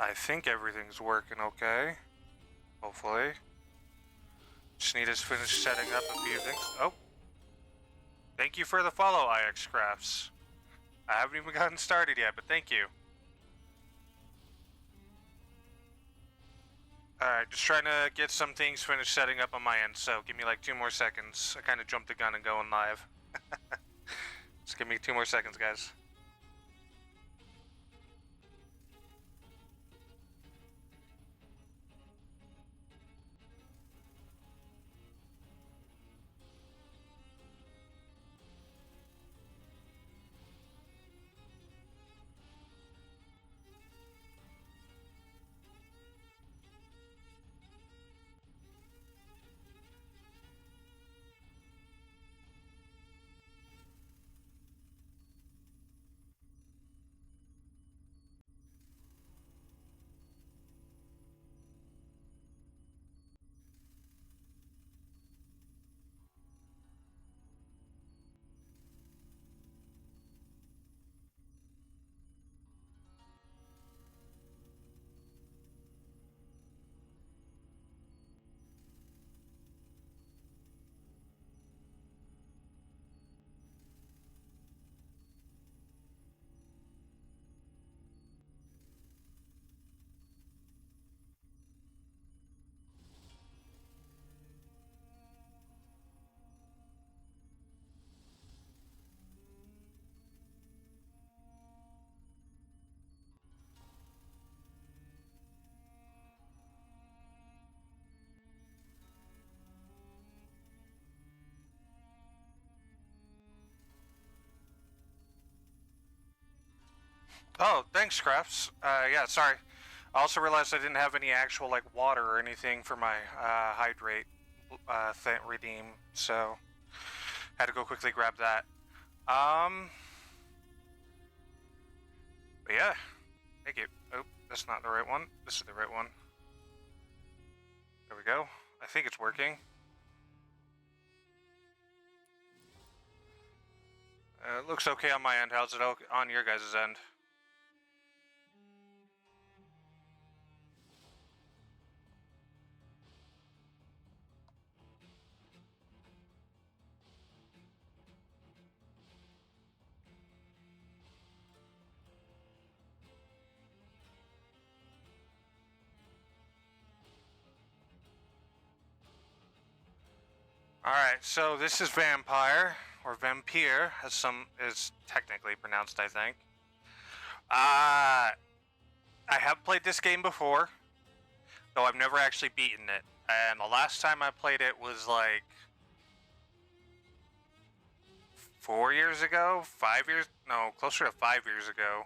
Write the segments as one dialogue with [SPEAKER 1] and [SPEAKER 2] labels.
[SPEAKER 1] I think everything's working okay. Hopefully. Just need to finish setting up a few things. Oh. Thank you for the follow, IX Crafts. I haven't even gotten started yet, but thank you. Alright, just trying to get some things finished setting up on my end, so give me like 2 more seconds. I kind of jumped the gun and going live. Just give me 2 more seconds, guys. Oh, thanks, Crafts. Yeah, sorry. I also realized I didn't have any actual, like, water or anything for my, hydrate, redeem, so had to go quickly grab that. But yeah, thank you. Oh, that's not the right one. This is the right one. There we go. I think it's working. It looks okay on my end. How's it on your guys' end? Alright, so this is Vampyr, or Vampyr, as some is technically pronounced, I think. I have played this game before, though I've never actually beaten it. And the last time I played it was like 4 years ago? 5 years? No, closer to 5 years ago.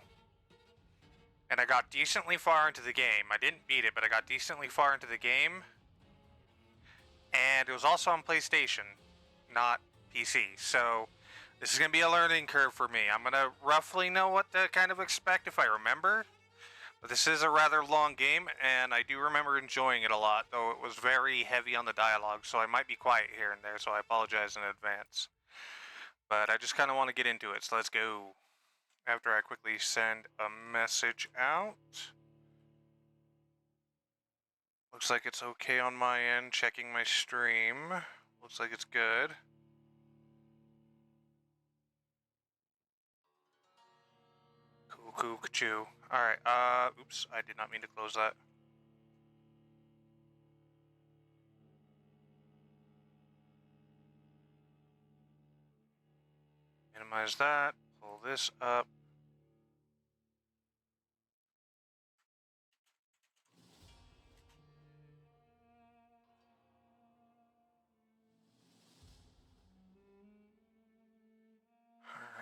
[SPEAKER 1] And I got decently far into the game. I didn't beat it, but I got decently far into the game. And it was also on PlayStation, not PC. So this is going to be a learning curve for me. I'm going to roughly know what to kind of expect if I remember. But this is a rather long game, and I do remember enjoying it a lot, though it was very heavy on the dialogue, so I might be quiet here and there, so I apologize in advance. But I just kind of want to get into it, so let's go. After I quickly send a message out. Looks like it's okay on my end. Checking my stream. Looks like it's good. Cool, choo. Alright, oops, I did not mean to close that. Minimize that. Pull this up.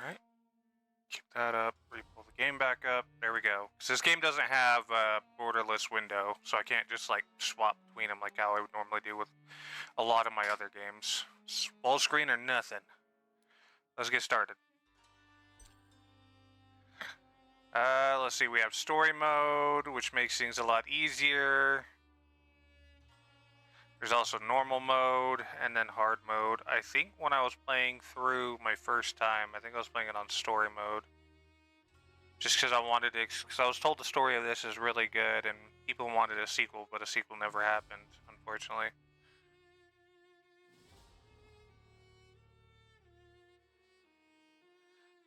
[SPEAKER 1] Alright. Keep that up. Re-pull the game back up. There we go. Because this game doesn't have a borderless window, so I can't just like swap between them like how I would normally do with a lot of my other games. Full screen or nothing. Let's get started. Let's see. We have story mode, which makes things a lot easier. There's also normal mode and then hard mode. I think when I was playing through my first time, I think I was playing it on story mode. Just because I wanted to, because I was told the story of this is really good, and people wanted a sequel, but a sequel never happened, unfortunately.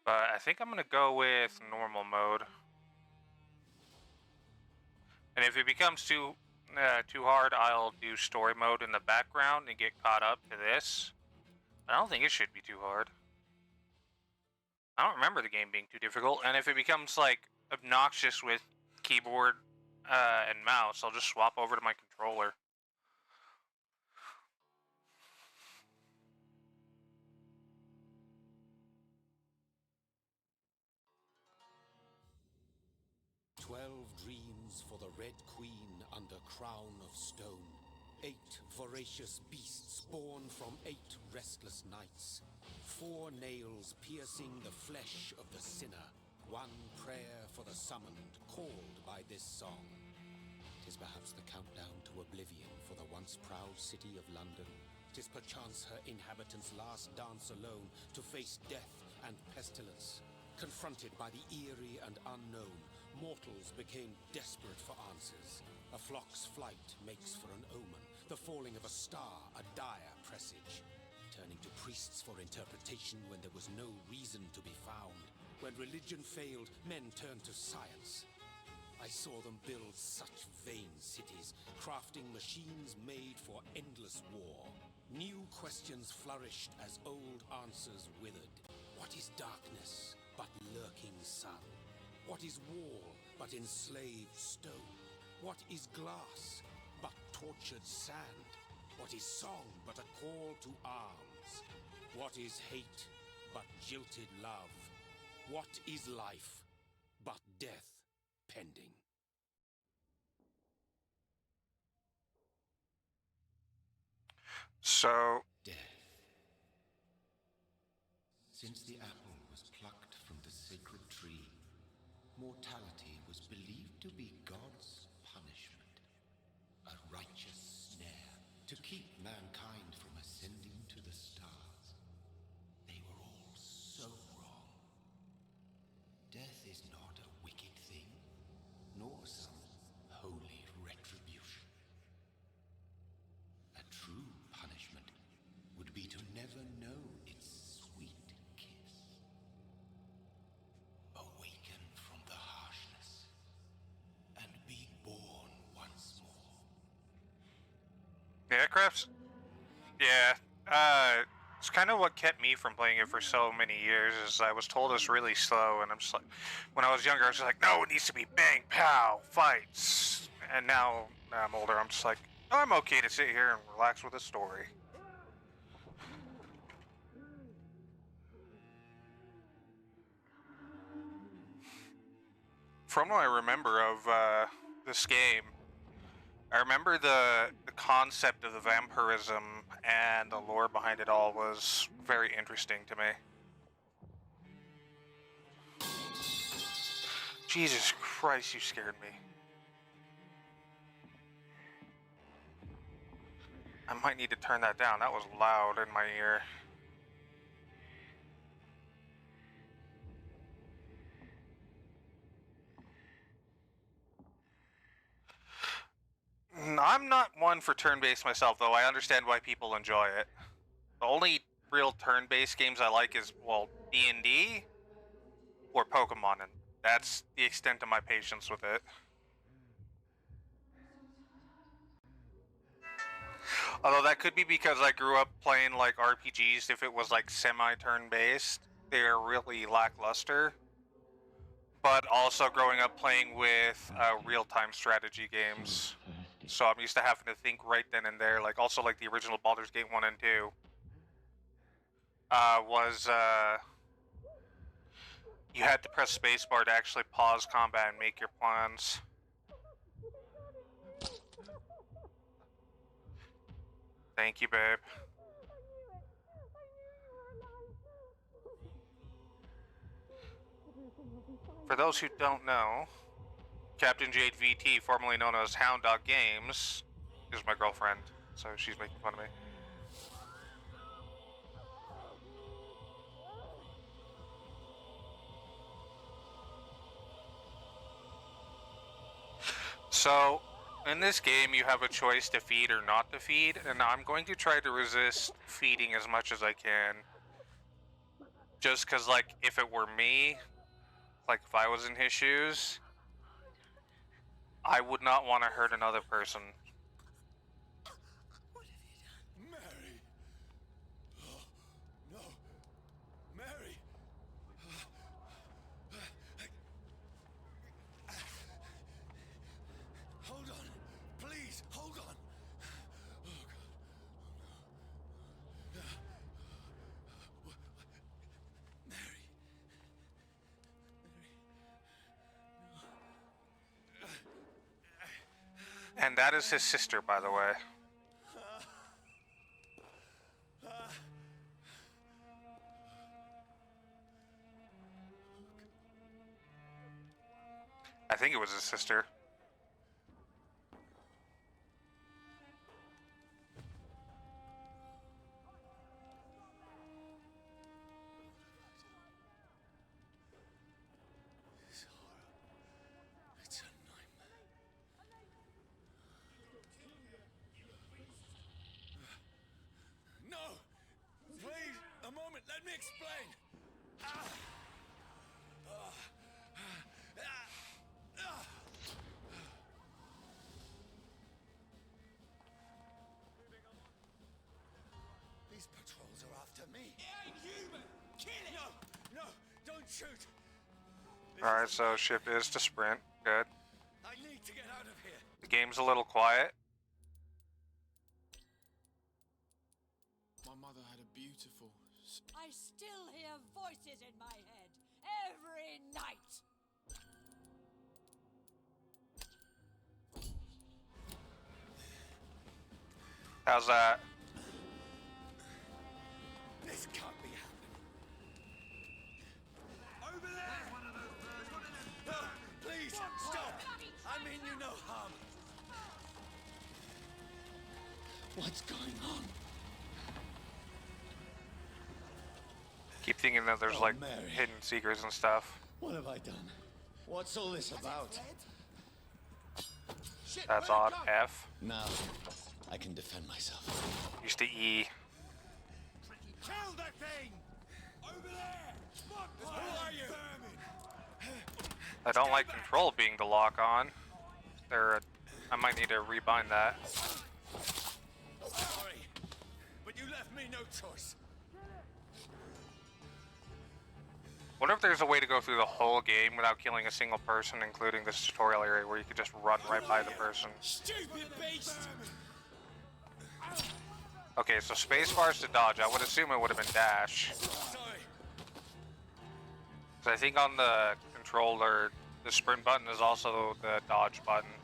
[SPEAKER 1] But I think I'm gonna go with normal mode. And if it becomes too hard, I'll do story mode in the background and get caught up to this. I don't think it should be too hard. I don't remember the game being too difficult, and if it becomes like obnoxious with keyboard and mouse, I'll just swap over to my controller.
[SPEAKER 2] Dreams for the Red Queen under crown of stone. 8 voracious beasts born from 8 restless nights. 4 nails piercing the flesh of the sinner. 1 prayer for the summoned, called by this song. 'Tis perhaps the countdown to oblivion for the once proud city of London. 'Tis perchance her inhabitants' last dance alone to face death and pestilence. Confronted by the eerie and unknown, mortals became desperate for answers. A flock's flight makes for an omen, the falling of a star, a dire presage. Turning to priests for interpretation when there was no reason to be found. When religion failed, men turned to science. I saw them build such vain cities, crafting machines made for endless war. New questions flourished as old answers withered. What is darkness but lurking sun? What is wall but enslaved stone? What is glass but tortured sand? What is song but a call to arms? What is hate but jilted love? What is life but death pending?
[SPEAKER 1] So...
[SPEAKER 2] Death. Since the apple was plucked from the sacred tree, mortality was believed to be God's punishment. A righteous snare to keep mankind from ascending to the stars. They were all so wrong. Death is not a wicked thing, nor some holy retribution. A true punishment would be to never know its sweet kiss. Awaken from the harshness and be born once more.
[SPEAKER 1] Yeah, Crafts. Yeah, it's kind of what kept me from playing it for so many years, is I was told it's really slow, and I'm just like, when I was younger, I was just like, no, it needs to be bang, pow, fights. And now I'm older, I'm just like, oh, I'm okay to sit here and relax with a story. From what I remember of this game, I remember the concept of the vampirism and the lore behind it all was very interesting to me. Jesus Christ, you scared me. I might need to turn that down. That was loud in my ear. I'm not one for turn-based myself, though. I understand why people enjoy it. The only real turn-based games I like is, well, D&D or Pokemon, and that's the extent of my patience with it. Although that could be because I grew up playing like RPGs. If it was like semi-turn-based, they're really lackluster. But also growing up playing with real-time strategy games, so I'm used to having to think right then and there. Like also like the original Baldur's Gate 1 and 2 was you had to press spacebar to actually pause combat and make your plans. Thank you, babe. For those who don't know, Captain Jade VT, formerly known as Hound Dog Games, is my girlfriend, so she's making fun of me. So, in this game, you have a choice to feed or not to feed, and I'm going to try to resist feeding as much as I can. Just because, like, if it were me, like, if I was in his shoes, I would not want to hurt another person.
[SPEAKER 2] What have you done? Mary! Oh, no. Mary! Hold on. Please, hold on. Oh, God. Oh, no. Mary.
[SPEAKER 1] And that is his sister, by the way. I think it was his sister.
[SPEAKER 2] This horror. It's a nightmare. No! Please, a moment, let me explain. These patrols are after me. It ain't human! Kill it! No, no, don't shoot!
[SPEAKER 1] Alright, so shift is to sprint. Good.
[SPEAKER 2] I need to get out of here.
[SPEAKER 1] The game's a little quiet.
[SPEAKER 3] My mother had a beautiful...
[SPEAKER 4] I still hear voices in my head every night.
[SPEAKER 1] How's that?
[SPEAKER 2] This can't be happening. Over there! No, please, stop! I mean you no harm. What's going on?
[SPEAKER 1] Keep thinking that there's,
[SPEAKER 2] Oh,
[SPEAKER 1] like,
[SPEAKER 2] Mary.
[SPEAKER 1] hidden secrets and stuff.
[SPEAKER 2] What have I done? What's all this about? Shit,
[SPEAKER 1] That's
[SPEAKER 2] where'd
[SPEAKER 1] odd.
[SPEAKER 2] it go?
[SPEAKER 1] F.
[SPEAKER 2] Now, I can defend myself.
[SPEAKER 1] Used to E.
[SPEAKER 2] Kill that thing! Over there! Who are you?
[SPEAKER 1] I don't like control being the lock on. I might need to rebind that.
[SPEAKER 2] Sorry, but you left me no choice.
[SPEAKER 1] Wonder if there's a way to go through the whole game without killing a single person, including this tutorial area where you could just run right by the person.
[SPEAKER 2] Stupid beast!
[SPEAKER 1] Okay, so spacebar is to dodge. I would assume it would have been dash.
[SPEAKER 2] Sorry.
[SPEAKER 1] 'Cause I think on the controller, the sprint button is also the dodge button.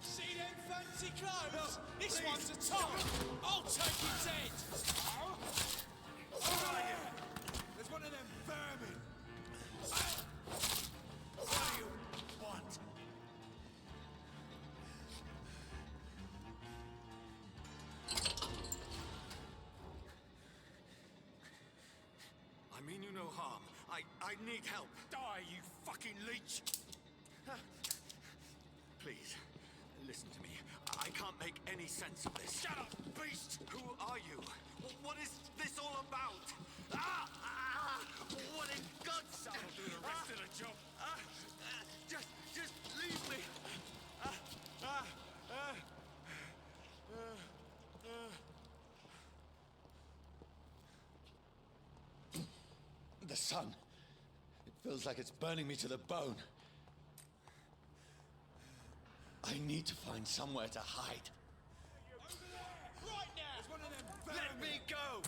[SPEAKER 3] See them fancy clothes? This one's a top. I'll take its head.
[SPEAKER 2] There's one of them vermin. What do you want? I mean you no harm. I need help. Die, you fucking leech! Please, listen to me. I can't make any sense of this. Shut up, beast! Who are you? What is this all about? What in God's name? I'll do the rest of the job. Just leave me. The sun. It feels like it's burning me to the bone. I need to find somewhere to hide.
[SPEAKER 3] Right now.
[SPEAKER 2] Let me go!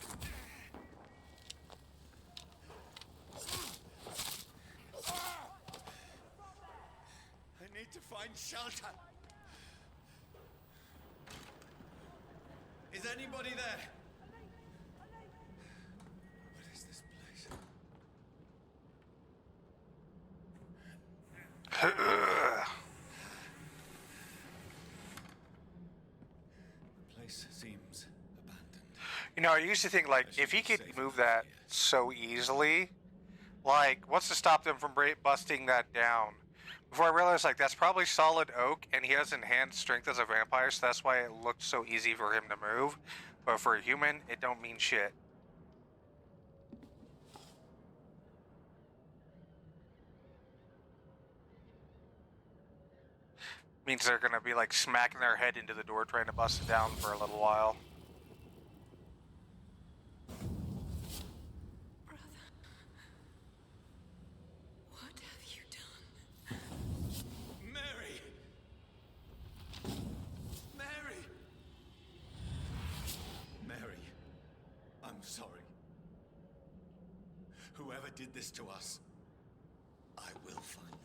[SPEAKER 2] I need to find shelter. Is anybody there? What is this place? The place seems abandoned.
[SPEAKER 1] You know, I used to think, like, if he could move that so easily, Like, what's to stop them from busting that down? Before I realized, like, that's probably solid oak, and he has enhanced strength as a vampire, so that's why it looked so easy for him to move. But for a human, it don't mean shit. Means they're gonna be, like, smacking their head into the door trying to bust it down for a little while.
[SPEAKER 5] What have you done?
[SPEAKER 3] Mary! Mary! Mary, I'm sorry. Whoever did this to us, I will find them.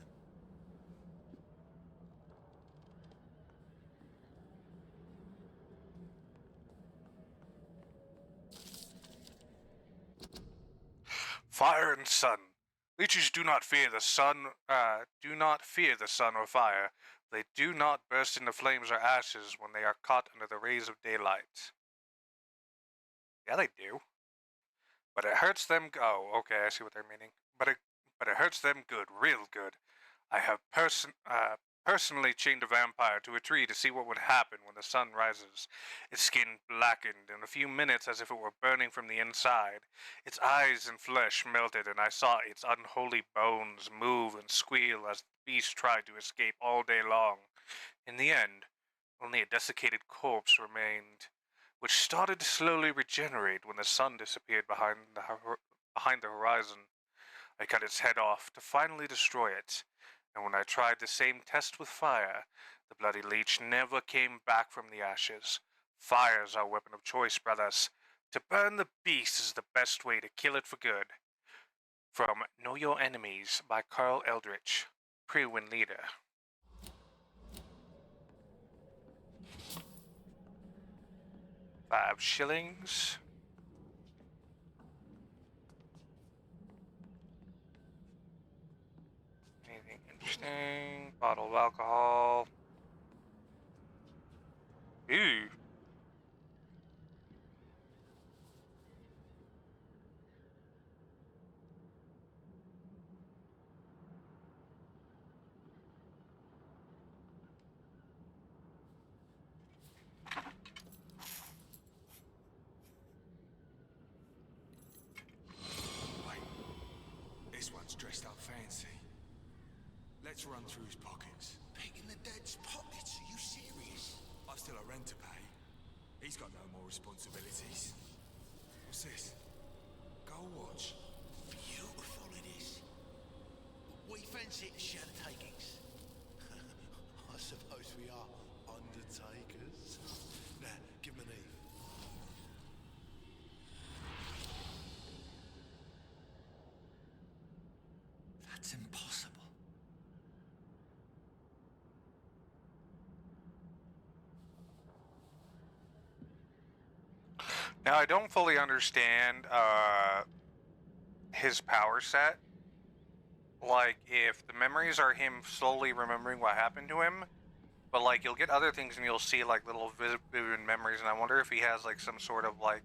[SPEAKER 1] Fire and sun. Leeches do not fear the sun, or fire. They do not burst into flames or ashes when they are caught under the rays of daylight. Yeah, they do. But it hurts them. Oh, okay, I see what they're meaning. But it hurts them good, real good. I have personally chained a vampire to a tree to see what would happen when the sun rises. Its skin blackened in a few minutes as if it were burning from the inside. Its eyes and flesh melted, and I saw its unholy bones move and squeal as the beast tried to escape all day long. In the end, only a desiccated corpse remained, which started to slowly regenerate when the sun disappeared behind the horizon. I cut its head off to finally destroy it, and when I tried the same test with fire, the bloody leech never came back from the ashes. Fire's our weapon of choice, brothers. To burn the beast is the best way to kill it for good. From Know Your Enemies by Carl Eldritch, pre-win leader. $5. Anything interesting? Bottle of alcohol. Ooh.
[SPEAKER 3] This one's dressed up fancy. Let's run through his pockets.
[SPEAKER 2] Picking the dead's pockets? Are you serious?
[SPEAKER 3] I've still a rent to pay. He's got no more responsibilities. What's this? Gold watch.
[SPEAKER 2] Beautiful it is. We fancy it, share the takings. I suppose we are undertakers. Now, give him an Eve. That's impossible.
[SPEAKER 1] Now, I don't fully understand his power set. Like, if the memories are him slowly remembering what happened to him, but, like, you'll get other things and you'll see, like, little vivid memories, and I wonder if he has, like, some sort of, like,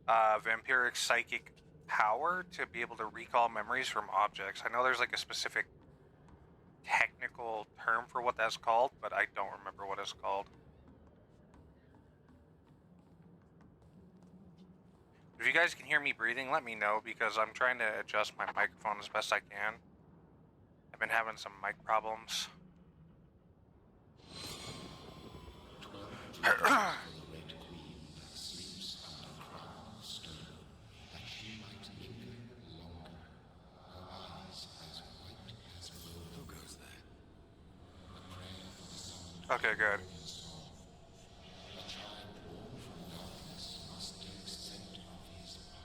[SPEAKER 1] vampiric psychic power to be able to recall memories from objects. I know there's, like, a specific technical term for what that's called, but I don't remember what it's called. If you guys can hear me breathing, let me know, because I'm trying to adjust my microphone as best I can. I've been having some mic problems.
[SPEAKER 3] Who goes there?
[SPEAKER 1] Okay, good.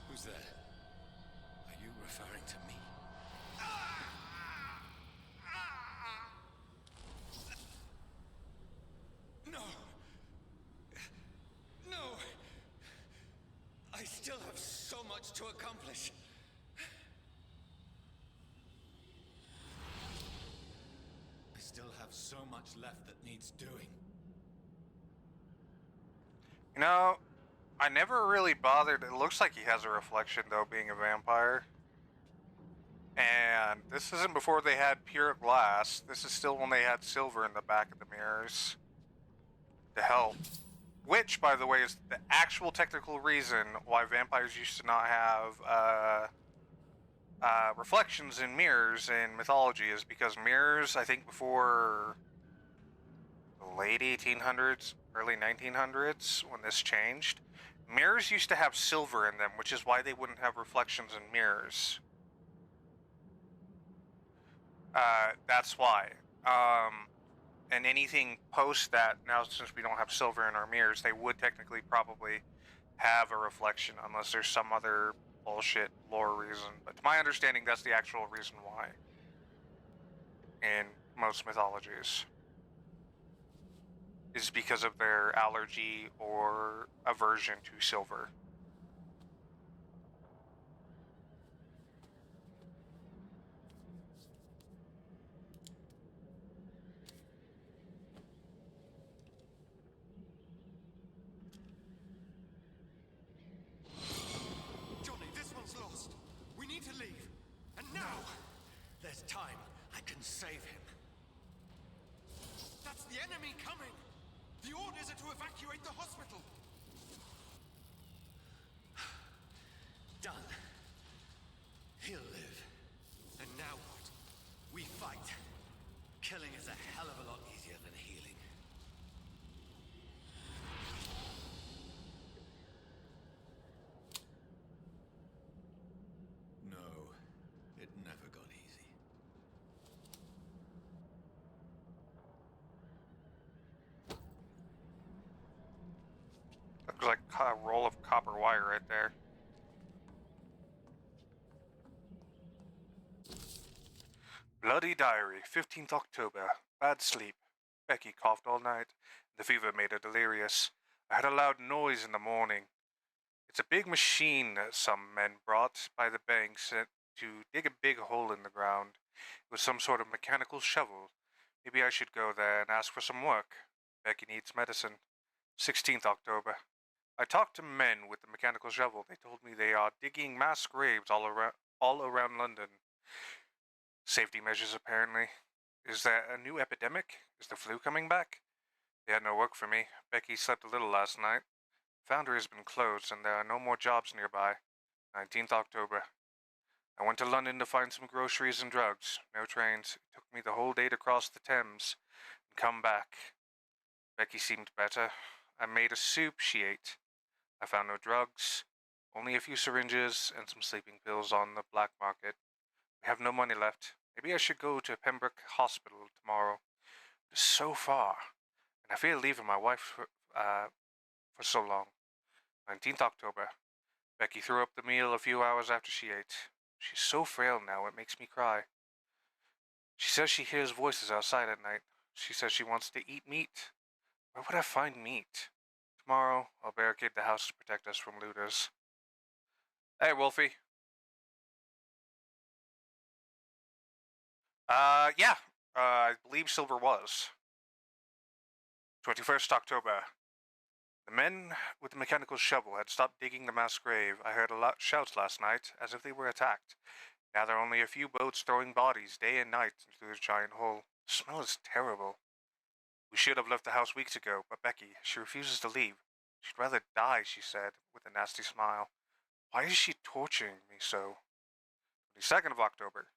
[SPEAKER 3] Who's there? Are you referring to me? No! No! I still have so much to accomplish. I still have so much left that needs doing.
[SPEAKER 1] You know, I never really bothered. It looks like he has a reflection, though, being a vampire. man. This isn't before they had pure glass. This is still when they had silver in the back of the mirrors to help. Which, by the way, is the actual technical reason why vampires used to not have reflections in mirrors in mythology, is because mirrors, I think before the late 1800s, early 1900s, when this changed, mirrors used to have silver in them, which is why they wouldn't have reflections in mirrors. That's why. And anything post that, now since we don't have silver in our mirrors, they would technically probably have a reflection, unless there's some other bullshit lore reason. But to my understanding, that's the actual reason why in most mythologies, is because of their allergy or aversion to silver.
[SPEAKER 2] Johnny, this one's lost. We need to leave. And now! There's time. I can save him. That's the enemy coming! The orders are to evacuate the hospital! Done. He'll live. And now what? We fight. Killing is a hell of a lot easier than healing. No, it never got easy.
[SPEAKER 1] Looks like a roll of copper wire right there. Bloody diary, 15th October. Bad sleep. Becky coughed all night. The fever made her delirious. I heard a loud noise in the morning. It's a big machine that some men brought by the bank sent to dig a big hole in the ground. It was some sort of mechanical shovel. Maybe I should go there and ask for some work. Becky needs medicine. 16th October. I talked to men with the mechanical shovel. They told me they are digging mass graves all around London. Safety measures, apparently. Is there a new epidemic? Is the flu coming back? They had no work for me. Becky slept a little last night. Foundry has been closed, and there are no more jobs nearby. 19th October. I went to London to find some groceries and drugs. No trains. It took me the whole day to cross the Thames and come back. Becky seemed better. I made a soup she ate. I found no drugs, only a few syringes and some sleeping pills on the black market. We have no money left. Maybe I should go to Pembroke Hospital tomorrow. It's so far, and I fear leaving my wife for so long. 19th October. Becky threw up the meal a few hours after she ate. She's so frail now, it makes me cry. She says she hears voices outside at night. She says she wants to eat meat. Where would I find meat? Tomorrow, I'll barricade the house to protect us from looters. Hey, Wolfie. Yeah. I believe silver was. 21st October. The men with the mechanical shovel had stopped digging the mass grave. I heard a lot shouts last night, as if they were attacked. Now there are only a few boats throwing bodies day and night into the giant hole. The smell is terrible. We should have left the house weeks ago, but Becky, she refuses to leave. She'd rather die, she said, with a nasty smile. Why is she torturing me so? 22nd of October.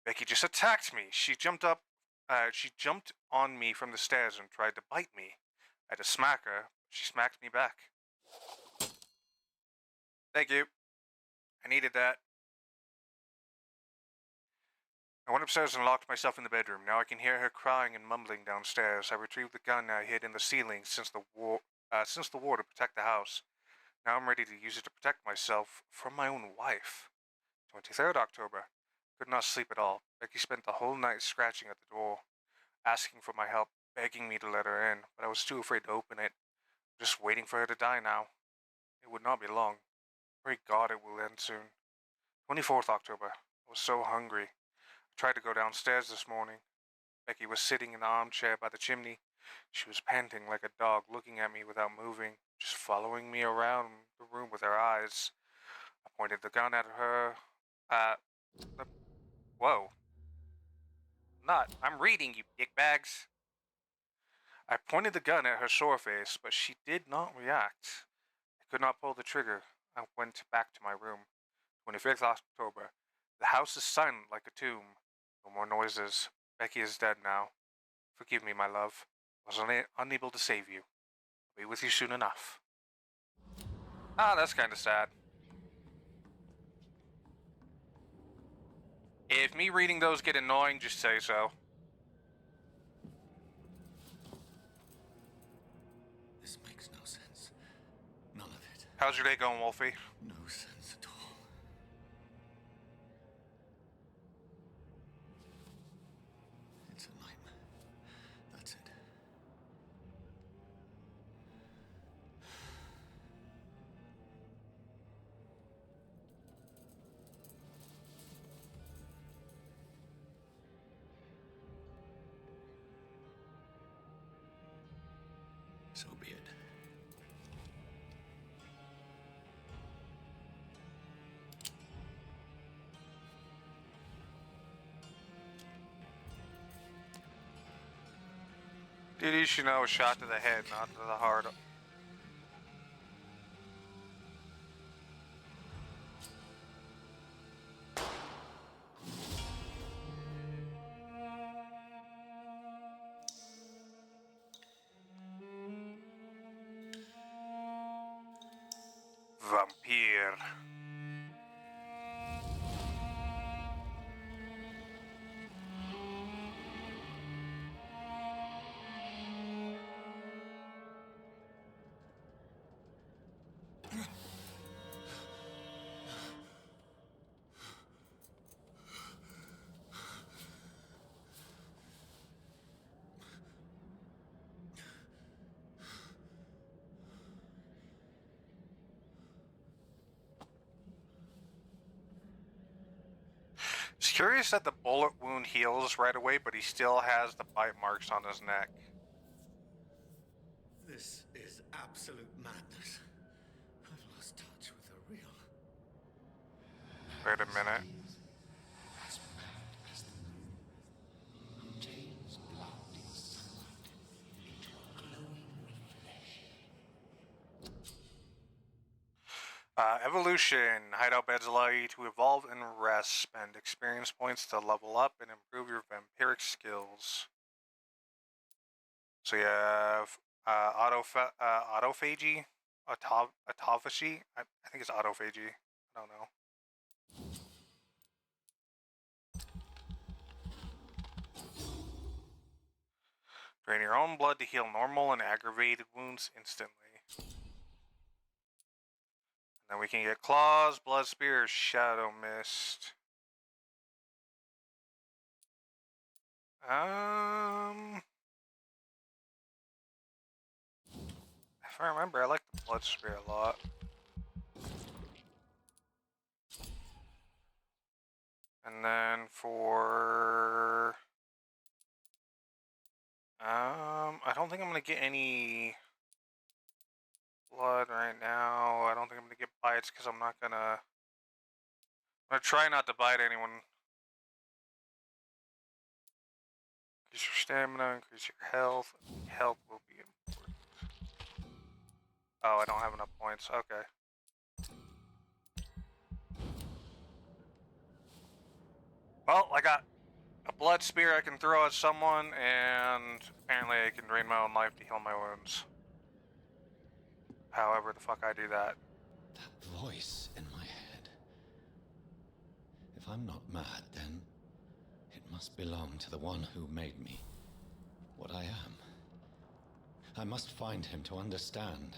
[SPEAKER 1] Becky just attacked me. She jumped on me from the stairs and tried to bite me. I had to smack her. She smacked me back. Thank you. I needed that. I went upstairs and locked myself in the bedroom. Now I can hear her crying and mumbling downstairs. I retrieved the gun I hid in the ceiling since the war to protect the house. Now I'm ready to use it to protect myself from my own wife. 23rd October. Could not sleep at all. Becky spent the whole night scratching at the door, asking for my help, begging me to let her in, but I was too afraid to open it. Just waiting for her to die now. It would not be long. Pray God it will end soon. 24th October. I was so hungry. I tried to go downstairs this morning. Becky was sitting in the armchair by the chimney. She was panting like a dog, looking at me without moving, just following me around the room with her eyes. I pointed the gun at her, Whoa. Not. I'm reading, you dickbags. I pointed the gun at her sore face, but she did not react. I could not pull the trigger. I went back to my room. 25th October. The house is silent like a tomb. No more noises. Becky is dead now. Forgive me, my love. I was unable to save you. I'll be with you soon enough. Ah, that's kind of sad. If me reading those get annoying, just say so.
[SPEAKER 2] This makes no sense. None of it.
[SPEAKER 1] How's your day going, Wolfie?
[SPEAKER 2] No sense at all. It's a nightmare. That's it. So be it.
[SPEAKER 1] Did you should know a shot to the head, not to the heart. Vampyr. It's curious that the bullet wound heals right away, but he still has the bite marks on his neck.
[SPEAKER 2] This is absolute madness. I've lost touch with the real.
[SPEAKER 1] Wait a minute. Evolution. Hideout beds allow you to evolve and rest. Spend experience points to level up and improve your vampiric skills. So you have autophagy, autophagy. I think it's autophagy. I don't know. Drain your own blood to heal normal and aggravated wounds instantly. Then we can get claws, blood spear, shadow mist. If I remember, I like the blood spear a lot. And then for I don't think I'm gonna get any blood right now. I don't think I'm gonna get bites because I'm gonna try not to bite anyone. Increase your stamina, increase your health. Health will be important. Oh, I don't have enough points. Okay. Well, I got a blood spear I can throw at someone, and apparently I can drain my own life to heal my wounds. However the fuck I do that.
[SPEAKER 2] That voice in my head. If I'm not mad, then it must belong to the one who made me what I am. I must find him to understand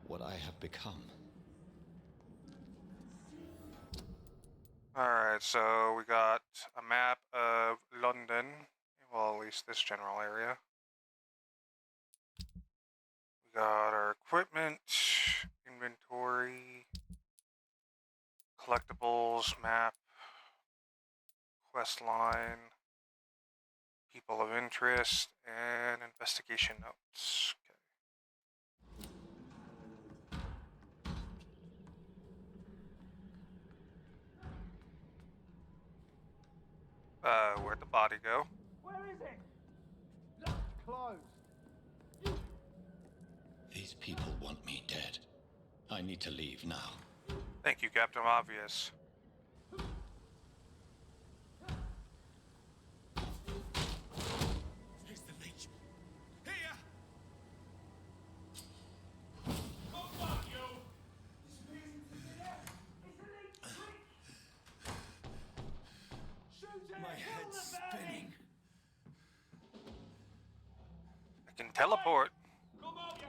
[SPEAKER 2] what I have become.
[SPEAKER 1] Alright, so we got a map of London. Well, at least this general area. We got our equipment, inventory, collectibles, map, quest line, people of interest, and investigation notes. Where'd the body go?
[SPEAKER 6] Where is it? Locked closed.
[SPEAKER 7] These people want me dead. I need to leave now.
[SPEAKER 1] Thank you, Captain Obvious.
[SPEAKER 3] Here's the leech. Here! My head's spinning.
[SPEAKER 1] I can teleport.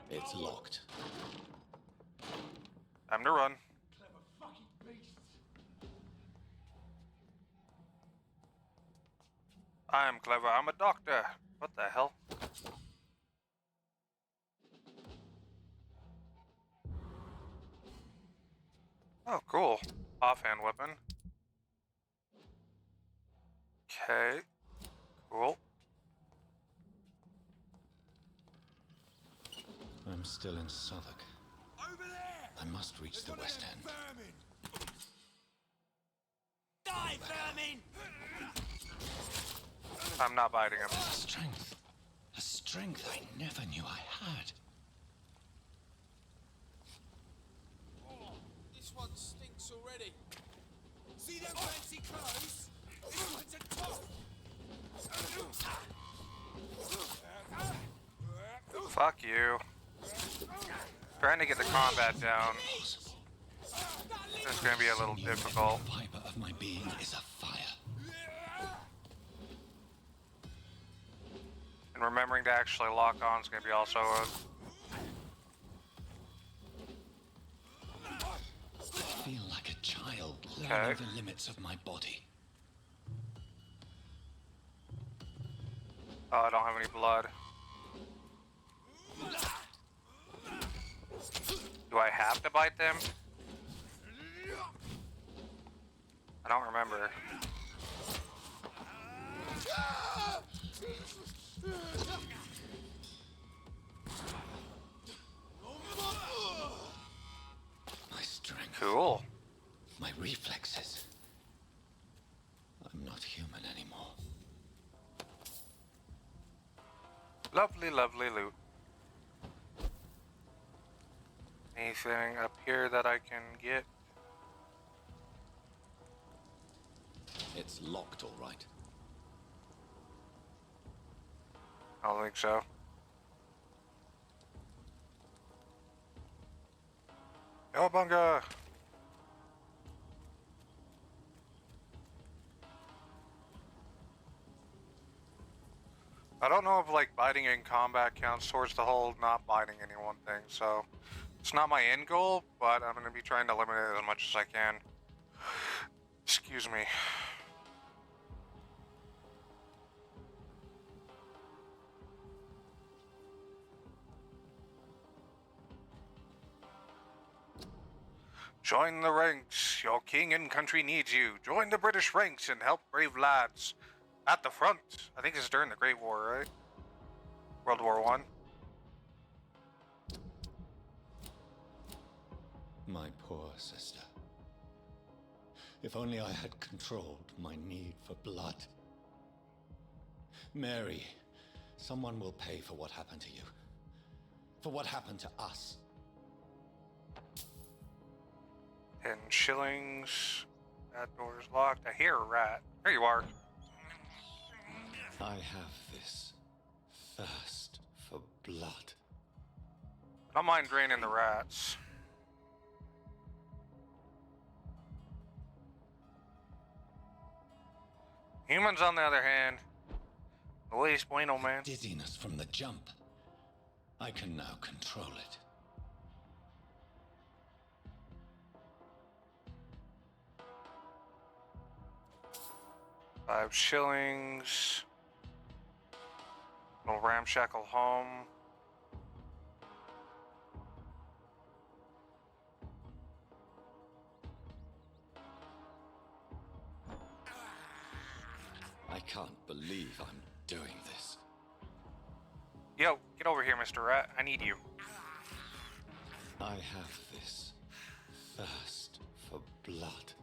[SPEAKER 7] It's locked.
[SPEAKER 1] Time to run.
[SPEAKER 6] Clever fucking beasts.
[SPEAKER 1] I'm clever. I'm a doctor. What the hell? Oh, cool. Offhand weapon. Okay. Cool.
[SPEAKER 7] I'm still in Southwark.
[SPEAKER 3] Over there!
[SPEAKER 7] I must reach the West End.
[SPEAKER 3] Vermin! Die, vermin!
[SPEAKER 1] I'm not biting him.
[SPEAKER 7] A strength. A strength I never knew I had.
[SPEAKER 3] Oh, this one stinks already. See them fancy clothes? This one's a top!
[SPEAKER 1] Fuck you. Trying to get the combat down. It's gonna be a little difficult.
[SPEAKER 7] The fiber of my being is a fire.
[SPEAKER 1] And remembering to actually lock on is gonna be also a...
[SPEAKER 7] I feel like a child
[SPEAKER 1] Okay.
[SPEAKER 7] learning the limits of my body.
[SPEAKER 1] Oh, I don't have any blood. Do I have to bite them? I don't remember.
[SPEAKER 7] My strength.
[SPEAKER 1] Cool.
[SPEAKER 7] My reflexes. I'm not human anymore.
[SPEAKER 1] Lovely, lovely loot. Anything up here that I can get?
[SPEAKER 7] It's locked, all right.
[SPEAKER 1] I don't think so. Cowabunga! I don't know if like biting in combat counts towards the whole not biting anyone thing, so it's not my end goal, but I'm gonna be trying to limit it as much as I can. Excuse me. Join the ranks. Your king and country needs you. Join the British ranks and help brave lads. At the front. I think it's during the Great War, right? World War One.
[SPEAKER 7] My poor sister. If only I had controlled my need for blood. Mary, someone will pay for what happened to you. For what happened to us.
[SPEAKER 1] 10 shillings. That door's locked. I hear a rat. There you are.
[SPEAKER 7] I have this thirst for blood.
[SPEAKER 1] I don't mind draining the rats. Humans, on the other hand, Luis Bueno, man.
[SPEAKER 7] Dizziness from the jump. I can now control it.
[SPEAKER 1] $5 shillings. Little ramshackle home.
[SPEAKER 7] I can't believe I'm doing this.
[SPEAKER 1] Yo, get over here, Mr. Rat. I need you.
[SPEAKER 7] I have this thirst for blood.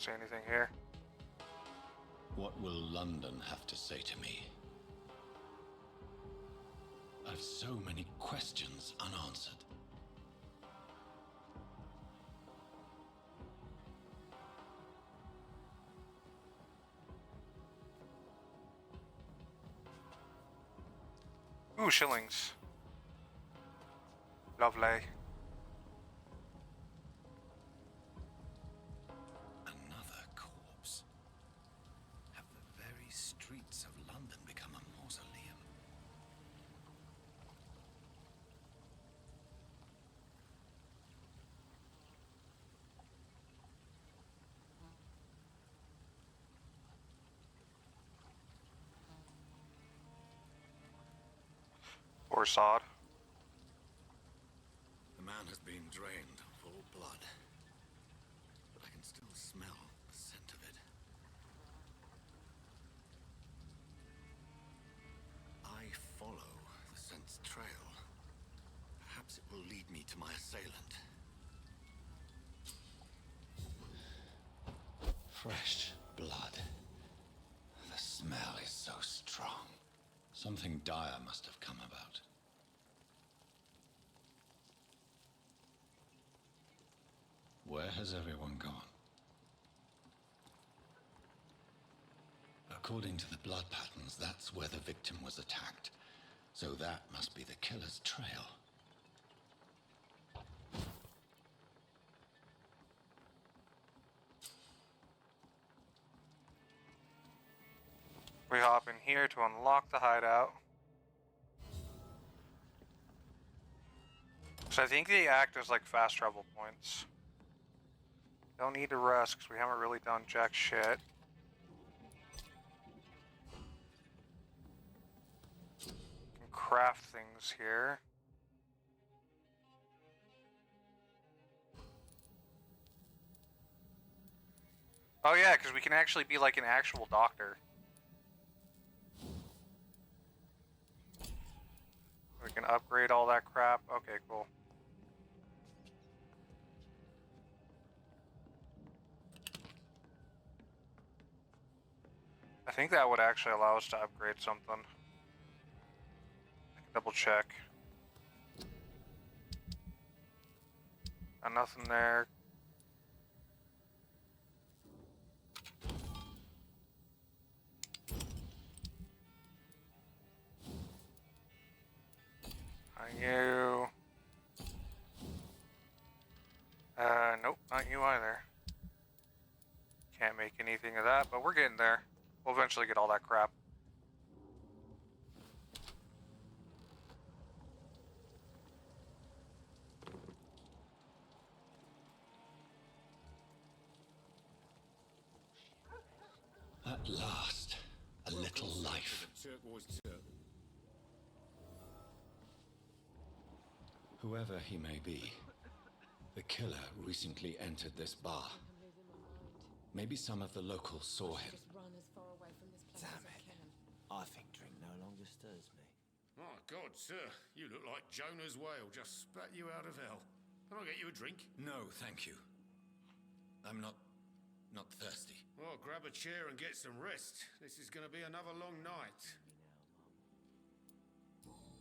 [SPEAKER 1] Don't see anything here.
[SPEAKER 7] What will London have to say to me? I've so many questions unanswered.
[SPEAKER 1] Ooh, shillings. Lovely.
[SPEAKER 7] Another corpse. Have the very streets of London become a mausoleum?
[SPEAKER 1] Or sod.
[SPEAKER 7] The man has been drained of all blood, but I can still smell the scent of it. I follow the scent's trail. Perhaps it will lead me to my assailant. Fresh blood. The smell is so strong. Something dire must have come about. Where has everyone gone? According to the blood patterns, that's where the victim was attacked. So that must be the killer's trail.
[SPEAKER 1] We hop in here to unlock the hideout. So I think they act as like fast travel points. Don't need to rest because we haven't really done jack shit. Can craft things here. Oh yeah, because we can actually be like an actual doctor. We can upgrade all that crap. Okay, cool. I think that would actually allow us to upgrade something. Double check. Nothing there. You. Nope, not you either. Can't make anything of that, but we're getting there. We'll eventually get all that crap.
[SPEAKER 7] At last, a little life. Whoever he may be, the killer recently entered this bar. Maybe some of the locals saw him.
[SPEAKER 3] Damn it. I think drink no longer stirs me.
[SPEAKER 8] My God, sir, you look like Jonah's whale just spat you out of hell. Can I get you a drink?
[SPEAKER 7] No, thank you. I'm not thirsty.
[SPEAKER 8] Well, grab a chair and get some rest. This is going to be another long night.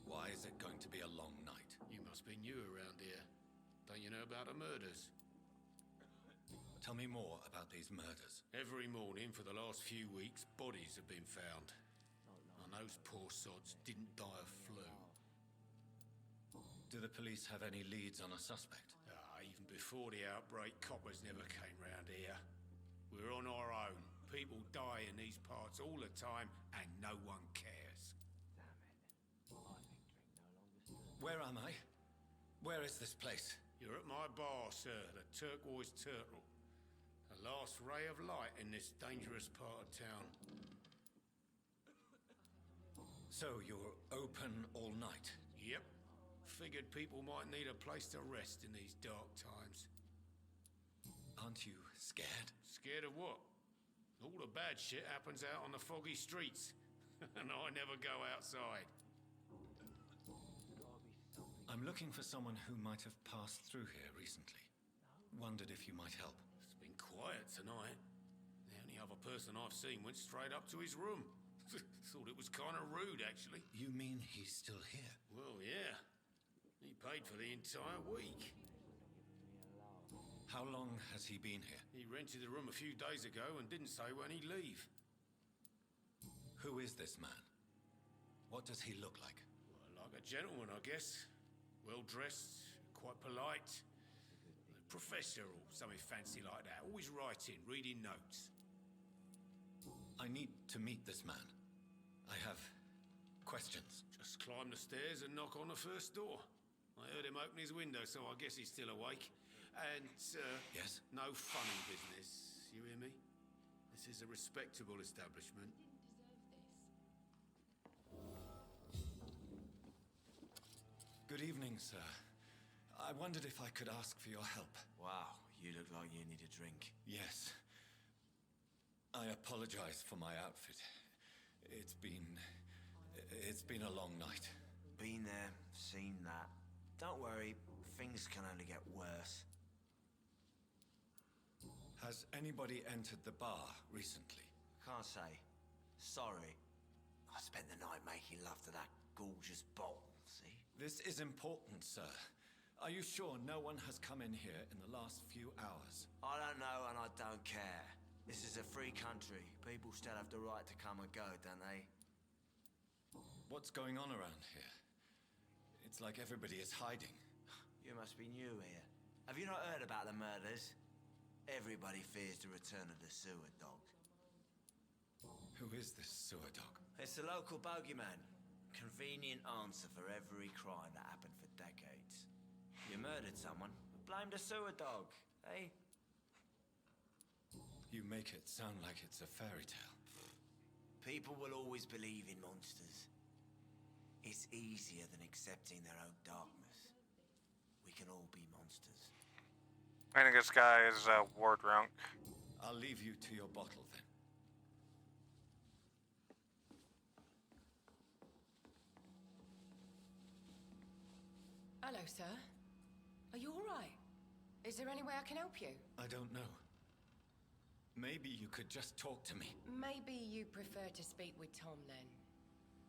[SPEAKER 7] Why is it going to be a long night?
[SPEAKER 8] You must be new around here. Don't you know about the murders?
[SPEAKER 7] Tell me more about these murders.
[SPEAKER 8] Every morning for the last few weeks, bodies have been found. And those poor sods didn't die of flu.
[SPEAKER 7] Do the police have any leads on a suspect?
[SPEAKER 8] Even before the outbreak, coppers never came round here. We're on our own. People die in these parts all the time, and no one cares.
[SPEAKER 7] Where am I? Where is this place?
[SPEAKER 8] You're at my bar, sir, the Turquoise Turtle. The last ray of light in this dangerous part of town.
[SPEAKER 7] So you're open all night?
[SPEAKER 8] Yep. Figured people might need a place to rest in these dark times.
[SPEAKER 7] Aren't you scared?
[SPEAKER 8] Scared of what? All the bad shit happens out on the foggy streets. And I never go outside.
[SPEAKER 7] I'm looking for someone who might have passed through here recently. Wondered if you might help.
[SPEAKER 8] It's been quiet tonight. other person I've seen went straight up to his room. Thought it was kind of rude, actually.
[SPEAKER 7] You mean he's still here?
[SPEAKER 8] Well, yeah. He paid for the entire week.
[SPEAKER 7] How long has he been here?
[SPEAKER 8] He rented the room a few days ago and didn't say when he'd leave.
[SPEAKER 7] Who is this man? What does he look like?
[SPEAKER 8] Well, like a gentleman, I guess. Well-dressed, quite polite. A professor or something fancy like that. Always writing, reading notes.
[SPEAKER 7] I need to meet this man. I have questions.
[SPEAKER 8] Just climb the stairs and knock on the first door. I heard him open his window, so I guess he's still awake. And,
[SPEAKER 7] Yes?
[SPEAKER 8] no funny business. You hear me? This is a respectable establishment.
[SPEAKER 7] Good evening, sir. I wondered if I could ask for your help.
[SPEAKER 9] Wow, you look like you need a drink.
[SPEAKER 7] Yes. I apologize for my outfit. It's been a long night.
[SPEAKER 9] Been there, seen that. Don't worry, things can only get worse.
[SPEAKER 7] Has anybody entered the bar recently?
[SPEAKER 9] Can't say. Sorry. I spent the night making love to that gorgeous bottle, see?
[SPEAKER 7] This is important, sir. Are you sure no one has come in here in the last few hours?
[SPEAKER 9] I don't know and I don't care. This is a free country. People still have the right to come and go, don't they?
[SPEAKER 7] What's going on around here? It's like everybody is hiding.
[SPEAKER 9] You must be new here. Have you not heard about the murders? Everybody fears the return of the sewer dog.
[SPEAKER 7] Who is this sewer dog?
[SPEAKER 9] It's the local bogeyman. Convenient answer for every crime that happened for decades. You murdered someone, blame the sewer dog, eh?
[SPEAKER 7] You make it sound like it's a fairy tale.
[SPEAKER 9] People will always believe in monsters. It's easier than accepting their own darkness. We can all be monsters.
[SPEAKER 1] I think this guy is war drunk.
[SPEAKER 7] I'll leave you to your bottle then.
[SPEAKER 5] Hello, sir. Are you all right? Is there any way I can help you?
[SPEAKER 7] I don't know. Maybe you could just talk to me.
[SPEAKER 5] Maybe you prefer to speak with Tom then.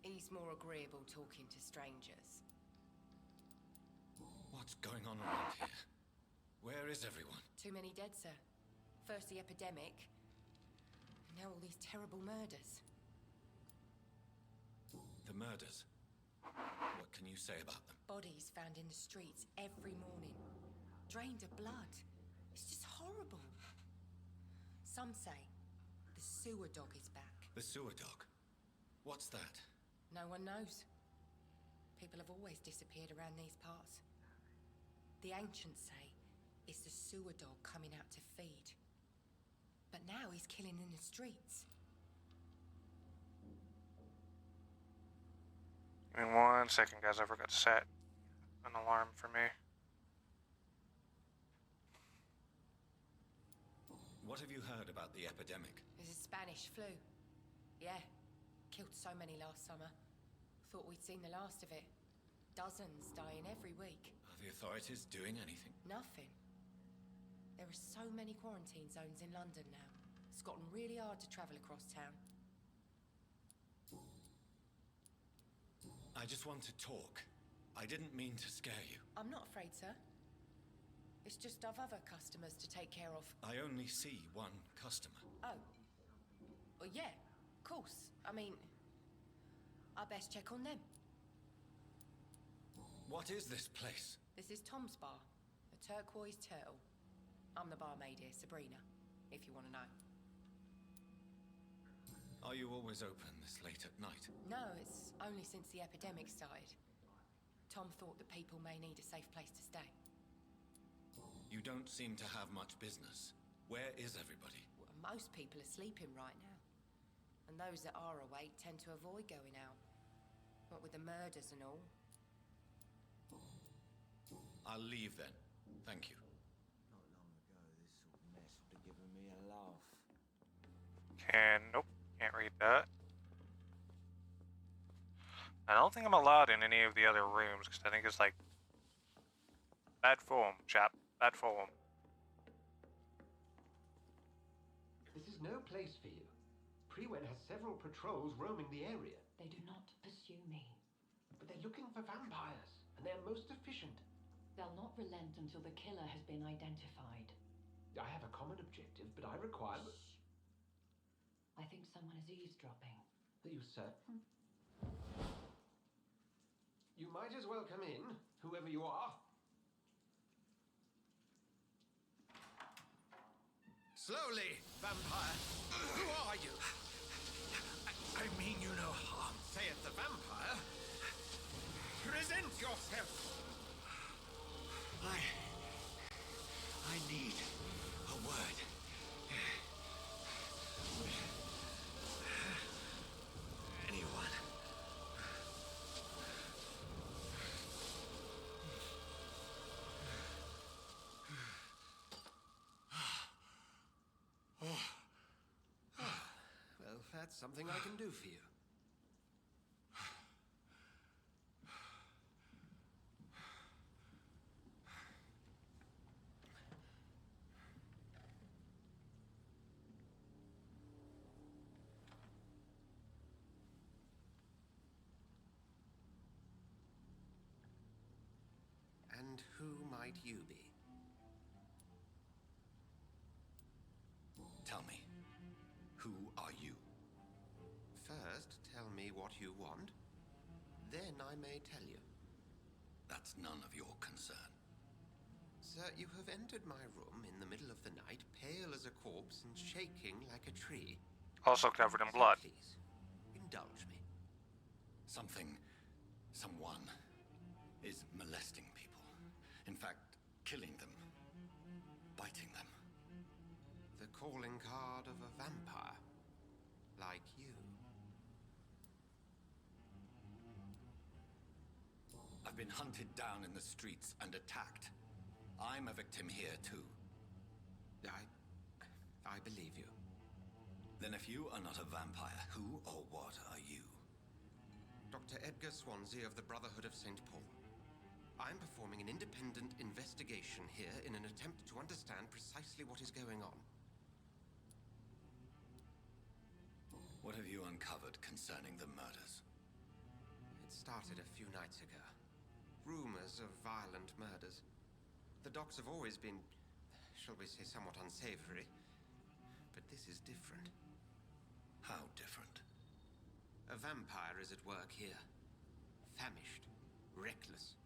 [SPEAKER 5] He's more agreeable talking to strangers.
[SPEAKER 7] What's going on around here? Where is everyone?
[SPEAKER 5] Too many dead, sir. First the epidemic, now all these terrible murders.
[SPEAKER 7] The murders. What can you say about them?
[SPEAKER 5] Bodies found in the streets every morning. Drained of blood. It's just horrible. Some say the sewer dog is back.
[SPEAKER 7] The sewer dog? What's that?
[SPEAKER 5] No one knows. People have always disappeared around these parts. The ancients say it's the sewer dog coming out to feed. But now he's killing in the streets.
[SPEAKER 1] Give me 1 second, guys. I forgot to set an alarm for me.
[SPEAKER 7] What have you heard about the epidemic?
[SPEAKER 5] There's a Spanish flu. Yeah. Killed so many last summer. Thought we'd seen the last of it. Dozens dying every week.
[SPEAKER 7] Are the authorities doing anything?
[SPEAKER 5] Nothing. There are so many quarantine zones in London now. It's gotten really hard to travel across town.
[SPEAKER 7] I just want to talk. I didn't mean to scare you.
[SPEAKER 5] I'm not afraid, sir. It's just I've other customers to take care of.
[SPEAKER 7] I only see one customer.
[SPEAKER 5] Oh. Well, yeah, of course. I mean, I best check on them.
[SPEAKER 7] What is this place?
[SPEAKER 5] This is Tom's bar, the Turquoise Turtle. I'm the barmaid here, Sabrina, if you want to know.
[SPEAKER 7] Are you always open this late at night?
[SPEAKER 5] No, it's only since the epidemic started. Tom thought that people may need a safe place to stay.
[SPEAKER 7] You don't seem to have much business. Where is everybody?
[SPEAKER 5] Well, most people are sleeping right now. And those that are awake tend to avoid going out. What with the murders and all.
[SPEAKER 7] I'll leave then. Thank you.
[SPEAKER 9] Not long ago, this sort of mess would have given me a laugh.
[SPEAKER 1] Nope, can't read that. I don't think I'm allowed in any of the other rooms because I think it's like bad form, chap. Bad form.
[SPEAKER 6] This is
[SPEAKER 10] no place for you. Priwen has several patrols roaming the area.
[SPEAKER 11] They do not pursue me.
[SPEAKER 10] But they're looking for vampires, and they're most efficient.
[SPEAKER 11] They'll not relent until the killer has been identified.
[SPEAKER 10] I have a common objective, but I require...
[SPEAKER 11] Shh. I think someone is eavesdropping.
[SPEAKER 10] Are you certain? You might as well come in, whoever you are.
[SPEAKER 2] Slowly, vampire. Who are you? I mean you no harm, saith the vampire. Present yourself. I need a word. Anyone?
[SPEAKER 10] Well, that's something I can do for you. And who might you be?
[SPEAKER 7] Tell me, who are you?
[SPEAKER 10] First, tell me what you want. Then I may tell you.
[SPEAKER 7] That's none of your concern.
[SPEAKER 10] Sir, you have entered my room in the middle of the night, pale as a corpse and shaking like a tree.
[SPEAKER 1] Also covered in
[SPEAKER 10] So
[SPEAKER 1] blood.
[SPEAKER 10] please, indulge me.
[SPEAKER 7] Someone is molesting people. In fact, killing them. Biting them.
[SPEAKER 10] The calling card of a vampire. Like you.
[SPEAKER 7] I've been hunted down in the streets and attacked. I'm a victim here, too.
[SPEAKER 10] I believe you.
[SPEAKER 7] Then if you are not a vampire, who or what are you?
[SPEAKER 10] Dr. Edgar Swansea of the Brotherhood of St. Paul. I'm performing an independent investigation here in an attempt to understand precisely what is going on.
[SPEAKER 7] What have you uncovered concerning the murders?
[SPEAKER 10] It started a few nights ago. Rumors of violent murders. The docks have always been, shall we say, somewhat unsavory. But this is different.
[SPEAKER 7] How different?
[SPEAKER 10] A vampire is at work here. Famished. Reckless.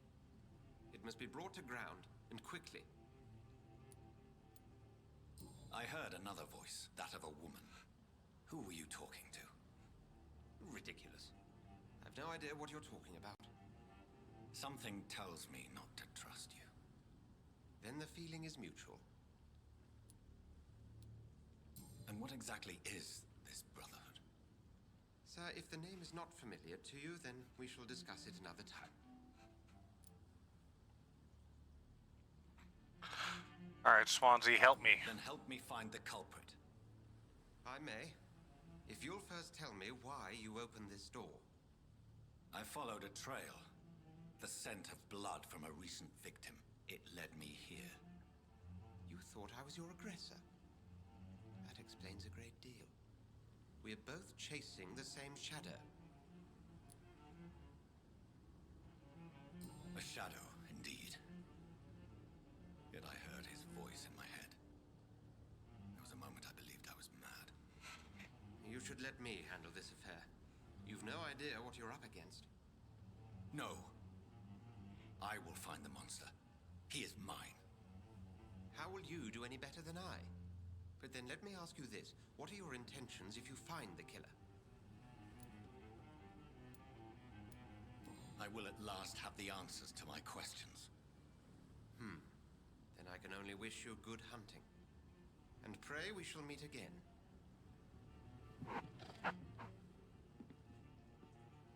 [SPEAKER 10] It must be brought to ground, and quickly.
[SPEAKER 7] I heard another voice, that of a woman. Who were you talking to?
[SPEAKER 10] Ridiculous. I've no idea what you're talking about.
[SPEAKER 7] Something tells me not to trust you.
[SPEAKER 10] Then the feeling is mutual.
[SPEAKER 7] And what exactly is this brotherhood?
[SPEAKER 10] Sir, if the name is not familiar to you, then we shall discuss it another time.
[SPEAKER 1] Alright, Swansea, help me.
[SPEAKER 7] Then help me find the culprit.
[SPEAKER 10] I may. If you'll first tell me why you opened this door.
[SPEAKER 7] I followed a trail. The scent of blood from a recent victim. It led me here.
[SPEAKER 10] You thought I was your aggressor. That explains a great deal. We're both chasing the same shadow.
[SPEAKER 7] A shadow, indeed. Yet I heard his voice in my head. There was a moment I believed I was mad.
[SPEAKER 10] You should let me handle this affair. You've no idea what you're up against.
[SPEAKER 7] No. I will find the monster. He is mine.
[SPEAKER 10] How will you do any better than I? But then let me ask you this. What are your intentions if you find the killer?
[SPEAKER 7] I will at last have the answers to my questions.
[SPEAKER 10] Then I can only wish you good hunting. And pray we shall meet again.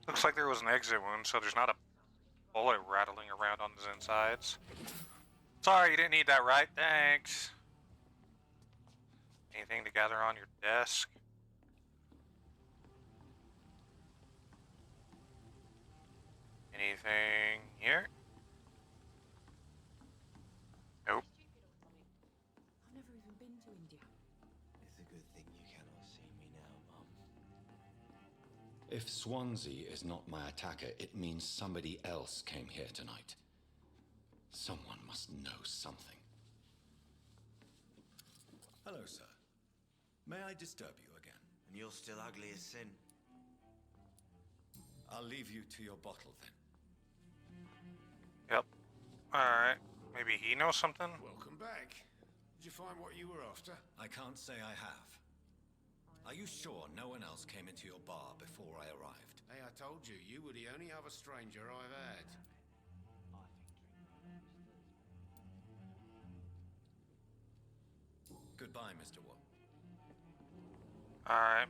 [SPEAKER 1] Looks like there was an exit wound, so there's not a bullet rattling around on his insides. Sorry, you didn't need that, right? Thanks. Anything to gather on your desk? Anything here? Nope.
[SPEAKER 5] I've never even been to India.
[SPEAKER 10] This
[SPEAKER 9] a good thing you cannot see me now, Mum.
[SPEAKER 7] If Swansea is not my attacker, it means somebody else came here tonight. Someone must know something.
[SPEAKER 12] Hello, sir. May I disturb you again?
[SPEAKER 9] And you're still ugly as sin.
[SPEAKER 12] I'll leave you to your bottle then.
[SPEAKER 1] Yep. Alright. Maybe he knows something?
[SPEAKER 8] Welcome back. Did you find what you were after?
[SPEAKER 12] I can't say I have. Are you sure no one else came into your bar before I arrived?
[SPEAKER 8] Hey, I told you, you were the only other stranger I've had.
[SPEAKER 12] Goodbye, Mr. Watt.
[SPEAKER 1] Alright.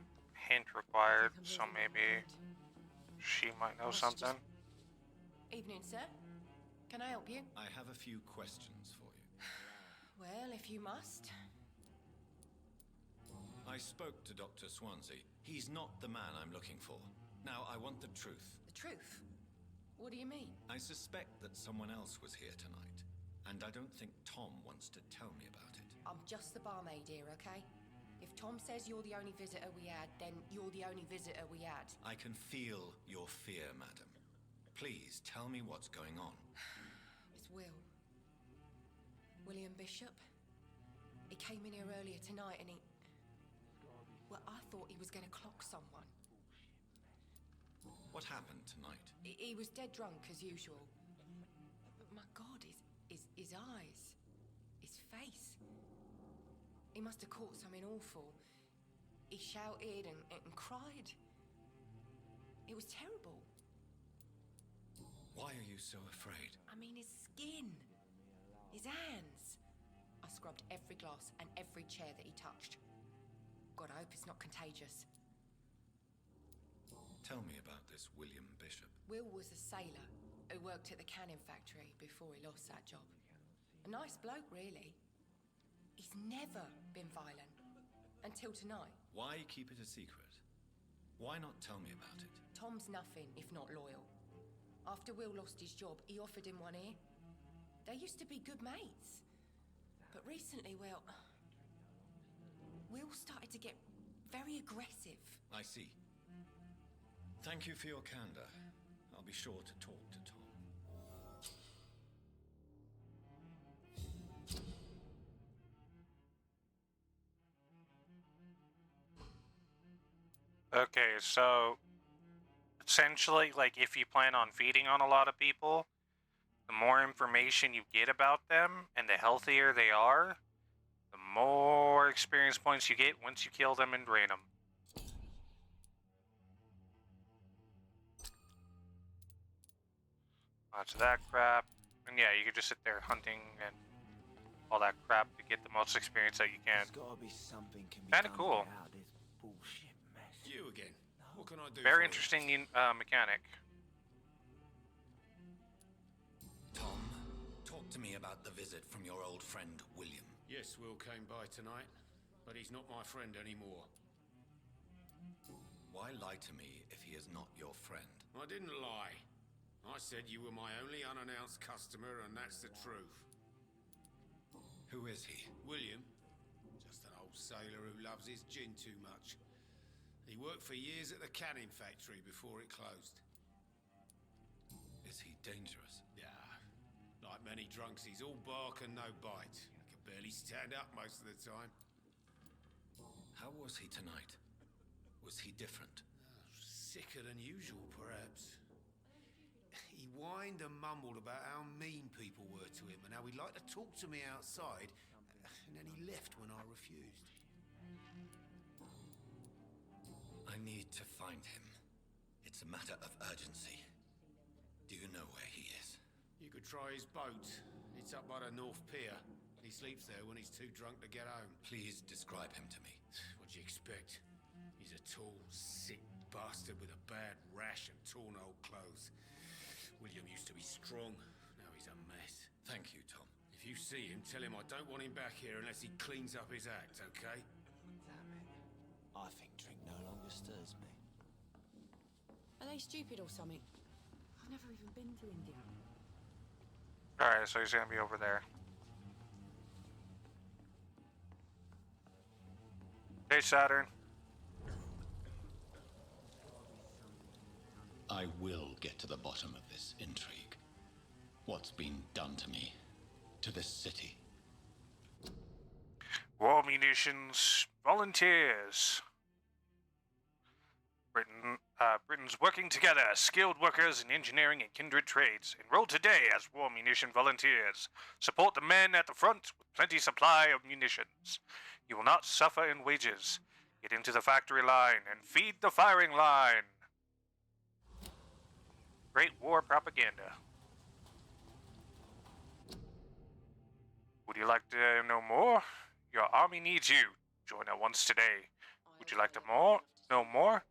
[SPEAKER 1] Hint required, so maybe she might know something.
[SPEAKER 5] Evening, sir. Can I help you?
[SPEAKER 12] I have a few questions for you.
[SPEAKER 5] Well, if you must.
[SPEAKER 12] I spoke to Dr. Swansea. He's not the man I'm looking for. Now, I want the truth.
[SPEAKER 5] The truth? What do you mean?
[SPEAKER 12] I suspect that someone else was here tonight, and I don't think Tom wants to tell me about it.
[SPEAKER 5] I'm just the barmaid here, okay? If Tom says you're the only visitor we had, then you're the only visitor we had.
[SPEAKER 12] I can feel your fear, madam. Please tell me what's going on.
[SPEAKER 5] It's Will. William Bishop. He came in here earlier tonight and he... Well, I thought he was going to clock someone.
[SPEAKER 12] What happened tonight?
[SPEAKER 5] He was dead drunk as usual. But my God, his eyes, his face. He must have caught something awful. He shouted and cried. It was terrible.
[SPEAKER 12] Why are you so afraid?
[SPEAKER 5] I mean, his skin, his hands. I scrubbed every glass and every chair that he touched. God, I hope it's not contagious.
[SPEAKER 12] Tell me about this William Bishop.
[SPEAKER 5] Will was a sailor who worked at the canning factory before he lost that job. A nice bloke, really. He's never been violent. Until tonight.
[SPEAKER 12] Why keep it a secret? Why not tell me about it?
[SPEAKER 5] Tom's nothing if not loyal. After Will lost his job, he offered him one ear. They used to be good mates. But recently, well... Will started to get very aggressive.
[SPEAKER 12] I see. Thank you for your candor. I'll be sure to talk to Tom.
[SPEAKER 1] Okay, so essentially, like, if you plan on feeding on a lot of people, the more information you get about them and the healthier they are, the more experience points you get once you kill them and drain them. Lots of that crap. And yeah, you can just sit there hunting and all that crap to get the most experience that you can.
[SPEAKER 9] There's gotta be something can be
[SPEAKER 1] Kinda
[SPEAKER 9] done
[SPEAKER 1] cool.
[SPEAKER 9] to get out of this bullshit mess.
[SPEAKER 8] You again. What can I do?
[SPEAKER 1] Very
[SPEAKER 8] for you?
[SPEAKER 1] interesting mechanic.
[SPEAKER 12] Tom, talk to me about the visit from your old friend, William.
[SPEAKER 8] Yes, Will came by tonight, but he's not my friend anymore.
[SPEAKER 12] Why lie to me if he is not your friend?
[SPEAKER 8] I didn't lie. I said you were my only unannounced customer, and that's the truth.
[SPEAKER 12] Who is he?
[SPEAKER 8] William. Just an old sailor who loves his gin too much. He worked for years at the canning factory before it closed.
[SPEAKER 12] Is he dangerous?
[SPEAKER 8] Yeah. Like many drunks, he's all bark and no bite. He can barely stand up most of the time.
[SPEAKER 12] How was he tonight? Was he different?
[SPEAKER 8] Sicker than usual, perhaps. He whined and mumbled about how mean people were to him and how he'd like to talk to me outside, and then he left when I refused.
[SPEAKER 12] I need to find him. It's a matter of urgency. Do you know where he is?
[SPEAKER 8] You could try his boat. It's up by the North Pier. He sleeps there when he's too drunk to get home.
[SPEAKER 12] Please describe him to me.
[SPEAKER 8] What do you expect? He's a tall, sick bastard with a bad rash and torn old clothes. William used to be strong. Now he's a mess.
[SPEAKER 12] Thank you, Tom.
[SPEAKER 8] If you see him, tell him I don't want him back here unless he cleans up his act, okay?
[SPEAKER 9] Damn it. I think drink no longer stirs me.
[SPEAKER 4] Are they stupid or something? I've never even been to India.
[SPEAKER 1] Alright, so he's gonna be over there. Hey, Saturn.
[SPEAKER 7] I will get to the bottom of this intrigue. What's been done to me, to this city?
[SPEAKER 1] War munitions, volunteers. Britain's working together, skilled workers in engineering and kindred trades. Enroll today as war munition volunteers. Support the men at the front with plenty supply of munitions. You will not suffer in wages. Get into the factory line and feed the firing line. Great war propaganda. Would you like to know more? Your army needs you. Join at once today. Would you like to know more?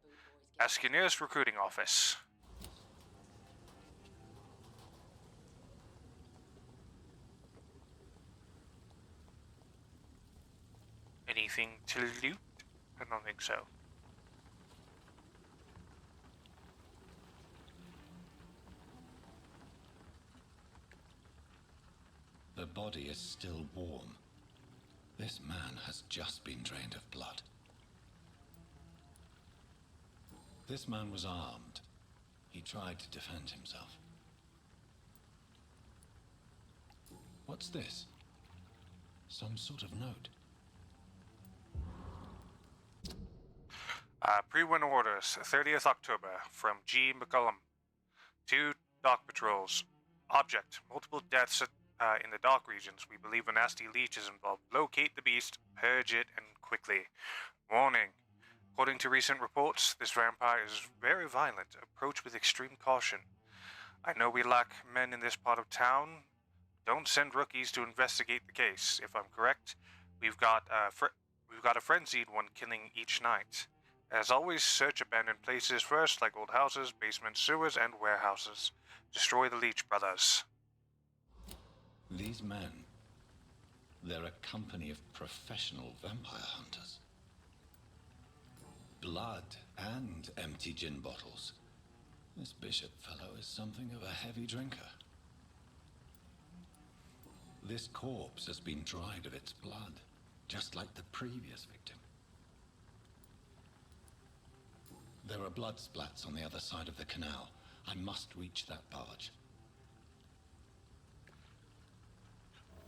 [SPEAKER 1] Ask your nearest recruiting office. Anything to loot? I don't think so.
[SPEAKER 7] The body is still warm. This man has just been drained of blood. This man was armed. He tried to defend himself. What's this? Some sort of note.
[SPEAKER 1] Pre-win orders, 30th October, from G. McCullum. 2 dock patrols. Object, multiple deaths in the dock regions. We believe a nasty leech is involved. Locate the beast, purge it, and quickly. Warning. According to recent reports, this vampire is very violent. Approach with extreme caution. I know we lack men in this part of town. Don't send rookies to investigate the case. If I'm correct, we've got a frenzied one killing each night. As always, search abandoned places first, like old houses, basements, sewers, and warehouses. Destroy the leech, brothers.
[SPEAKER 7] These men, they're a company of professional vampire hunters. Blood and empty gin bottles. This bishop fellow is something of a heavy drinker. This corpse has been dried of its blood, just like the previous victim. There are blood splats on the other side of the canal. I must reach that barge.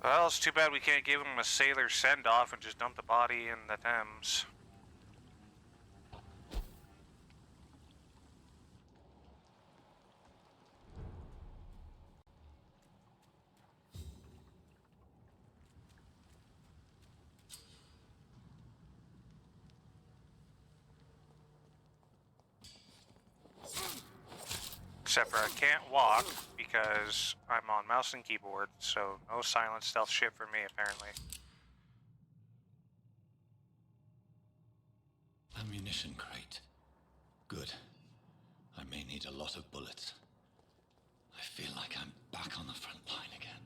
[SPEAKER 1] Well, it's too bad we can't give him a sailor send-off and just dump the body in the Thames. Except for I can't walk because I'm on mouse and keyboard, so no silent stealth shit for me, apparently.
[SPEAKER 7] Ammunition crate. Good. I may need a lot of bullets. I feel like I'm back on the front line again.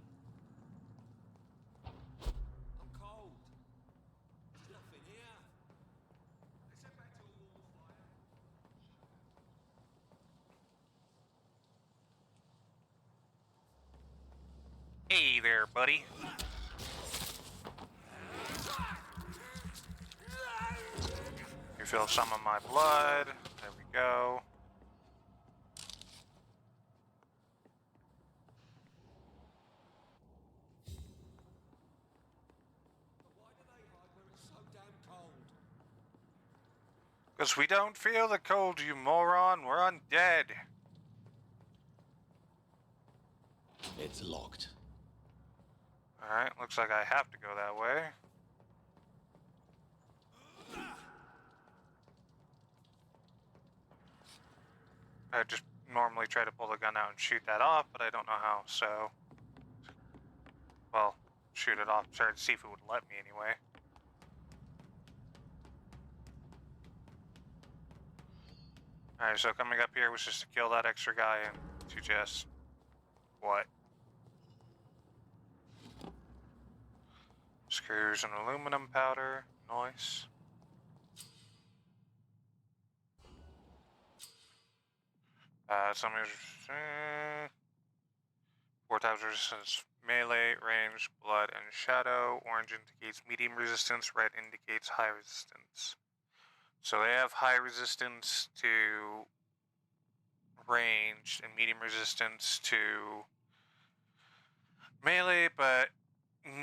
[SPEAKER 3] I'm cold. There's nothing here. Let's head back to a wall fire.
[SPEAKER 1] Hey there, buddy. Refill some of my blood. There we go.
[SPEAKER 3] Why do they hide where it's so damn cold?
[SPEAKER 1] Because we don't feel the cold, you moron. We're undead.
[SPEAKER 7] It's locked.
[SPEAKER 1] Alright, looks like I have to go that way. I just normally try to pull the gun out and shoot that off, but I don't know how, so... Well, shoot it off, try to see if it would let me anyway. Alright, so coming up here was just to kill that extra guy and to just... What? Screws and aluminum powder. Nice. Some 4 times resistance melee, range, blood, and shadow. Orange indicates medium resistance, red indicates high resistance. So they have high resistance to range and medium resistance to melee, but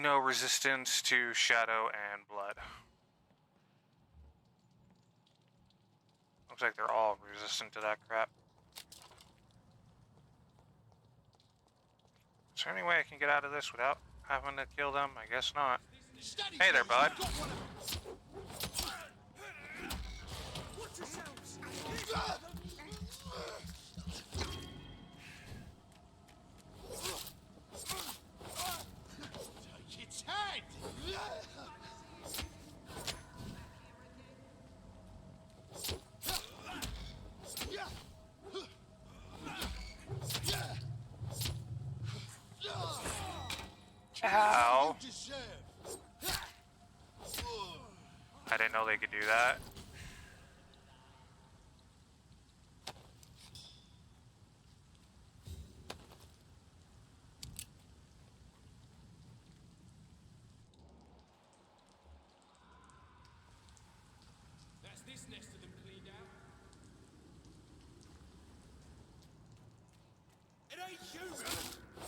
[SPEAKER 1] no resistance to shadow and blood. Looks like they're all resistant to that crap. Is there any way I can get out of this without having to kill them? I guess not. Hey there, bud.
[SPEAKER 3] Take its head!
[SPEAKER 1] Ow. I didn't know they could do that.
[SPEAKER 3] That's this nest of them cleaned out. It ain't human!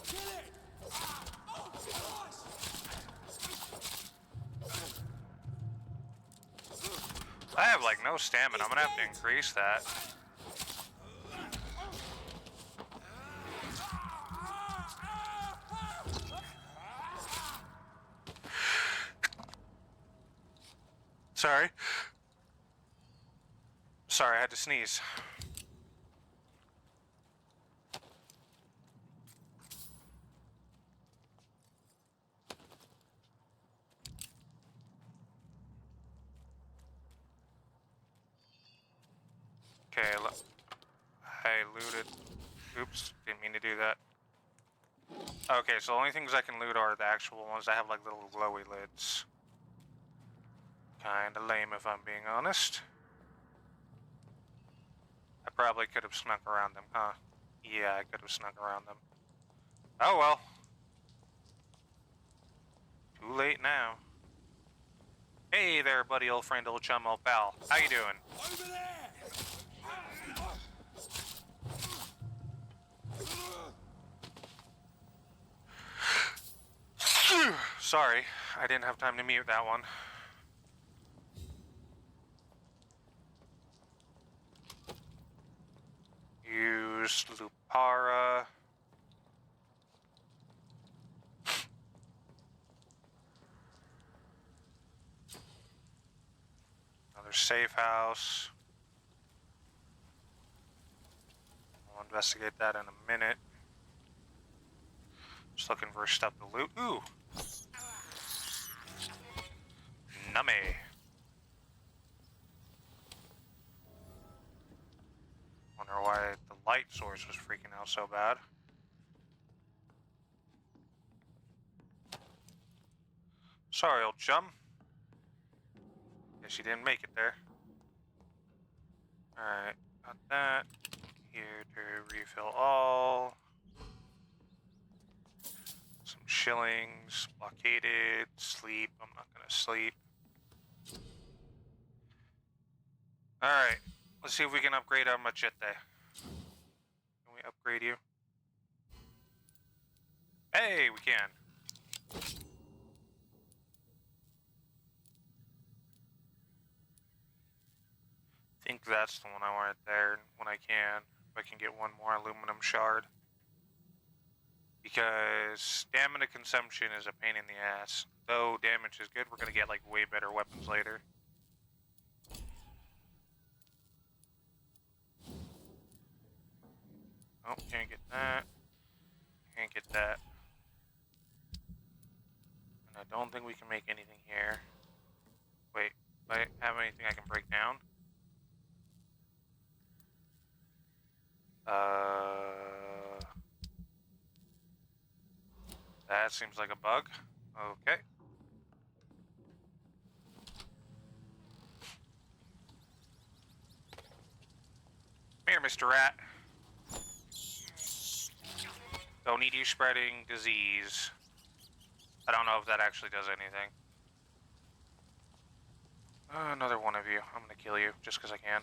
[SPEAKER 3] Kill it! Oh, Christ!
[SPEAKER 1] I have like no stamina. I'm gonna have to increase that. Sorry. Sorry, I had to sneeze. Okay, I looted. Oops, didn't mean to do that. Okay, so the only things I can loot are the actual ones that have like little glowy lids. Kinda lame if I'm being honest. I probably could have snuck around them, huh? Yeah, I could have snuck around them. Oh well. Too late now. Hey there, buddy, old friend, old chum, old pal. How you doing?
[SPEAKER 3] Over there!
[SPEAKER 1] Sorry, I didn't have time to mute that one. Use Lupara. Another safe house. I'll investigate that in a minute. Just looking for stuff to loot. Ooh! Nummy. Wonder why the light source was freaking out so bad. Sorry, old chum. Guess you didn't make it there. Alright, got that. Here to refill all. Some shillings, blockaded, sleep. I'm not gonna sleep. Alright, let's see if we can upgrade our machete. Can we upgrade you? Hey, we can. I think that's the one I wanted there when I can. If I can get one more aluminum shard. Because stamina consumption is a pain in the ass. Though damage is good, we're gonna get like way better weapons later. Oh, can't get that. Can't get that. And I don't think we can make anything here. Wait, do I have anything I can break down? That seems like a bug. Okay. Here, Mr. Rat. Don't need you spreading disease. I don't know if that actually does anything. Another one of you. I'm gonna kill you just because I can.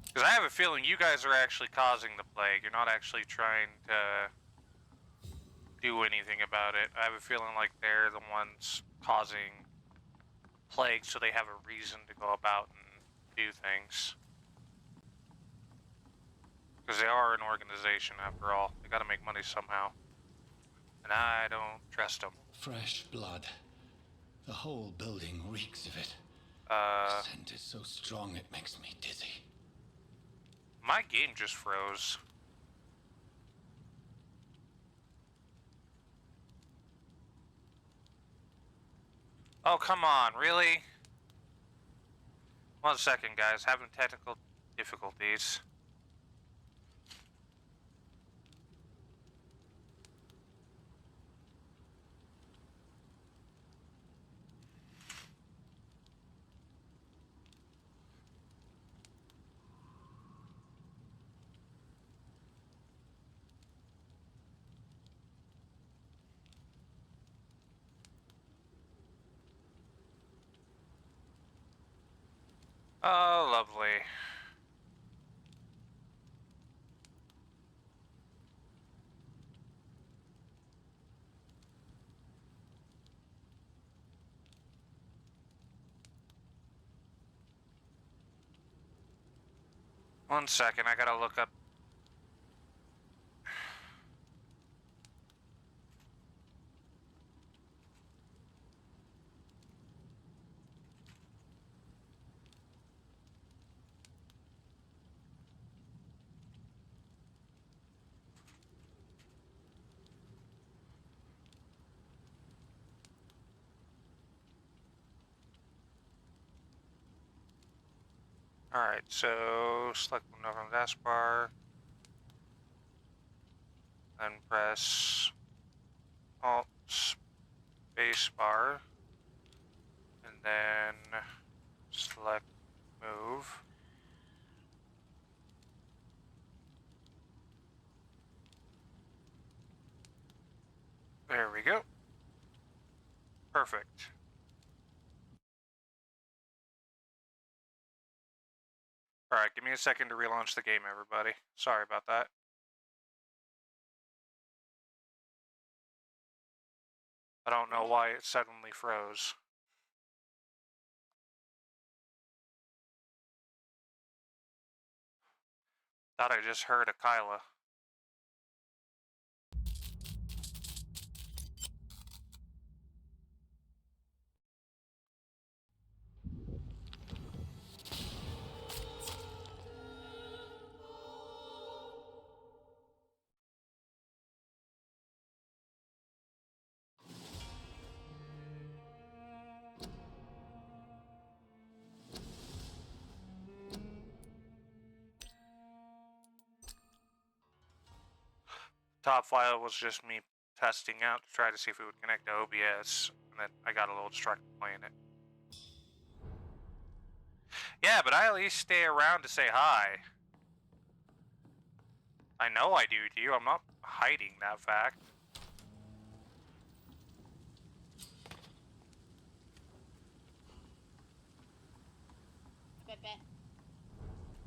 [SPEAKER 1] Because I have a feeling you guys are actually causing the plague. You're not actually trying to do anything about it. I have a feeling like they're the ones causing plague, so they have a reason to go about and do things. Because they are an organization, after all. They gotta make money somehow. And I don't trust them.
[SPEAKER 7] Fresh blood. The whole building reeks of it. The scent is so strong it makes me dizzy.
[SPEAKER 1] My game just froze. Oh, come on, really? 1 second, guys. Having technical difficulties. Oh, lovely. One second, I gotta look up. Alright, so select window from the taskbar. Then press Alt space bar. And then select move. There we go. Perfect. Alright, give me a second to relaunch the game, everybody. Sorry about that. I don't know why it suddenly froze. Thought I just heard a Kyla. Top file was just me testing out to try to see if it would connect to OBS, and then I got a little distracted playing it. Yeah, but I at least stay around to say hi. I know I do to you, I'm not hiding that fact.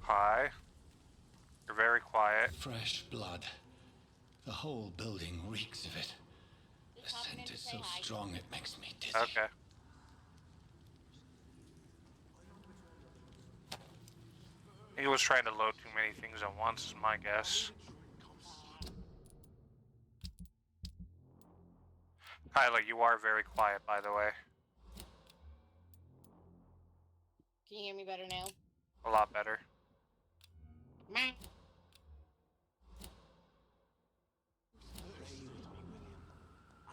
[SPEAKER 1] Hi. You're very quiet.
[SPEAKER 7] Fresh blood. The whole building reeks of it. The scent is so strong it makes me dizzy.
[SPEAKER 1] Okay. He was trying to load too many things at once, is my guess. Kyla, you are very quiet, by the way.
[SPEAKER 13] Can you hear me better now?
[SPEAKER 1] A lot better.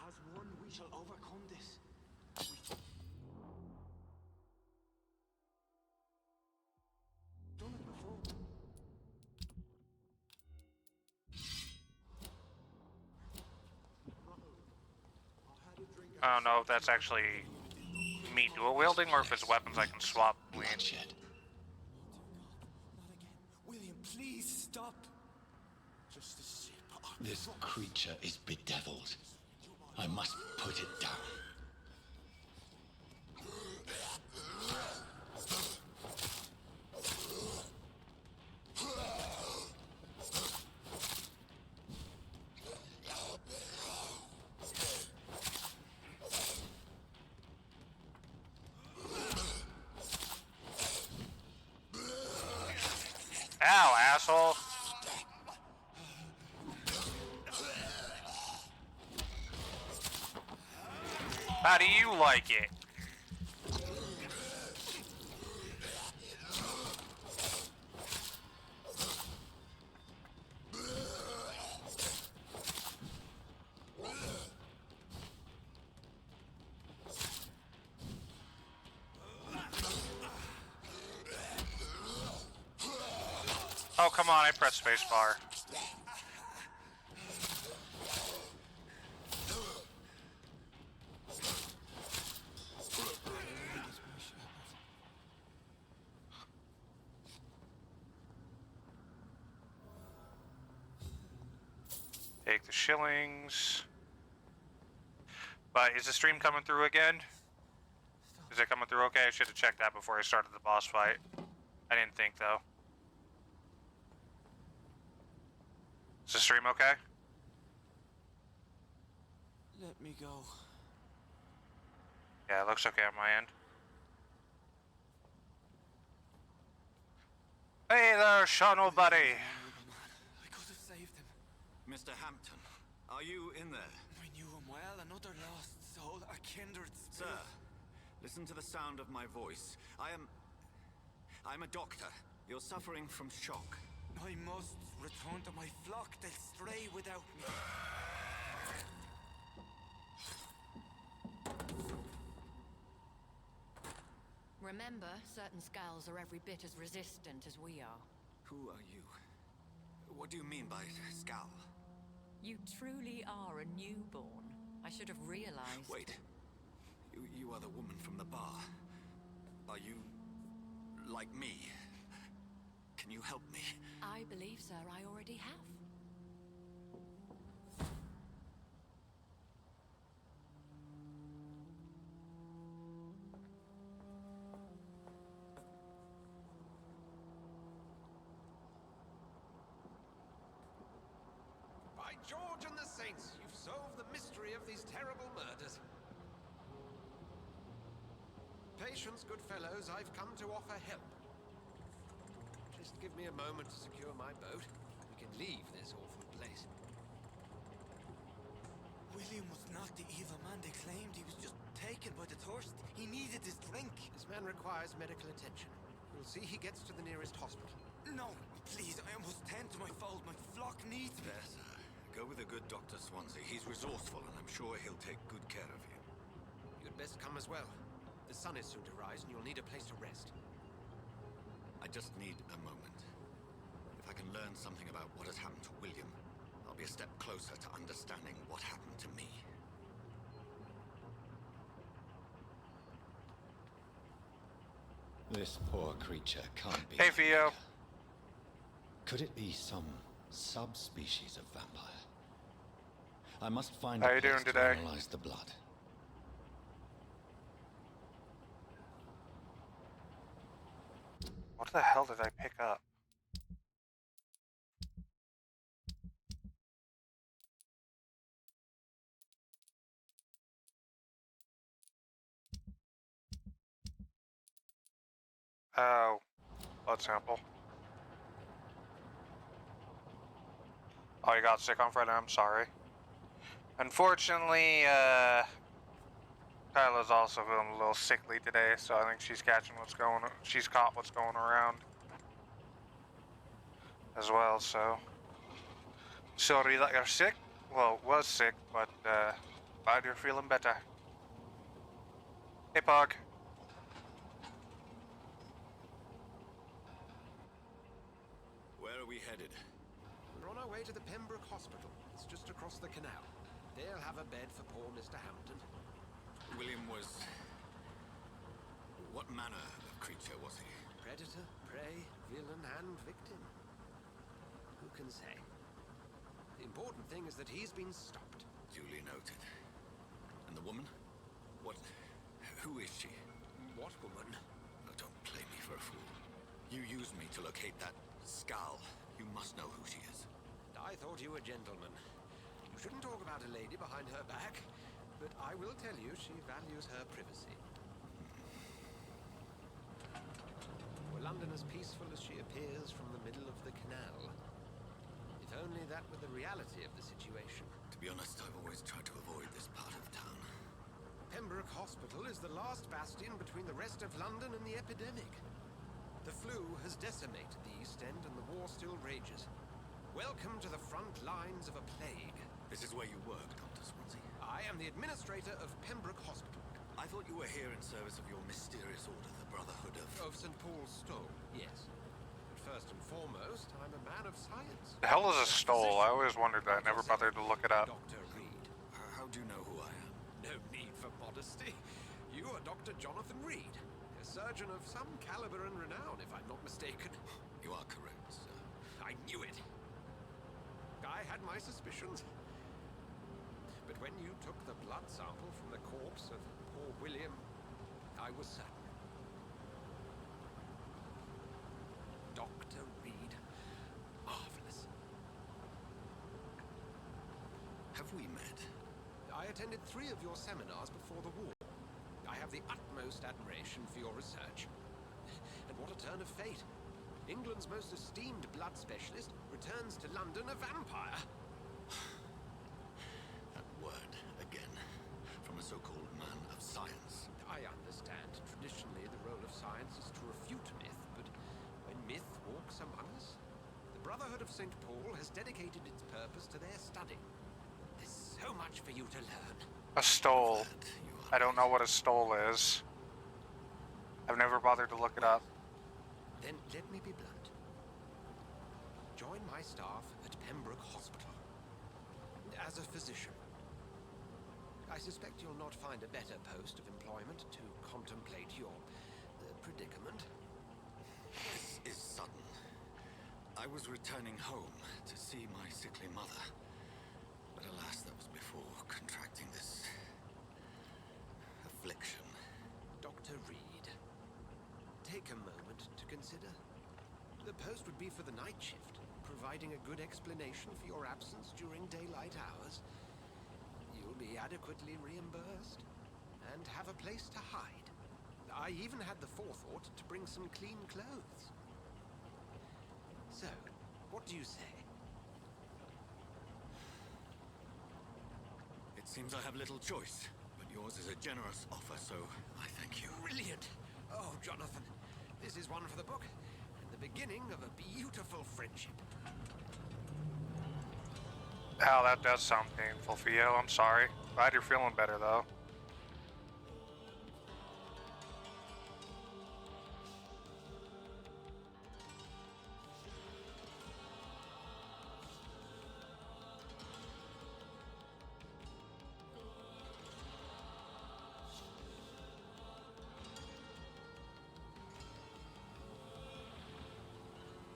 [SPEAKER 6] As one, we shall overcome this. Done it before.
[SPEAKER 1] I don't know if that's actually me dual wielding or if it's weapons I can swap between.
[SPEAKER 3] William, please stop. Just a sip.
[SPEAKER 7] This creature is bedeviled. I must put it down.
[SPEAKER 1] Ow, asshole. How do you like it? Oh, come on, I pressed spacebar. Take the shillings. But is the stream coming through again? Is it coming through okay? I should have checked that before I started the boss fight. I didn't think though. Is the stream okay?
[SPEAKER 3] Let me go.
[SPEAKER 1] Yeah, it looks okay on my end. Hey there, Shano buddy.
[SPEAKER 3] I could have saved him.
[SPEAKER 12] Mr. Hampton, are you in there?
[SPEAKER 3] I knew him well. Another lost soul, a kindred
[SPEAKER 12] Sir,
[SPEAKER 3] spirit.
[SPEAKER 12] listen to the sound of my voice. I'm a doctor. You're suffering from shock.
[SPEAKER 3] I must return to my flock. They'll stray without me.
[SPEAKER 11] Remember, certain skulls are every bit as resistant as we are.
[SPEAKER 12] Who are you? What do you mean by scowl?
[SPEAKER 11] You truly are a newborn. I should have realized.
[SPEAKER 12] Wait. You are the woman from the bar. Are you like me? Can you help me?
[SPEAKER 11] I believe, sir, I already have.
[SPEAKER 8] By George and the Saints, you've solved the mystery of these terrible murders. Patience, good fellows, I've come to offer help. Just give me a moment to secure my boat. We can leave this awful place.
[SPEAKER 3] William was not the evil man they claimed. He was just taken by the thirst. He needed his drink.
[SPEAKER 8] This man requires medical attention. We'll see he gets to the nearest hospital.
[SPEAKER 3] No, please, I must tend to my fold. My flock needs me.
[SPEAKER 12] Yes, sir. Go with the good Dr. Swansea. He's resourceful, and I'm sure he'll take good care of you.
[SPEAKER 8] You'd best come as well. The sun is soon to rise, and you'll need a place to rest.
[SPEAKER 12] I just need a moment. If I can learn something about what has happened to William, I'll be a step closer to understanding what happened to me.
[SPEAKER 7] This poor creature can't be.
[SPEAKER 1] Hey, Theo.
[SPEAKER 7] Could it be some subspecies of vampire? I must find
[SPEAKER 1] How
[SPEAKER 7] a
[SPEAKER 1] you
[SPEAKER 7] place
[SPEAKER 1] doing
[SPEAKER 7] to
[SPEAKER 1] today?
[SPEAKER 7] analyze the blood.
[SPEAKER 1] What the hell did I pick up? Oh, blood sample. Oh, you got sick on Friday? I'm sorry. Unfortunately, Kyla's also feeling a little sickly today, so I think she's catching what's going on. She's caught what's going around as well, so. Sorry that you're sick. Well, was sick, but glad you're feeling better. Hey, Pog.
[SPEAKER 12] Where are we headed?
[SPEAKER 8] We're on our way to the Pembroke Hospital. It's just across the canal. They'll have a bed for poor Mr. Hampton.
[SPEAKER 12] William was... What manner of creature was he?
[SPEAKER 8] Predator, prey, villain, and victim. Who can say?
[SPEAKER 10] The important thing is that he's been stopped.
[SPEAKER 12] Duly noted. And the woman? What? Who is she?
[SPEAKER 10] What woman?
[SPEAKER 12] Oh, don't play me for a fool. You used me to locate that skull. You must know who she is.
[SPEAKER 10] I thought you a gentleman. You shouldn't talk about a lady behind her back, but I will tell you she values her privacy. Were London as peaceful as she appears from the middle of the canal? If only that were the reality of the situation.
[SPEAKER 12] To be honest, I've always tried to avoid this part of town.
[SPEAKER 10] Pembroke Hospital is the last bastion between the rest of London and the epidemic. The flu has decimated the East End and the war still rages. Welcome to the front lines of a plague.
[SPEAKER 12] This is where you work, Dr. Swansea.
[SPEAKER 10] I am the administrator of Pembroke Hospital.
[SPEAKER 12] I thought you were here in service of your mysterious order, the Brotherhood of...
[SPEAKER 10] Of St. Paul's Stole, yes. But first and foremost, I'm a man of science.
[SPEAKER 1] The hell is a stole? I always wondered that. I never bothered to look it up.
[SPEAKER 10] Dr. Reed.
[SPEAKER 12] How do you know who I am?
[SPEAKER 10] No need for modesty. You are Dr. Jonathan Reed, a surgeon of some caliber and renown, if I'm not mistaken.
[SPEAKER 12] You are correct, sir.
[SPEAKER 10] I knew it. I had my suspicions. But when you took the blood sample from the corpse of poor William, I was certain. Dr. Reed. Marvelous.
[SPEAKER 12] Have we met?
[SPEAKER 10] I attended 3 of your seminars before the war. I have the utmost admiration for your research. And what a turn of fate. England's most esteemed blood specialist returns to London a vampire.
[SPEAKER 12] That word, again, from a so-called man of science.
[SPEAKER 10] I understand traditionally the role of science is to refute myth, but when myth walks among us, the Brotherhood of St. Paul has dedicated its purpose to their study. There's so much for you to learn.
[SPEAKER 1] A stole. I don't know what a stole is. I've never bothered to look it up.
[SPEAKER 10] Then let me be blunt. Join my staff at Pembroke Hospital. As a physician. I suspect you'll not find a better post of employment to contemplate your predicament.
[SPEAKER 12] This is sudden. I was returning home to see my sickly mother. But alas, that was before contracting this... affliction.
[SPEAKER 10] Dr. Reed, take a moment to consider. The post would be for the night shift, providing a good explanation for your absence during daylight hours. You'll be adequately reimbursed and have a place to hide. I even had the forethought to bring some clean clothes. So, what do you say?
[SPEAKER 12] It seems I have little choice, but yours is a generous offer, so I thank you.
[SPEAKER 10] Brilliant! Oh, Jonathan, this is one for the book, and the beginning of a beautiful friendship.
[SPEAKER 1] Ow, that does sound painful for you. I'm sorry. Glad you're feeling better, though.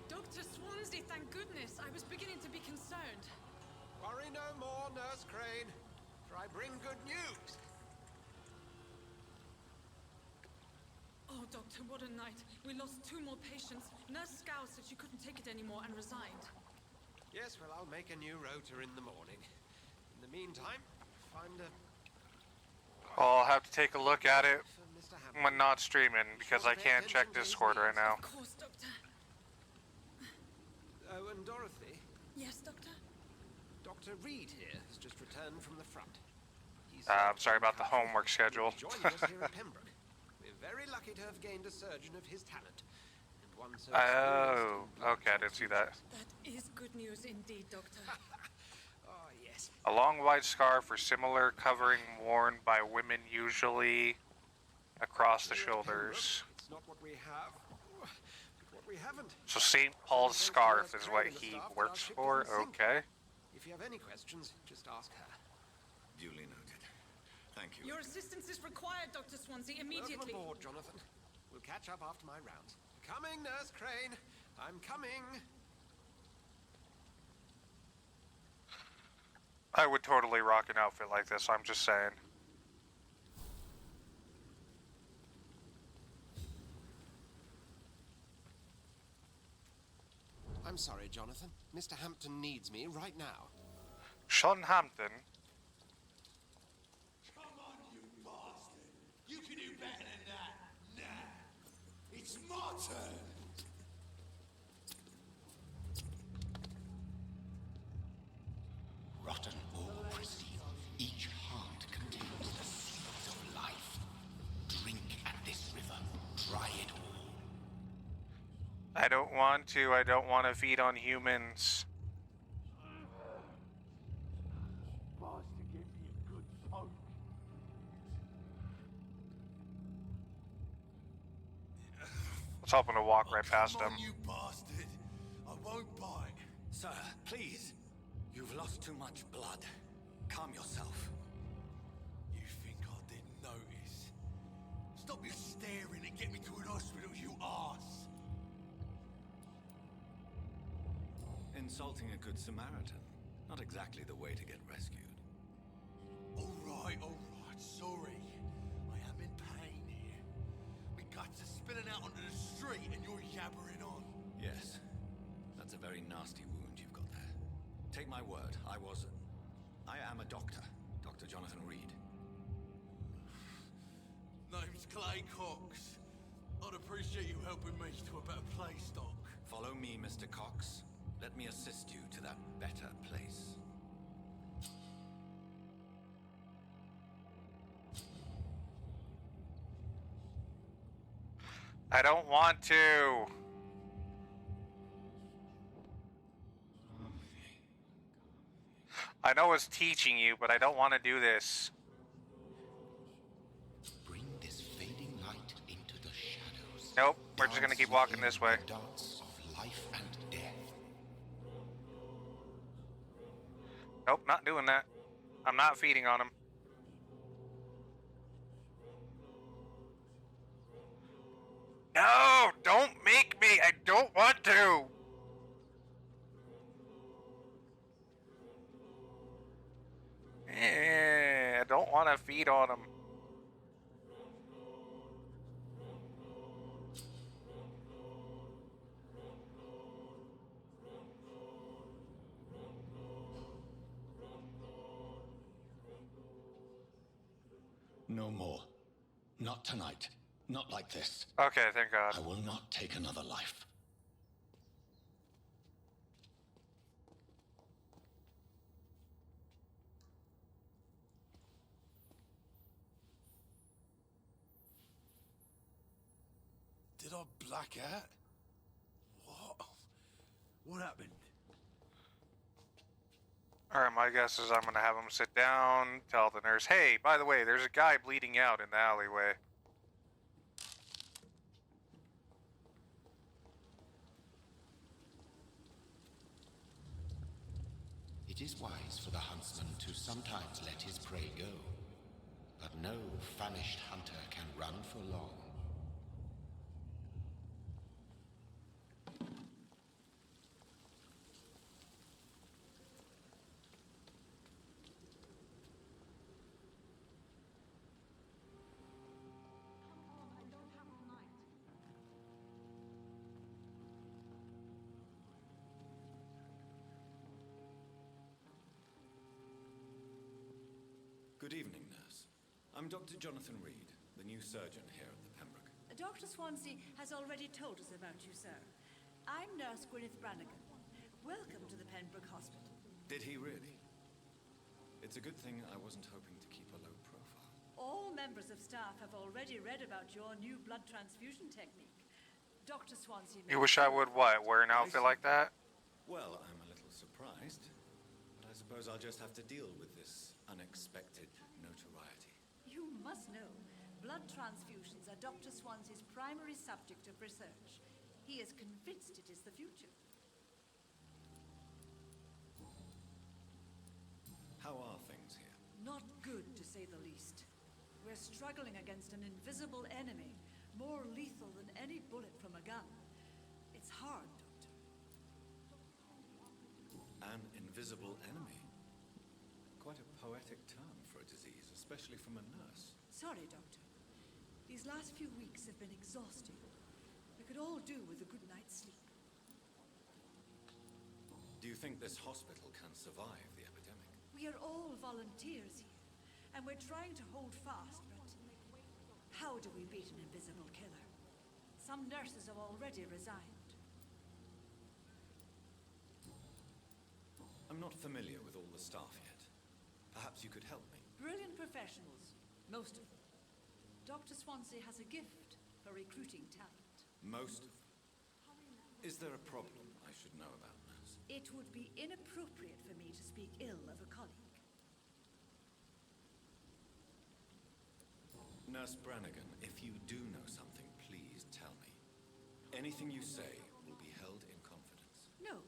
[SPEAKER 14] Dr. Swansea, thank goodness. I was beginning to be concerned.
[SPEAKER 10] Worry no more, Nurse Crane, for I bring good news.
[SPEAKER 14] Oh, Doctor, what a night. We lost 2 more patients. Nurse Scow said she couldn't take it anymore and resigned.
[SPEAKER 10] Yes, well, I'll make a new rota in the morning. In the meantime, find a...
[SPEAKER 1] Well, I'll have to take a look at it when not streaming, because I can't check Discord right now.
[SPEAKER 14] Of course, Doctor.
[SPEAKER 10] Oh, and Dorothy?
[SPEAKER 14] Yes, Doctor?
[SPEAKER 10] Dr. Reed here has just returned from the front.
[SPEAKER 1] I'm sorry about the homework schedule.
[SPEAKER 10] Joining us here at Pembroke. We're very lucky to have gained a surgeon of his talent. And one so
[SPEAKER 1] Oh, okay, I didn't see that.
[SPEAKER 14] That is good news indeed, Doctor.
[SPEAKER 10] Oh, yes.
[SPEAKER 1] A long white scarf or similar covering worn by women, usually across the shoulders.
[SPEAKER 10] It's not what we have, but what we haven't.
[SPEAKER 1] So St. Paul's scarf is what he works for? Okay.
[SPEAKER 10] If you have any questions, just ask her.
[SPEAKER 12] Duly noted. Thank you.
[SPEAKER 14] Your assistance is required, Dr. Swansea, immediately.
[SPEAKER 10] Welcome aboard, Jonathan. We'll catch up after my rounds. Coming, Nurse Crane. I'm coming.
[SPEAKER 1] I would totally rock an outfit like this, I'm just saying.
[SPEAKER 15] I'm sorry, Jonathan. Mr. Hampton needs me right now.
[SPEAKER 1] Sean Hampton?
[SPEAKER 3] Come on, you bastard! You can do better than that! Nah! It's my turn!
[SPEAKER 2] Rotten ore pristine. Each heart contains the seeds of life. Drink at this river. Try it all.
[SPEAKER 1] I don't want to. I don't want to feed on humans.
[SPEAKER 3] Bastard gave me a good poke.
[SPEAKER 1] Let's hope to walk right past him.
[SPEAKER 3] Come on, you bastard! I won't bite.
[SPEAKER 12] Sir, please. You've lost too much blood. Calm yourself.
[SPEAKER 3] You think I didn't notice? Stop your staring and get me to an hospital, you arse!
[SPEAKER 12] Insulting a good Samaritan. Not exactly the way to get rescued.
[SPEAKER 3] Alright, sorry. I am in pain here. My guts are spilling out onto the street and you're yabbering on.
[SPEAKER 12] Yes. That's a very nasty wound you've got there. Take my word, I am a doctor. Dr. Jonathan Reed.
[SPEAKER 3] Name's Clay Cox. I'd appreciate you helping me to a better place, Doc.
[SPEAKER 12] Follow me, Mr. Cox. Let me assist you to that better place.
[SPEAKER 1] I don't want to. I know it's teaching you, but I don't want to do this.
[SPEAKER 2] Bring this fading light into the shadows.
[SPEAKER 1] Nope, we're just gonna keep walking this way.
[SPEAKER 2] Dance of life and death.
[SPEAKER 1] Nope, not doing that. I'm not feeding on him. No, don't make me. I don't want to. I don't want to feed on him.
[SPEAKER 7] No more. Not tonight. Not like this.
[SPEAKER 1] Okay, thank God.
[SPEAKER 7] I will not take another life.
[SPEAKER 3] Did I black out? What? What happened?
[SPEAKER 1] Alright, my guess is I'm gonna have him sit down, tell the nurse, hey, by the way, there's a guy bleeding out in the alleyway.
[SPEAKER 2] It is wise for the huntsman to sometimes let his prey go, but no famished hunter can run for long.
[SPEAKER 12] Good evening, nurse. I'm Dr. Jonathan Reed, the new surgeon here at the Pembroke.
[SPEAKER 4] Dr. Swansea has already told us about you, sir. I'm Nurse Gwyneth Brannigan. Welcome to the Pembroke Hospital.
[SPEAKER 12] Did he really? It's a good thing I wasn't hoping to keep a low profile.
[SPEAKER 4] All members of staff have already read about your new blood transfusion technique. Dr. Swansea...
[SPEAKER 1] You wish I would what? Wear an outfit like that?
[SPEAKER 12] Well, I'm a little surprised, but I suppose I'll just have to deal with this unexpected notoriety.
[SPEAKER 4] You must know, blood transfusions are Dr. Swansea's primary subject of research. He is convinced it is the future.
[SPEAKER 12] How are things here?
[SPEAKER 4] Not good, to say the least. We're struggling against an invisible enemy, more lethal than any bullet from a gun. It's hard, Doctor.
[SPEAKER 12] An invisible enemy?
[SPEAKER 7] poetic term for a disease, especially from a nurse.
[SPEAKER 4] Sorry, Doctor. These last few weeks have been exhausting. We could all do with a good night's sleep.
[SPEAKER 7] Do you think this hospital can survive the epidemic?
[SPEAKER 4] We are all volunteers here, and we're trying to hold fast, but how do we beat an invisible killer? Some nurses have already resigned.
[SPEAKER 7] I'm not familiar with all the staff yet. Perhaps you could help me.
[SPEAKER 4] Brilliant professionals, most of them. Dr. Swansea has a gift for recruiting talent.
[SPEAKER 7] Most of them? Is there a problem I should know about, nurse?
[SPEAKER 4] It would be inappropriate for me to speak ill of a colleague.
[SPEAKER 7] Nurse Brannigan, if you do know something, please tell me. Anything you say will be held in confidence.
[SPEAKER 4] No.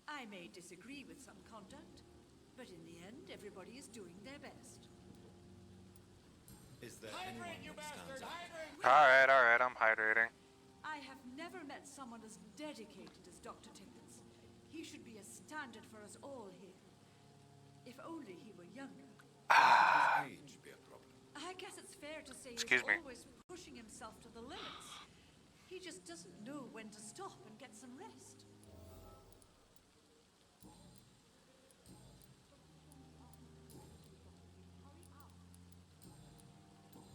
[SPEAKER 4] I may disagree with some conduct, but in the end, everybody is doing their best.
[SPEAKER 7] Is there anyone that stands out?
[SPEAKER 1] Alright, I'm hydrating.
[SPEAKER 4] I have never met someone as dedicated as Dr. Tippins. He should be a standard for us all here. If only he were younger.
[SPEAKER 7] Could his age be a problem?
[SPEAKER 4] I guess it's fair to say
[SPEAKER 1] Excuse
[SPEAKER 4] he's
[SPEAKER 1] me.
[SPEAKER 4] always pushing himself to the limits. He just doesn't know when to stop and get some rest.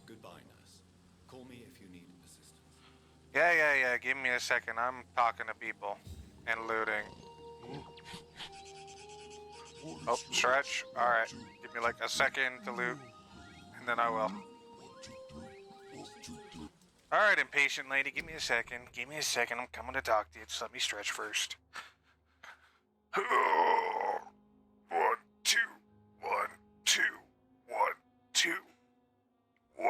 [SPEAKER 7] Goodbye, nurse. Call me if you need assistance.
[SPEAKER 1] Yeah. Give me a second. I'm talking to people and looting. Oh, stretch. Alright. Give me like a second to loot, and then I will. Alright, impatient lady. Give me a second. I'm coming to talk to you. Just let me stretch first. 1, 2, 1, 2, 1, 2, 1,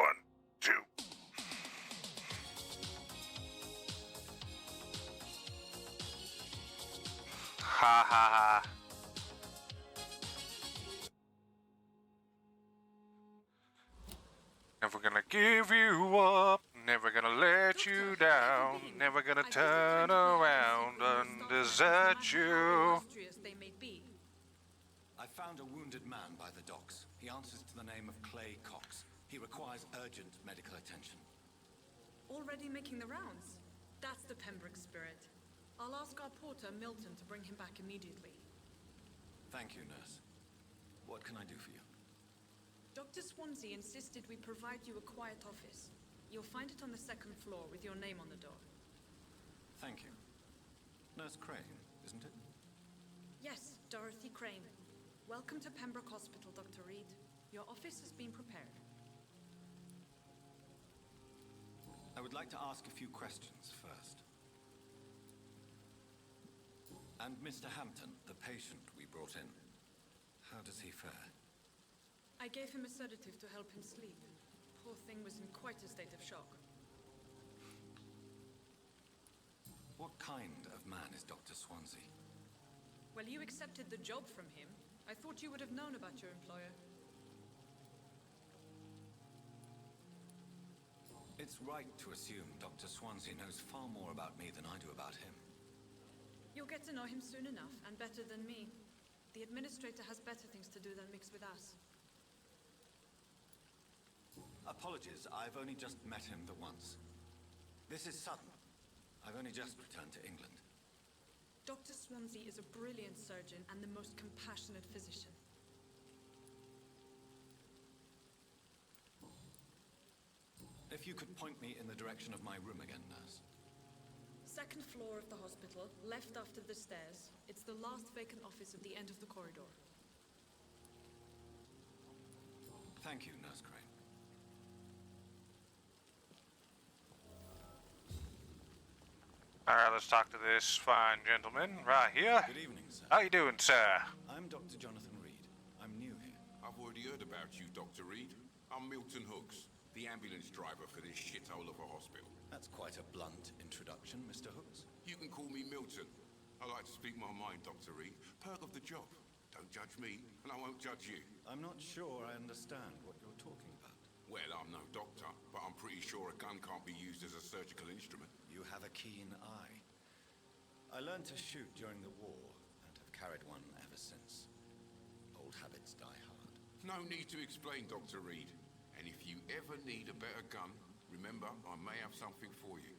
[SPEAKER 1] 2. Ha ha ha. Never gonna give you up, never gonna let you down, never gonna turn around and desert you.
[SPEAKER 7] I found a wounded man by the docks. He answers to the name of Clay Cox. He requires urgent medical attention.
[SPEAKER 14] Already making the rounds? That's the Pembroke spirit. I'll ask our porter, Milton, to bring him back immediately.
[SPEAKER 7] Thank you, nurse. What can I do for you?
[SPEAKER 14] Dr. Swansea insisted we provide you a quiet office. You'll find it on the second floor with your name on the door.
[SPEAKER 7] Thank you. Nurse Crane, isn't it?
[SPEAKER 14] Yes, Dorothy Crane. Welcome to Pembroke Hospital, Dr. Reed. Your office has been prepared.
[SPEAKER 7] I would like to ask a few questions first. And Mr. Hampton, the patient we brought in, how does he fare?
[SPEAKER 14] I gave him a sedative to help him sleep. Poor thing was in quite a state of shock.
[SPEAKER 7] What kind of man is Dr. Swansea?
[SPEAKER 14] Well, you accepted the job from him. I thought you would have known about your employer.
[SPEAKER 7] It's right to assume Dr. Swansea knows far more about me than I do about him.
[SPEAKER 14] You'll get to know him soon enough, and better than me. The administrator has better things to do than mix with us.
[SPEAKER 7] Apologies, I've only just met him the once. This is sudden. I've only just returned to England.
[SPEAKER 14] Dr. Swansea is a brilliant surgeon and the most compassionate physician.
[SPEAKER 7] If you could point me in the direction of my room again, nurse.
[SPEAKER 14] Second floor of the hospital, left after the stairs. It's the last vacant office at the end of the corridor.
[SPEAKER 7] Thank you, Nurse Crane.
[SPEAKER 1] Alright, let's talk to this fine gentleman right here.
[SPEAKER 7] Good evening, sir.
[SPEAKER 1] How you doing, sir?
[SPEAKER 7] I'm Dr. Jonathan Reed. I'm new here.
[SPEAKER 16] I've already heard about you, Dr. Reed. I'm Milton Hooks, the ambulance driver for this shithole of a hospital.
[SPEAKER 7] That's quite a blunt introduction, Mr. Hooks.
[SPEAKER 16] You can call me Milton. I like to speak my mind, Dr. Reed. Perk of the job. Don't judge me, and I won't judge you.
[SPEAKER 7] I'm not sure I understand what you're talking about.
[SPEAKER 16] Well, I'm no doctor, but I'm pretty sure a gun can't be used as a surgical instrument.
[SPEAKER 7] You have a keen eye. I learned to shoot during the war, and have carried one ever since. Old habits die hard.
[SPEAKER 16] No need to explain, Dr. Reed. And if you ever need a better gun, remember, I may have something for you.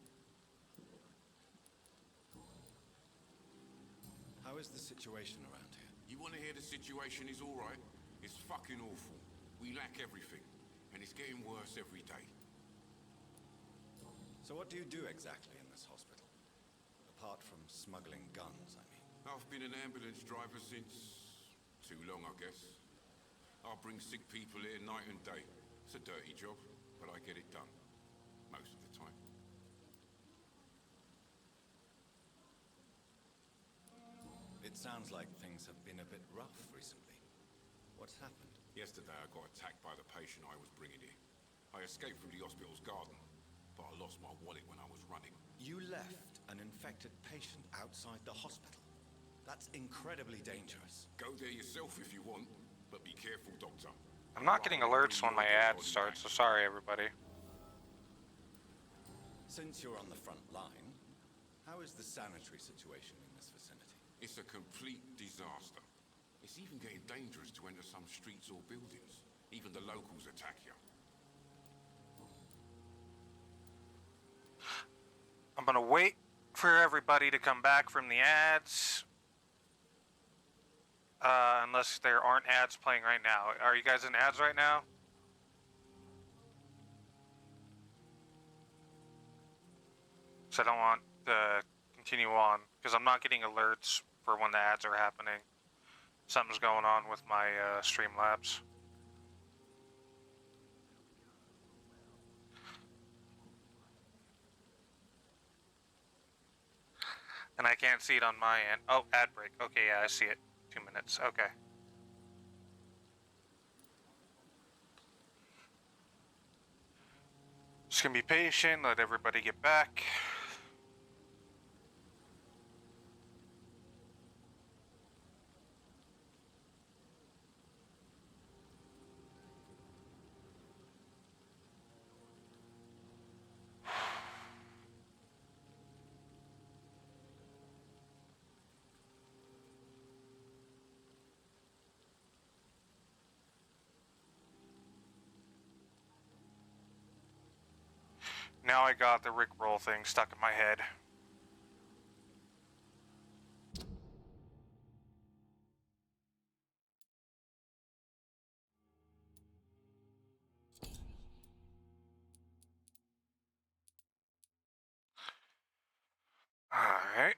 [SPEAKER 7] How is the situation around here?
[SPEAKER 16] You want to hear the situation is all right? It's fucking awful. We lack everything, and it's getting worse every day.
[SPEAKER 7] So what do you do exactly in this hospital? Apart from smuggling guns, I mean.
[SPEAKER 16] I've been an ambulance driver since... too long, I guess. I bring sick people here night and day. It's a dirty job, but I get it done. Most of the time.
[SPEAKER 7] It sounds like things have been a bit rough recently. What's happened?
[SPEAKER 16] Yesterday I got attacked by the patient I was bringing here. I escaped from the hospital's garden, but I lost my wallet when I was running.
[SPEAKER 7] You left an infected patient outside the hospital? That's incredibly dangerous.
[SPEAKER 16] Go there yourself if you want, but be careful, Doctor.
[SPEAKER 1] I'm not getting alerts when my ad starts, so sorry, everybody.
[SPEAKER 7] Since you're on the front line, how is the sanitary situation in this vicinity?
[SPEAKER 16] It's a complete disaster. It's even getting dangerous to enter some streets or buildings. Even the locals attack you.
[SPEAKER 1] I'm gonna wait for everybody to come back from the ads. Unless there aren't ads playing right now. Are you guys in ads right now? So I don't want to continue on, because I'm not getting alerts for when the ads are happening. Something's going on with my Streamlabs. And I can't see it on my end. Oh, ad break. Okay, yeah, I see it. 2 minutes. Okay. Just gonna be patient, let everybody get back. Now I got the Rickroll thing stuck in my head. Alright.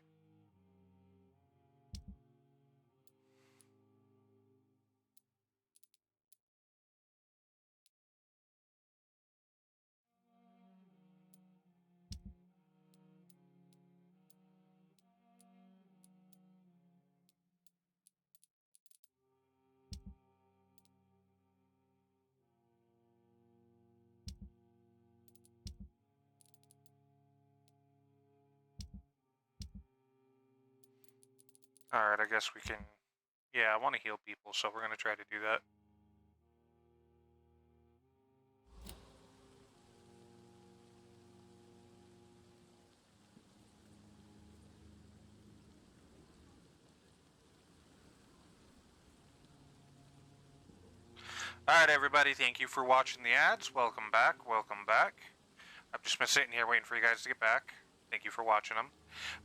[SPEAKER 1] Alright, I guess we can... Yeah, I want to heal people, so we're going to try to do that. Alright, everybody, thank you for watching the ads. Welcome back, welcome back. I've just been sitting here waiting for you guys to get back. Thank you for watching them.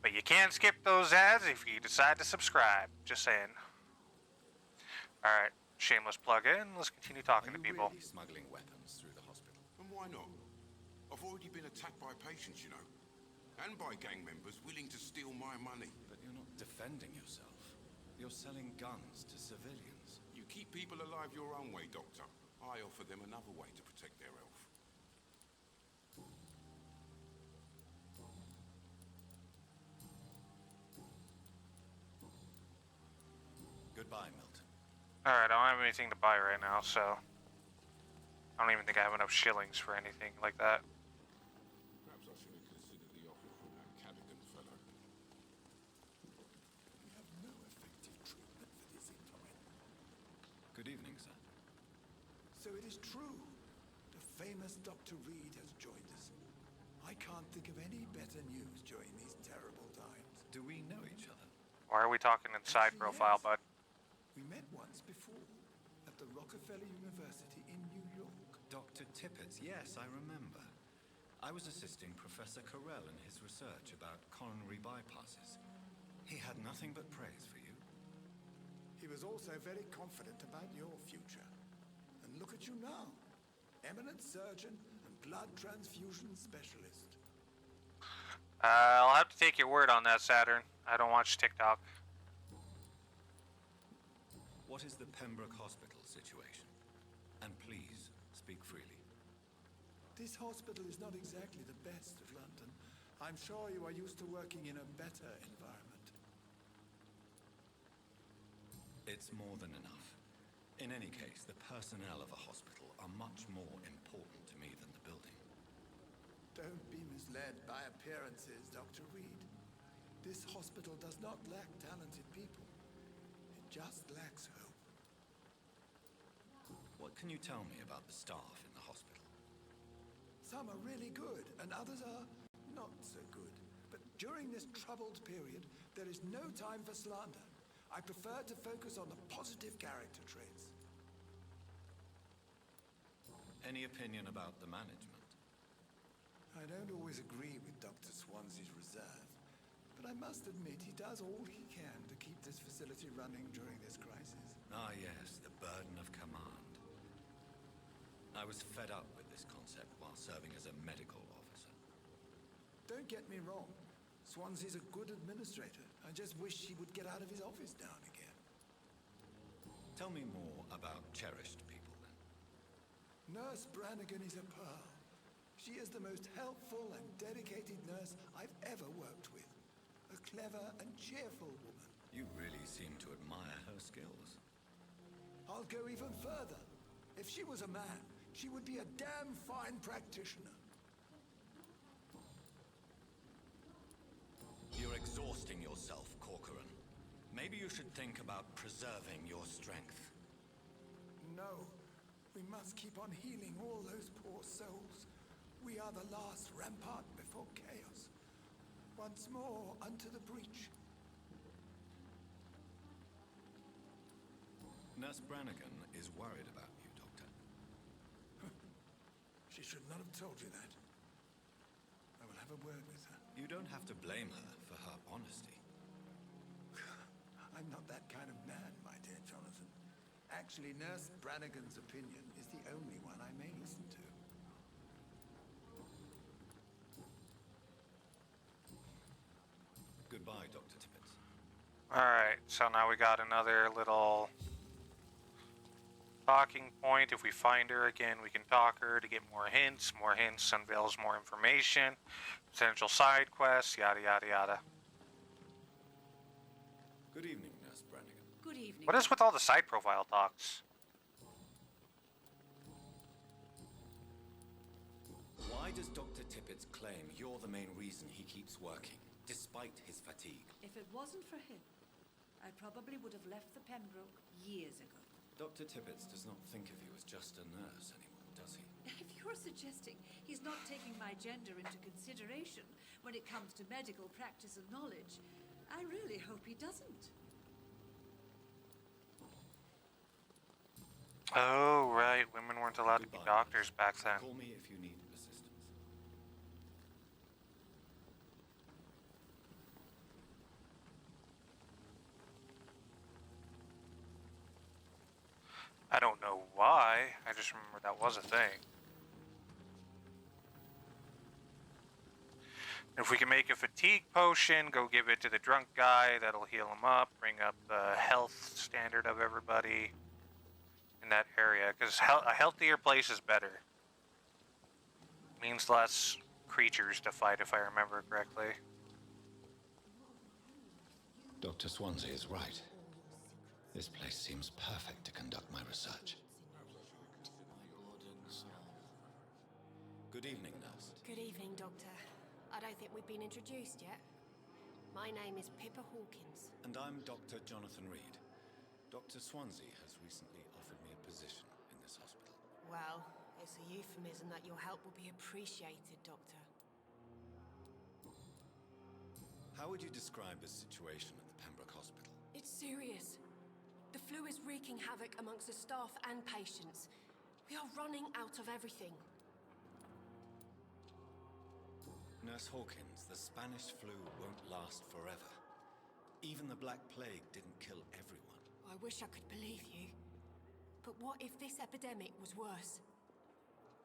[SPEAKER 1] But you can skip those ads if you decide to subscribe. Just saying. Alright, shameless plug in. Let's continue talking to people.
[SPEAKER 7] Really smuggling weapons through the hospital?
[SPEAKER 16] And why not? I've already been attacked by patients, you know. And by gang members willing to steal my money.
[SPEAKER 7] But you're not defending yourself. You're selling guns to civilians.
[SPEAKER 16] You keep people alive your own way, Doctor. I offer them another way to protect their health.
[SPEAKER 7] Goodbye, Milton.
[SPEAKER 1] Alright, I don't have anything to buy right now, so... I don't even think I have enough shillings for anything like that.
[SPEAKER 16] Perhaps I should have considered the offer from that Cadigan fellow.
[SPEAKER 3] We have no effective treatment for this influenza.
[SPEAKER 7] Good evening, sir.
[SPEAKER 3] So it is true. The famous Dr. Reed has joined us. I can't think of any better news during these terrible times.
[SPEAKER 7] Do we know each other?
[SPEAKER 1] Why are we talking in side profile, bud?
[SPEAKER 3] We met once before, at
[SPEAKER 17] the Rockefeller University in New York.
[SPEAKER 7] Dr. Tippett, yes, I remember. I was assisting Professor Carell in his research about coronary bypasses. He had nothing but praise for you.
[SPEAKER 17] He was also very confident about your future. And look at you now. Eminent surgeon and blood transfusion specialist.
[SPEAKER 1] I'll have to take your word on that, Saturn. I don't watch TikTok.
[SPEAKER 7] What is the Pembroke Hospital situation? And please, speak freely.
[SPEAKER 17] This hospital is not exactly the best of London. I'm sure you are used to working in a better environment.
[SPEAKER 7] It's more than enough. In any case, the personnel of a hospital are much more important to me than the building.
[SPEAKER 17] Don't be misled by appearances, Dr. Reed. This hospital does not lack talented people. It just lacks hope.
[SPEAKER 7] What can you tell me about the staff in the hospital?
[SPEAKER 17] Some are really good, and others are not so good. But during this troubled period, there is no time for slander. I prefer to focus on the positive character traits.
[SPEAKER 7] Any opinion about the management?
[SPEAKER 17] I don't always agree with Dr. Swansea's reserve, but I must admit he does all he can to keep this facility running during this crisis.
[SPEAKER 7] Ah, yes, the burden of command. I was fed up with this concept while serving as a medical officer.
[SPEAKER 17] Don't get me wrong. Swansea's a good administrator. I just wish he would get out of his office now and again.
[SPEAKER 7] Tell me more about cherished people, then.
[SPEAKER 17] Nurse Brannigan is a pearl. She is the most helpful and dedicated nurse I've ever worked with. A clever and cheerful woman.
[SPEAKER 7] You really seem to admire her skills.
[SPEAKER 17] I'll go even further. If she was a man, she would be a damn fine practitioner.
[SPEAKER 7] You're exhausting yourself, Corcoran. Maybe you should think about preserving your strength.
[SPEAKER 17] No. We must keep on healing all those poor souls. We are the last rampart before chaos. Once more unto the breach.
[SPEAKER 7] Nurse Brannigan is worried about you, Doctor.
[SPEAKER 17] She should not have told you that. I will have a word with her.
[SPEAKER 7] You don't have to blame her for her honesty.
[SPEAKER 17] I'm not that kind of man, my dear Jonathan. Actually, Nurse Brannigan's opinion is the only one I may listen to.
[SPEAKER 7] Goodbye, Dr. Tippett.
[SPEAKER 1] Alright, so now we got another little talking point. If we find her again, we can talk her to get more hints. More hints unveils more information. Potential side quests, yada yada yada.
[SPEAKER 7] Good evening, Nurse Brannigan.
[SPEAKER 4] Good evening.
[SPEAKER 1] What is with all the side profile talks?
[SPEAKER 7] Why does Dr. Tippett claim you're the main reason he keeps working, despite his fatigue?
[SPEAKER 4] If it wasn't for him, I probably would have left the Pembroke years ago.
[SPEAKER 7] Dr. Tippett does not think of you as just a nurse anymore, does he?
[SPEAKER 4] If you're suggesting he's not taking my gender into consideration when it comes to medical practice and knowledge, I really hope he doesn't.
[SPEAKER 1] Oh, right. Women weren't allowed to be doctors back then.
[SPEAKER 7] Call me if you need assistance.
[SPEAKER 1] I don't know why. I just remember that was a thing. If we can make a fatigue potion, go give it to the drunk guy. That'll heal him up, bring up the health standard of everybody in that area. Because a healthier place is better. Means less creatures to fight, if I remember correctly.
[SPEAKER 7] Dr. Swansea is right. This place seems perfect to conduct my research. Good evening, nurse.
[SPEAKER 18] Good evening, Doctor. I don't think we've been introduced yet. My name is Pippa Hawkins.
[SPEAKER 7] And I'm Dr. Jonathan Reed. Dr. Swansea has recently offered me a position in this hospital.
[SPEAKER 18] Well, it's a euphemism that your help will be appreciated, Doctor.
[SPEAKER 7] How would you describe the situation at the Pembroke Hospital?
[SPEAKER 18] It's serious. The flu is wreaking havoc amongst the staff and patients. We are running out of everything.
[SPEAKER 7] Nurse Hawkins, the Spanish flu won't last forever. Even the Black Plague didn't kill everyone.
[SPEAKER 18] I wish I could believe you. But what if this epidemic was worse?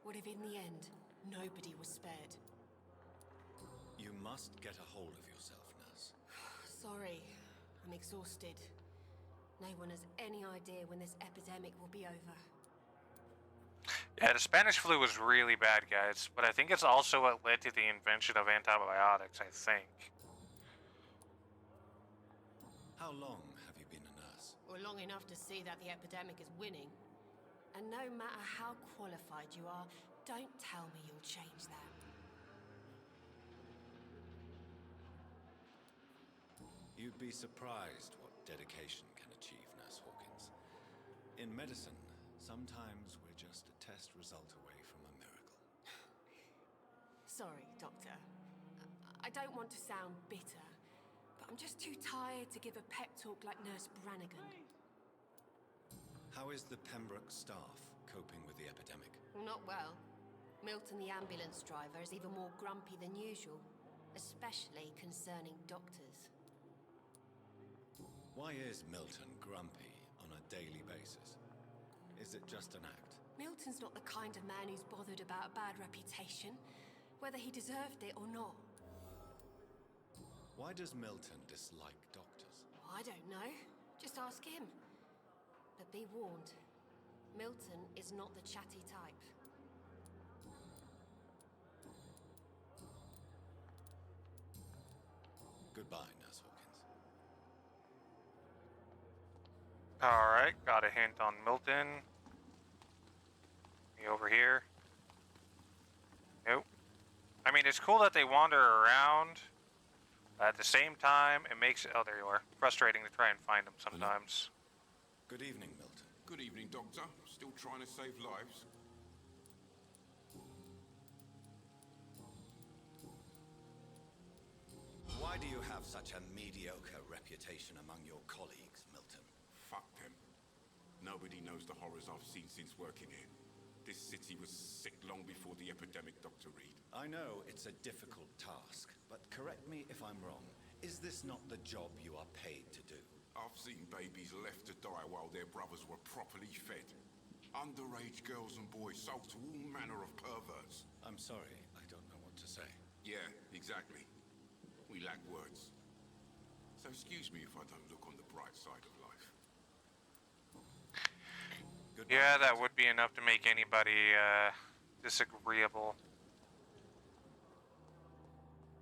[SPEAKER 18] What if in the end, nobody was spared?
[SPEAKER 7] You must get a hold of yourself, nurse.
[SPEAKER 18] Sorry, I'm exhausted. No one has any idea when this epidemic will be over.
[SPEAKER 1] Yeah, the Spanish flu was really bad, guys, but I think it's also what led to the invention of antibiotics, I think.
[SPEAKER 7] How long have you been a nurse?
[SPEAKER 18] Well, long enough to see that the epidemic is winning. And no matter how qualified you are, don't tell me you'll change that.
[SPEAKER 7] You'd be surprised what dedication can achieve, Nurse Hawkins. In medicine, sometimes we're just a test result away from a miracle.
[SPEAKER 18] Sorry, Doctor. I don't want to sound bitter, but I'm just too tired to give a pep talk like Nurse Brannigan.
[SPEAKER 7] How is the Pembroke staff coping with the epidemic?
[SPEAKER 18] Well, not well. Milton, the ambulance driver, is even more grumpy than usual, especially concerning doctors.
[SPEAKER 7] Why is Milton grumpy on a daily basis? Is it just an act?
[SPEAKER 18] Milton's not the kind of man who's bothered about a bad reputation, whether he deserved it or not.
[SPEAKER 7] Why does Milton dislike doctors?
[SPEAKER 18] I don't know. Just ask him. But be warned, Milton is not the chatty type.
[SPEAKER 7] Goodbye, Nurse Hawkins.
[SPEAKER 1] Alright, got a hint on Milton. Me over here. Nope. I mean, it's cool that they wander around. At the same time, it makes it... Oh, there you are. Frustrating to try and find them sometimes.
[SPEAKER 7] Good evening, Milton.
[SPEAKER 16] Good evening, Doctor. Still trying to save lives?
[SPEAKER 7] Why do you have such a mediocre reputation among your colleagues, Milton?
[SPEAKER 16] Fuck them. Nobody knows the horrors I've seen since working here. This city was sick long before the epidemic, Dr. Reed.
[SPEAKER 7] I know it's a difficult task, but correct me if I'm wrong. Is this not the job you are paid to do?
[SPEAKER 16] I've seen babies left to die while their brothers were properly fed. Underage girls and boys sold to all manner of perverts.
[SPEAKER 7] I'm sorry, I don't know what to say.
[SPEAKER 16] Yeah, exactly. We lack words. So excuse me if I don't look on the bright side of life.
[SPEAKER 7] Goodbye.
[SPEAKER 1] Yeah, that would be enough to make anybody disagreeable.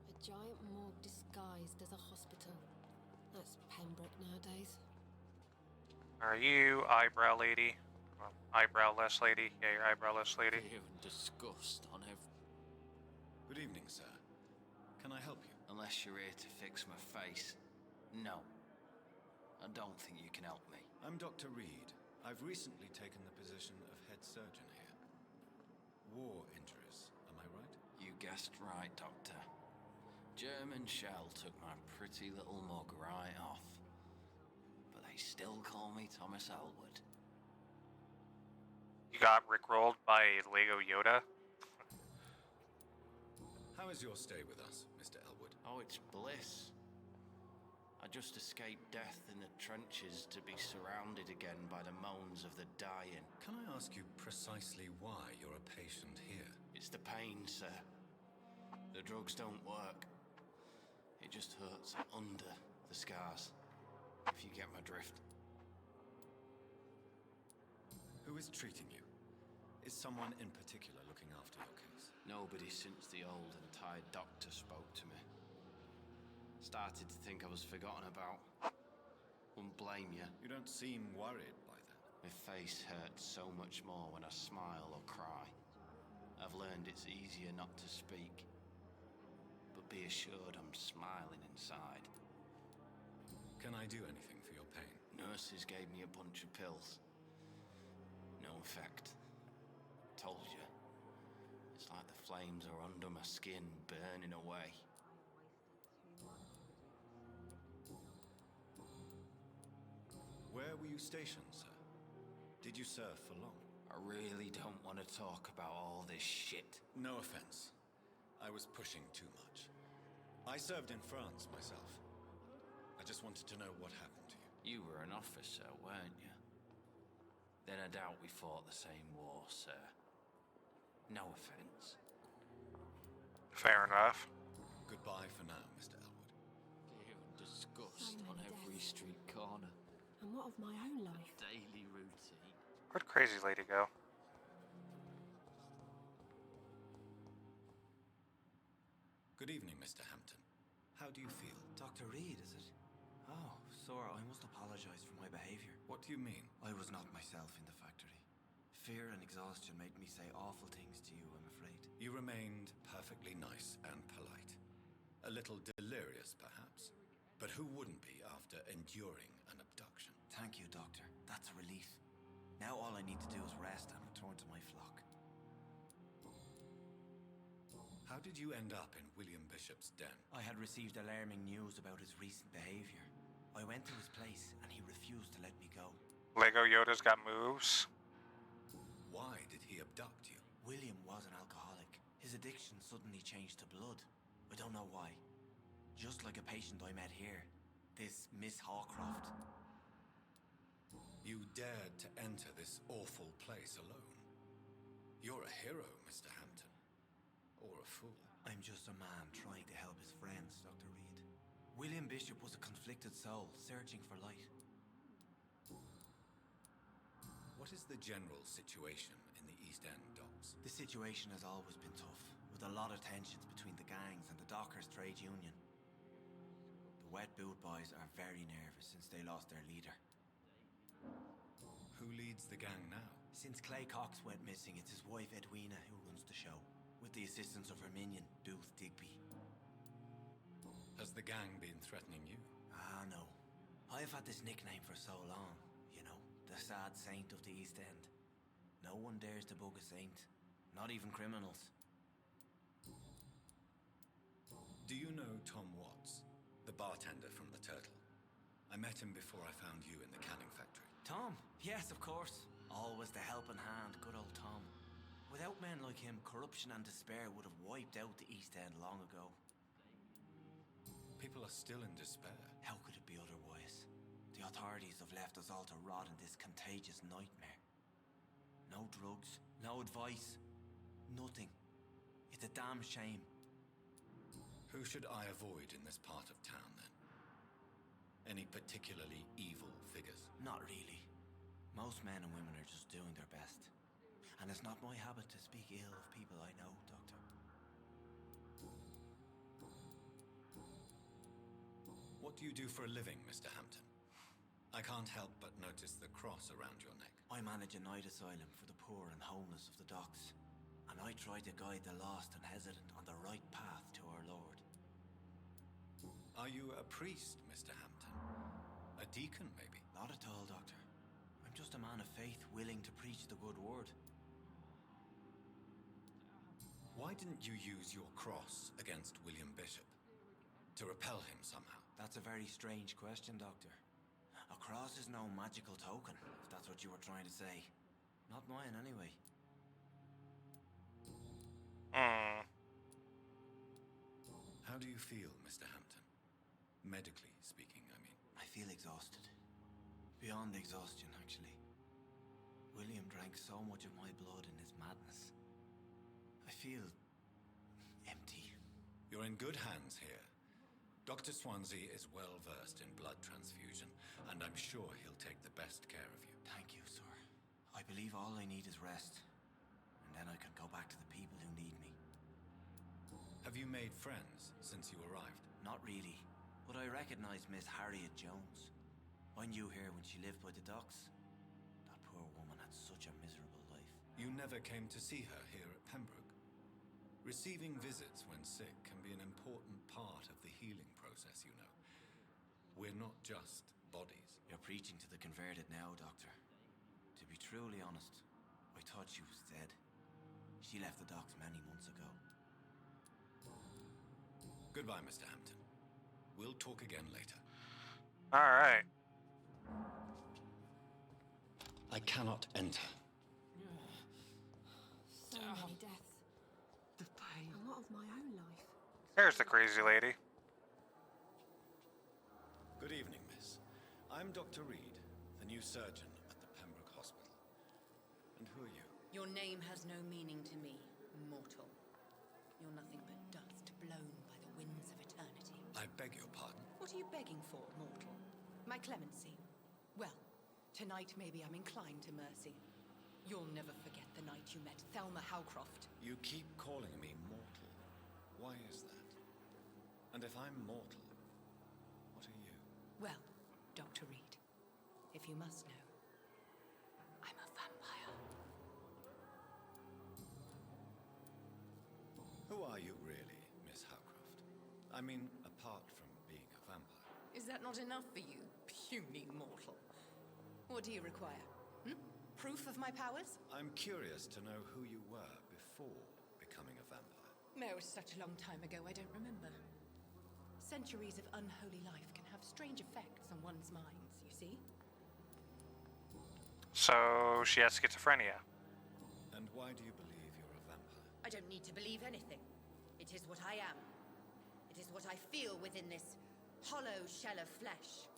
[SPEAKER 18] A giant morgue disguised as a hospital. That's Pembroke nowadays.
[SPEAKER 1] Are you eyebrow lady? Well, eyebrow-less lady? Yeah, you're eyebrow-less lady.
[SPEAKER 19] Fear and disgust on every...
[SPEAKER 7] Good evening, sir. Can I help you?
[SPEAKER 19] Unless you're here to fix my face. No. I don't think you can help me.
[SPEAKER 7] I'm Dr. Reed. I've recently taken the position of head surgeon here. War injuries, am I right?
[SPEAKER 19] You guessed right, Doctor. German shell took my pretty little mug right off. But they still call me Thomas Elwood.
[SPEAKER 1] You got rickrolled by a Lego Yoda?
[SPEAKER 7] How is your stay with us, Mr. Elwood?
[SPEAKER 19] Oh, it's bliss. I just escaped death in the trenches to be surrounded again by the moans of the dying.
[SPEAKER 7] Can I ask you precisely why you're a patient here?
[SPEAKER 19] It's the pain, sir. The drugs don't work. It just hurts under the scars, if you get my drift.
[SPEAKER 7] Who is treating you? Is someone in particular looking after your case?
[SPEAKER 19] Nobody since the old and tired doctor spoke to me. Started to think I was forgotten about. Wouldn't blame you.
[SPEAKER 7] You don't seem worried by that.
[SPEAKER 19] My face hurts so much more when I smile or cry. I've learned it's easier not to speak. But be assured I'm smiling inside.
[SPEAKER 7] Can I do anything for your pain?
[SPEAKER 19] Nurses gave me a bunch of pills. No effect. Told you. It's like the flames are under my skin, burning away.
[SPEAKER 7] Where were you stationed, sir? Did you serve for long?
[SPEAKER 19] I really don't want to talk about all this shit.
[SPEAKER 7] No offense. I was pushing too much. I served in France myself. I just wanted to know what happened to you.
[SPEAKER 19] You were an officer, weren't you? Then I doubt we fought the same war, sir. No offense.
[SPEAKER 1] Fair enough.
[SPEAKER 7] Goodbye for now, Mr. Elwood.
[SPEAKER 19] Disgust on every street corner.
[SPEAKER 18] And what of my own life?
[SPEAKER 19] Daily routine.
[SPEAKER 1] Where'd Crazy Lady go?
[SPEAKER 7] Good evening, Mr. Hampton. How do you feel?
[SPEAKER 9] Dr. Reed, is it? Oh, sir, I must apologize for my behavior.
[SPEAKER 7] What do you mean?
[SPEAKER 9] I was not myself in the factory. Fear and exhaustion made me say awful things to you, I'm afraid.
[SPEAKER 7] You remained perfectly nice and polite. A little delirious, perhaps. But who wouldn't be after enduring an abduction?
[SPEAKER 9] Thank you, Doctor. That's a relief. Now all I need to do is rest and return to my flock.
[SPEAKER 7] How did you end up in William Bishop's den?
[SPEAKER 9] I had received alarming news about his recent behavior. I went to his place and he refused to let me go.
[SPEAKER 1] Lego Yoda's got moves.
[SPEAKER 7] Why did he abduct you?
[SPEAKER 9] William was an alcoholic. His addiction suddenly changed to blood. I don't know why. Just like a patient I met here. This Miss Hawcroft.
[SPEAKER 7] You dared to enter this awful place alone. You're a hero, Mr. Hampton. Or a fool.
[SPEAKER 9] I'm just a man trying to help his friends, Dr. Reed. William Bishop was a conflicted soul, searching for light.
[SPEAKER 7] What is the general situation in the East End docks?
[SPEAKER 9] The situation has always been tough, with a lot of tensions between the gangs and the Dockers Trade Union. The Wet Boot Boys are very nervous since they lost their leader.
[SPEAKER 7] Who leads the gang now?
[SPEAKER 9] Since Clay Cox went missing, it's his wife Edwina who runs the show, with the assistance of her minion, Booth Digby.
[SPEAKER 7] Has the gang been threatening you?
[SPEAKER 9] Ah, no. I've had this nickname for so long, you know, the sad saint of the East End. No one dares to bug a saint, not even criminals.
[SPEAKER 7] Do you know Tom Watts, the bartender from the Turtle? I met him before I found you in the canning factory.
[SPEAKER 9] Tom? Yes, of course. Always the helping hand, good old Tom. Without men like him, corruption and despair would have wiped out the East End long ago.
[SPEAKER 7] People are still in despair.
[SPEAKER 9] How could it be otherwise? The authorities have left us all to rot in this contagious nightmare. No drugs, no advice, nothing. It's a damn shame.
[SPEAKER 7] Who should I avoid in this part of town, then? Any particularly evil figures?
[SPEAKER 9] Not really. Most men and women are just doing their best. And it's not my habit to speak ill of people I know, Doctor.
[SPEAKER 7] What do you do for a living, Mr. Hampton? I can't help but notice the cross around your neck.
[SPEAKER 9] I manage a night asylum for the poor and homeless of the docks. And I try to guide the lost and hesitant on the right path to our Lord.
[SPEAKER 7] Are you a priest, Mr. Hampton? A deacon, maybe?
[SPEAKER 9] Not at all, Doctor. I'm just a man of faith willing to preach the good word.
[SPEAKER 7] Why didn't you use your cross against William Bishop? To repel him somehow?
[SPEAKER 9] That's a very strange question, Doctor. A cross is no magical token, if that's what you were trying to say. Not mine, anyway.
[SPEAKER 7] How do you feel, Mr. Hampton? Medically speaking, I mean.
[SPEAKER 9] I feel exhausted. Beyond exhaustion, actually. William drank so much of my blood in his madness. I feel empty.
[SPEAKER 7] You're in good hands here. Dr. Swansea is well versed in blood transfusion, and I'm sure he'll take the best care of you.
[SPEAKER 9] Thank you, sir. I believe all I need is rest, and then I can go back to the people who need me.
[SPEAKER 7] Have you made friends since you arrived?
[SPEAKER 9] Not really, but I recognize Miss Harriet Jones. I knew her when she lived by the docks. That poor woman had such a miserable life.
[SPEAKER 7] You never came to see her here at Pembroke. Receiving visits when sick can be an important part of the healing process, you know. We're not just bodies.
[SPEAKER 9] You're preaching to the converted now, Doctor. To be truly honest, I thought she was dead. She left the docks many months ago.
[SPEAKER 7] Goodbye, Mr. Hampton. We'll talk again later.
[SPEAKER 1] All right.
[SPEAKER 12] I cannot enter.
[SPEAKER 18] So many deaths. The pain. A lot of my own life.
[SPEAKER 1] There's the crazy lady.
[SPEAKER 12] Good evening, miss. I'm Dr. Reed, the new surgeon at the Pembroke Hospital. And who are you?
[SPEAKER 5] Your name has no meaning to me, mortal. You're nothing but dust blown by the winds of eternity.
[SPEAKER 12] I beg your pardon.
[SPEAKER 5] What are you begging for, mortal? My clemency? Well, tonight maybe I'm inclined to mercy. You'll never forget the night you met Thelma Howcroft.
[SPEAKER 12] You keep calling me mortal. Why is that? And if I'm mortal, what are you?
[SPEAKER 5] Well, Dr. Reed, if you must know, I'm a vampire.
[SPEAKER 12] Who are you really, Miss Howcroft? I mean, apart from being a vampire.
[SPEAKER 5] Is that not enough for you, puny mortal? What do you require? Proof of my powers?
[SPEAKER 12] I'm curious to know who you were before becoming a vampire.
[SPEAKER 5] No, it was such a long time ago, I don't remember. Centuries of unholy life can have strange effects on one's minds, you see?
[SPEAKER 1] So she has schizophrenia.
[SPEAKER 12] And why do you believe you're a vampire?
[SPEAKER 5] I don't need to believe anything. It is what I am. It is what I feel within this hollow shell of flesh.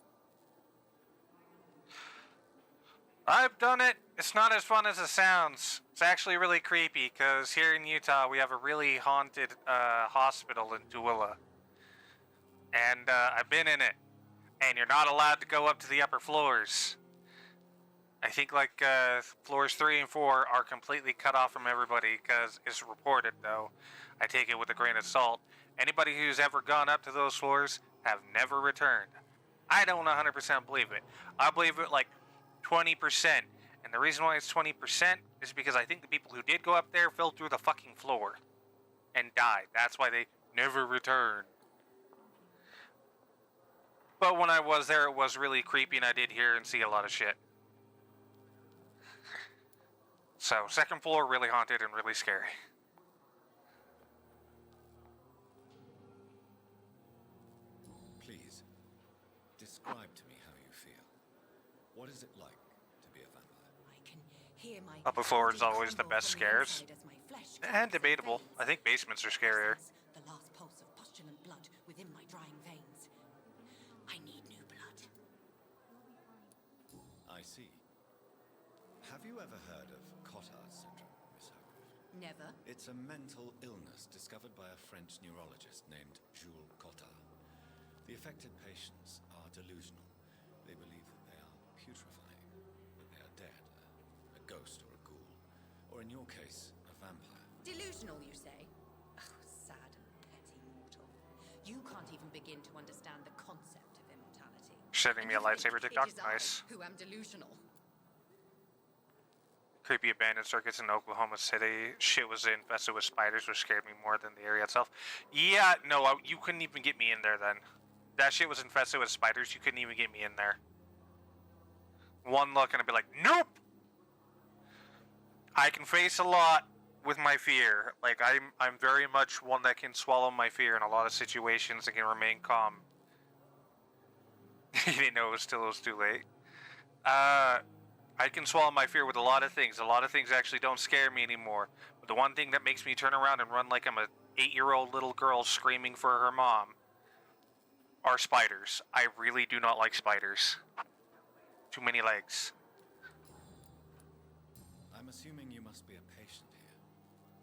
[SPEAKER 1] I've done it. It's not as fun as it sounds. It's actually really creepy because here in Utah we have a really haunted hospital in Tooele. And I've been in it. And you're not allowed to go up to the upper floors. I think like floors 3 and 4 are completely cut off from everybody because it's reported though. I take it with a grain of salt. Anybody who's ever gone up to those floors have never returned. I don't 100% believe it. I believe it like 20%. And the reason why it's 20% is because I think the people who did go up there fell through the fucking floor and died. That's why they never returned. But when I was there, it was really creepy and I did hear and see a lot of shit. So, second floor, really haunted and really scary.
[SPEAKER 12] Please, describe to me how you feel. What is it like to be a vampire?
[SPEAKER 5] I can hear my
[SPEAKER 1] Upper floor is always the best scares. And debatable. I think basements are scarier.
[SPEAKER 5] the last pulse of postulant blood within my drying veins. I need new blood.
[SPEAKER 12] I see. Have you ever heard of Cotard syndrome, Miss Howcroft?
[SPEAKER 5] Never.
[SPEAKER 12] It's a mental illness discovered by a French neurologist named Jules Cotard. The affected patients are delusional. They believe that they are putrefying, that they are dead, a ghost or a ghoul, or in your case, a vampire.
[SPEAKER 5] Delusional, you say? Oh, sad and petty mortal. You can't even begin to understand the concept of immortality.
[SPEAKER 1] Sending me a lightsaber TikTok? Nice.
[SPEAKER 5] Who am delusional?
[SPEAKER 1] Creepy abandoned circuits in Oklahoma City. Shit was infested with spiders, which scared me more than the area itself. Yeah, no, you couldn't even get me in there then. That shit was infested with spiders. You couldn't even get me in there. One look and I'd be like, nope! I can face a lot with my fear. Like, I'm very much one that can swallow my fear in a lot of situations and can remain calm. You didn't know it was too late. I can swallow my fear with a lot of things. A lot of things actually don't scare me anymore. But the one thing that makes me turn around and run like I'm a 8-year-old little girl screaming for her mom are spiders. I really do not like spiders. Too many legs.
[SPEAKER 12] I'm assuming you must be a patient here.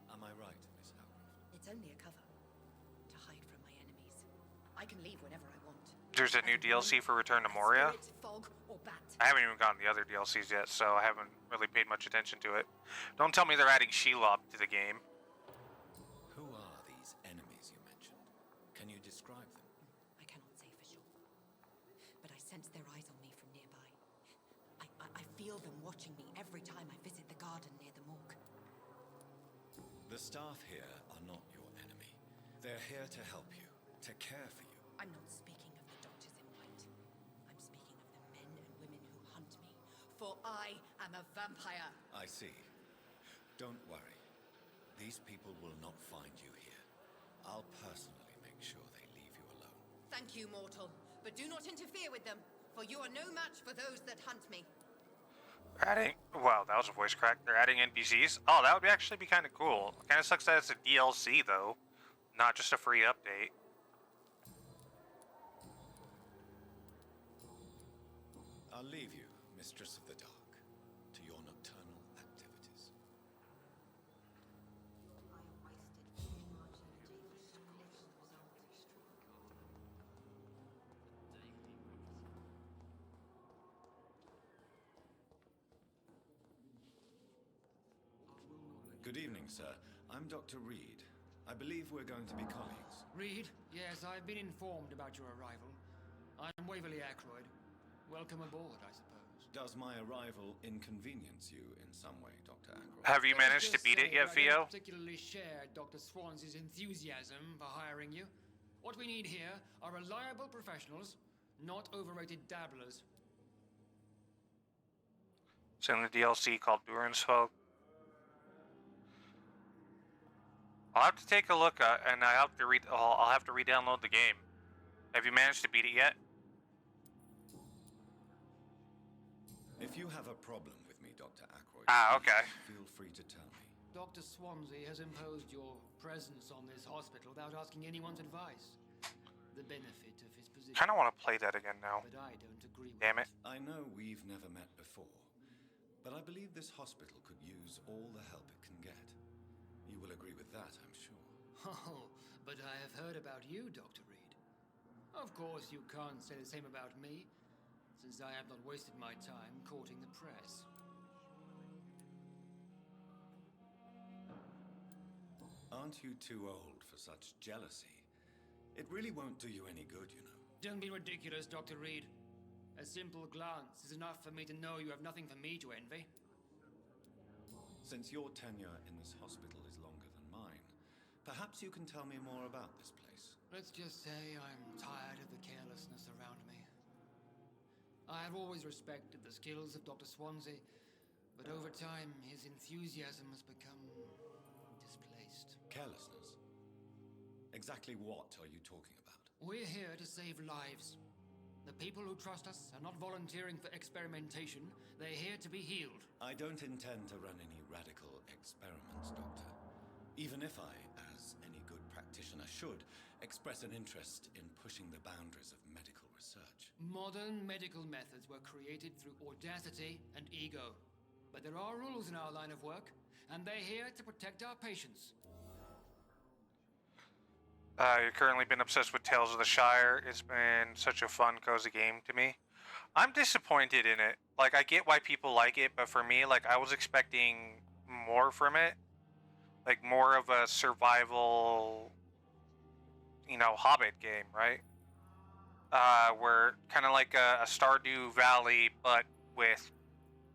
[SPEAKER 12] Am I right, Miss Howcroft?
[SPEAKER 5] It's only a cover. To hide from my enemies. I can leave whenever I want.
[SPEAKER 1] There's a new DLC for Return to Moria.
[SPEAKER 5] Spirit, fog, or bat.
[SPEAKER 1] I haven't even gotten the other DLCs yet, so I haven't really paid much attention to it. Don't tell me they're adding Shelob to the game.
[SPEAKER 12] Who are these enemies you mentioned? Can you describe them?
[SPEAKER 5] I cannot say for sure. But I sense their eyes on me from nearby. I feel them watching me every time I visit the garden near the morgue.
[SPEAKER 12] The staff here are not your enemy. They're here to help you, to care for you.
[SPEAKER 5] I'm not speaking of the doctors in white. I'm speaking of the men and women who hunt me. For I am a vampire.
[SPEAKER 12] I see. Don't worry. These people will not find you here. I'll personally make sure they leave you alone.
[SPEAKER 5] Thank you, mortal. But do not interfere with them, for you are no match for those that hunt me.
[SPEAKER 1] Adding, wow, that was a voice crack. They're adding NPCs. Oh, that would actually be kind of cool. Kind of sucks that it's a DLC though, not just a free update.
[SPEAKER 12] I'll leave you, Mistress of the Dark, to your nocturnal activities. Good evening, sir. I'm Dr. Reed. I believe we're going to be colleagues.
[SPEAKER 20] Reed? Yes, I've been informed about your arrival. I'm Waverly Ackroyd. Welcome aboard, I suppose.
[SPEAKER 12] Does my arrival inconvenience you in some way, Dr. Ackroyd?
[SPEAKER 1] Have you managed to beat it yet,
[SPEAKER 20] I
[SPEAKER 1] Theo?
[SPEAKER 20] don't particularly share Dr. Swans's enthusiasm for hiring you. What we need here are reliable professionals, not overrated dabblers.
[SPEAKER 1] It's in the DLC called Durin's Folk. I'll have to take a look, and I have to I'll have to re-download the game. Have you managed to beat it yet?
[SPEAKER 12] If you have a problem with me, Dr. Ackroyd,
[SPEAKER 1] okay.
[SPEAKER 12] Feel free to tell me.
[SPEAKER 20] Dr. Swansea has imposed your presence on this hospital without asking anyone's advice. The benefit of his position.
[SPEAKER 1] Kind of want to play that again now.
[SPEAKER 20] But I don't agree with
[SPEAKER 1] Damn it.
[SPEAKER 12] I know we've never met before, but I believe this hospital could use all the help it can get. You will agree with that, I'm sure.
[SPEAKER 20] Oh, but I have heard about you, Dr. Reed. Of course, you can't say the same about me, since I have not wasted my time courting the press.
[SPEAKER 12] Aren't you too old for such jealousy? It really won't do you any good, you know.
[SPEAKER 20] Don't be ridiculous, Dr. Reed. A simple glance is enough for me to know you have nothing for me to envy.
[SPEAKER 12] Since your tenure in this hospital is longer than mine, perhaps you can tell me more about this place.
[SPEAKER 20] Let's just say I'm tired of the carelessness around me. I have always respected the skills of Dr. Swansea, but over time his enthusiasm has become displaced.
[SPEAKER 12] Carelessness? Exactly what are you talking about?
[SPEAKER 20] We're here to save lives. The people who trust us are not volunteering for experimentation. They're here to be healed.
[SPEAKER 12] I don't intend to run any radical experiments, Doctor. Even if I, as any good practitioner should, express an interest in pushing the boundaries of medical research.
[SPEAKER 20] Modern medical methods were created through audacity and ego. But there are rules in our line of work, and they're here to protect our patients.
[SPEAKER 1] You've currently been obsessed with Tales of the Shire. It's been such a fun, cozy game to me. I'm disappointed in it. Like, I get why people like it, but for me, like, I was expecting more from it. Like, more of a survival, you know, Hobbit game, right? Where kind of like a Stardew Valley, but with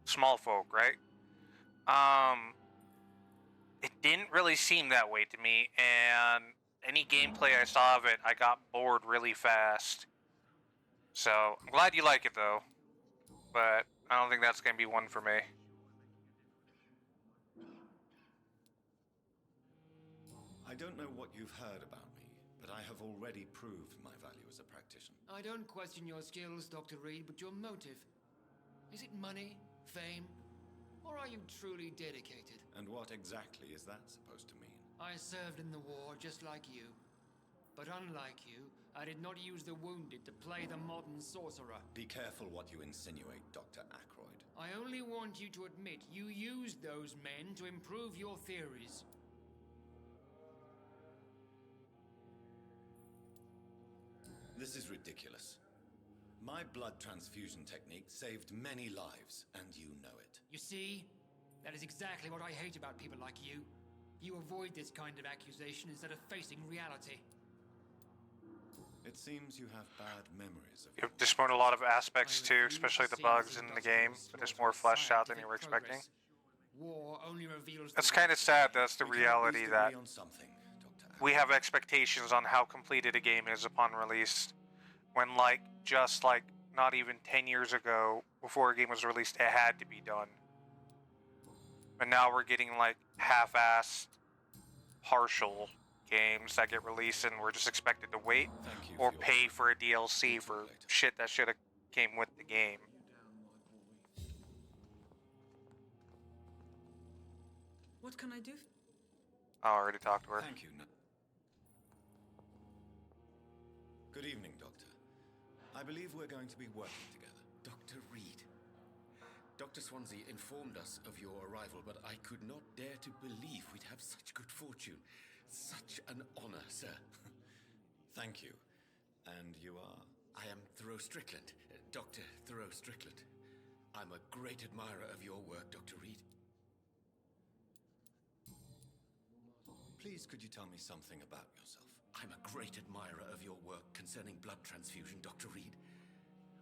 [SPEAKER 1] small folk, right? It didn't really seem that way to me, and any gameplay I saw of it, I got bored really fast. So, I'm glad you like it, though. But I don't think that's going to be one for me.
[SPEAKER 12] I don't know what you've heard about me, but I have already proved my value as a practitioner.
[SPEAKER 20] I don't question your skills, Dr. Reed, but your motive. Is it money, fame, or are you truly dedicated?
[SPEAKER 12] And what exactly is that supposed to mean?
[SPEAKER 20] I served in the war just like you. But unlike you, I did not use the wounded to play the modern sorcerer.
[SPEAKER 12] Be careful what you insinuate, Dr. Ackroyd.
[SPEAKER 20] I only want you to admit you used those men to improve your theories.
[SPEAKER 12] This is ridiculous. My blood transfusion technique saved many lives, and you know it.
[SPEAKER 20] You see? That is exactly what I hate about people like you. You avoid this kind of accusation instead of facing reality.
[SPEAKER 12] It seems you have bad memories of
[SPEAKER 1] You've destroyed a lot of aspects too, especially the bugs in the game, but it's more fleshed out than you were expecting.
[SPEAKER 20] War only reveals
[SPEAKER 1] It's kind of sad that's the reality that we have expectations on how completed a game is upon release, when just not even 10 years ago, before a game was released, it had to be done. But now we're getting half-assed, partial games that get released and we're just expected to wait or pay for a DLC for shit that should have came with the game.
[SPEAKER 14] What can I do?
[SPEAKER 1] I already talked to her.
[SPEAKER 12] Thank you. Good evening, Doctor. I believe we're going to be working together.
[SPEAKER 15] Dr. Reed. Dr. Swansea informed us of your arrival, but I could not dare to believe we'd have such good fortune. Such an honor, sir.
[SPEAKER 12] Thank you. And you are?
[SPEAKER 15] I am Thoreau Strickland, Dr. Thoreau Strickland. I'm a great admirer of your work, Dr. Reed.
[SPEAKER 12] Please, could you tell me something about yourself?
[SPEAKER 15] I'm a great admirer of your work concerning blood transfusion, Dr. Reed.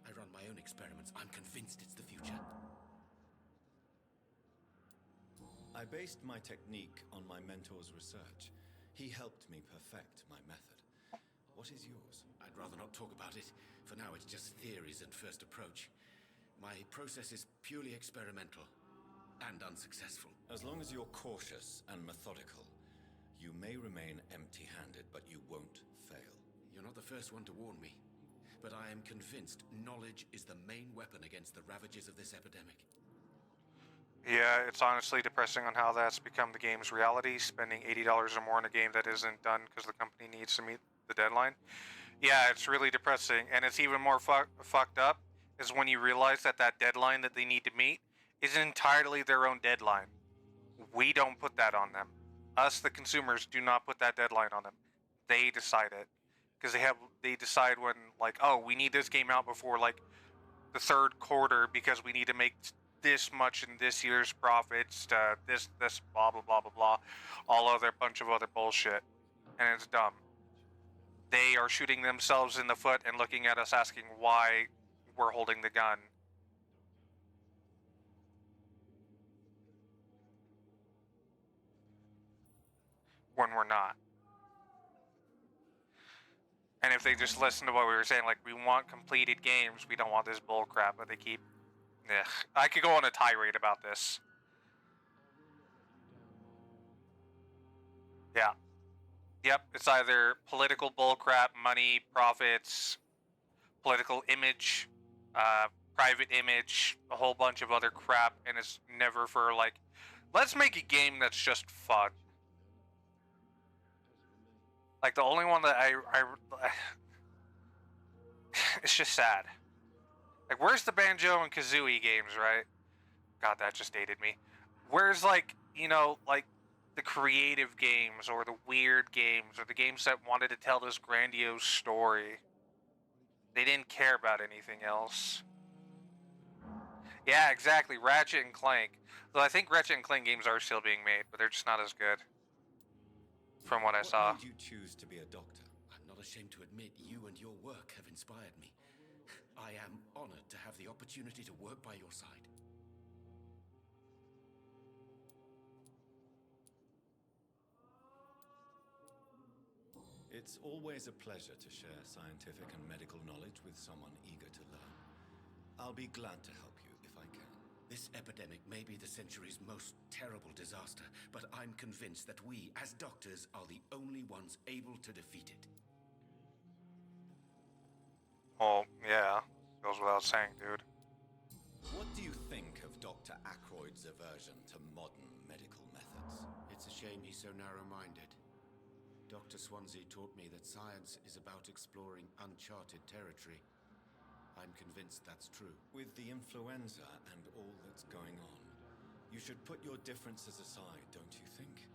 [SPEAKER 15] I run my own experiments. I'm convinced it's the future.
[SPEAKER 12] I based my technique on my mentor's research. He helped me perfect my method. What is yours?
[SPEAKER 15] I'd rather not talk about it. For now, it's just theories and first approach. My process is purely experimental and unsuccessful.
[SPEAKER 12] As long as you're cautious and methodical, you may remain empty-handed, but you won't fail.
[SPEAKER 15] You're not the first one to warn me, but I am convinced knowledge is the main weapon against the ravages of this epidemic.
[SPEAKER 1] Yeah, it's honestly depressing on how that's become the game's reality, spending $80 or more in a game that isn't done because the company needs to meet the deadline. Yeah, it's really depressing, and it's even more fucked up is when you realize that that deadline that they need to meet is entirely their own deadline. We don't put that on them. Us, the consumers, do not put that deadline on them. They decide it. Because they decide when, like, oh, we need this game out before, like, the third quarter because we need to make this much in this year's profits to this, blah, blah, blah, blah, blah. All other bunch of other bullshit. And it's dumb. They are shooting themselves in the foot and looking at us asking why we're holding the gun. When we're not. And if they just listen to what we were saying, like, we want completed games, we don't want this bull crap, but they keep... Ugh. I could go on a tirade about this. Yeah. Yep, it's either political bullcrap, money, profits, political image, private image, a whole bunch of other crap, and it's never for, like, let's make a game that's just fun. Like, the only one that it's just sad. Like, where's the Banjo and Kazooie games, right? God, that just dated me. Where's, like, you know, like, the creative games, or the weird games, or the games that wanted to tell this grandiose story? They didn't care about anything else. Yeah, exactly, Ratchet and Clank. Though I think Ratchet and Clank games are still being made, but they're just not as good. From what I saw.
[SPEAKER 12] What made you choose to be a doctor?
[SPEAKER 15] I'm not ashamed to admit you and your work have inspired me. I am honored to have the opportunity to work by your side.
[SPEAKER 12] It's always a pleasure to share scientific and medical knowledge with someone eager to learn. I'll be glad to help you if I can.
[SPEAKER 15] This epidemic may be the century's most terrible disaster, but I'm convinced that we, as doctors, are the only ones able to defeat it.
[SPEAKER 1] Well, yeah. Goes without saying, dude.
[SPEAKER 12] What do you think of Dr. Ackroyd's aversion to modern medical methods?
[SPEAKER 15] It's a shame he's so narrow-minded. Dr. Swansea taught me that science is about exploring uncharted territory. I'm convinced that's true.
[SPEAKER 12] With the influenza and all that's going on, you should put your differences aside, don't you think?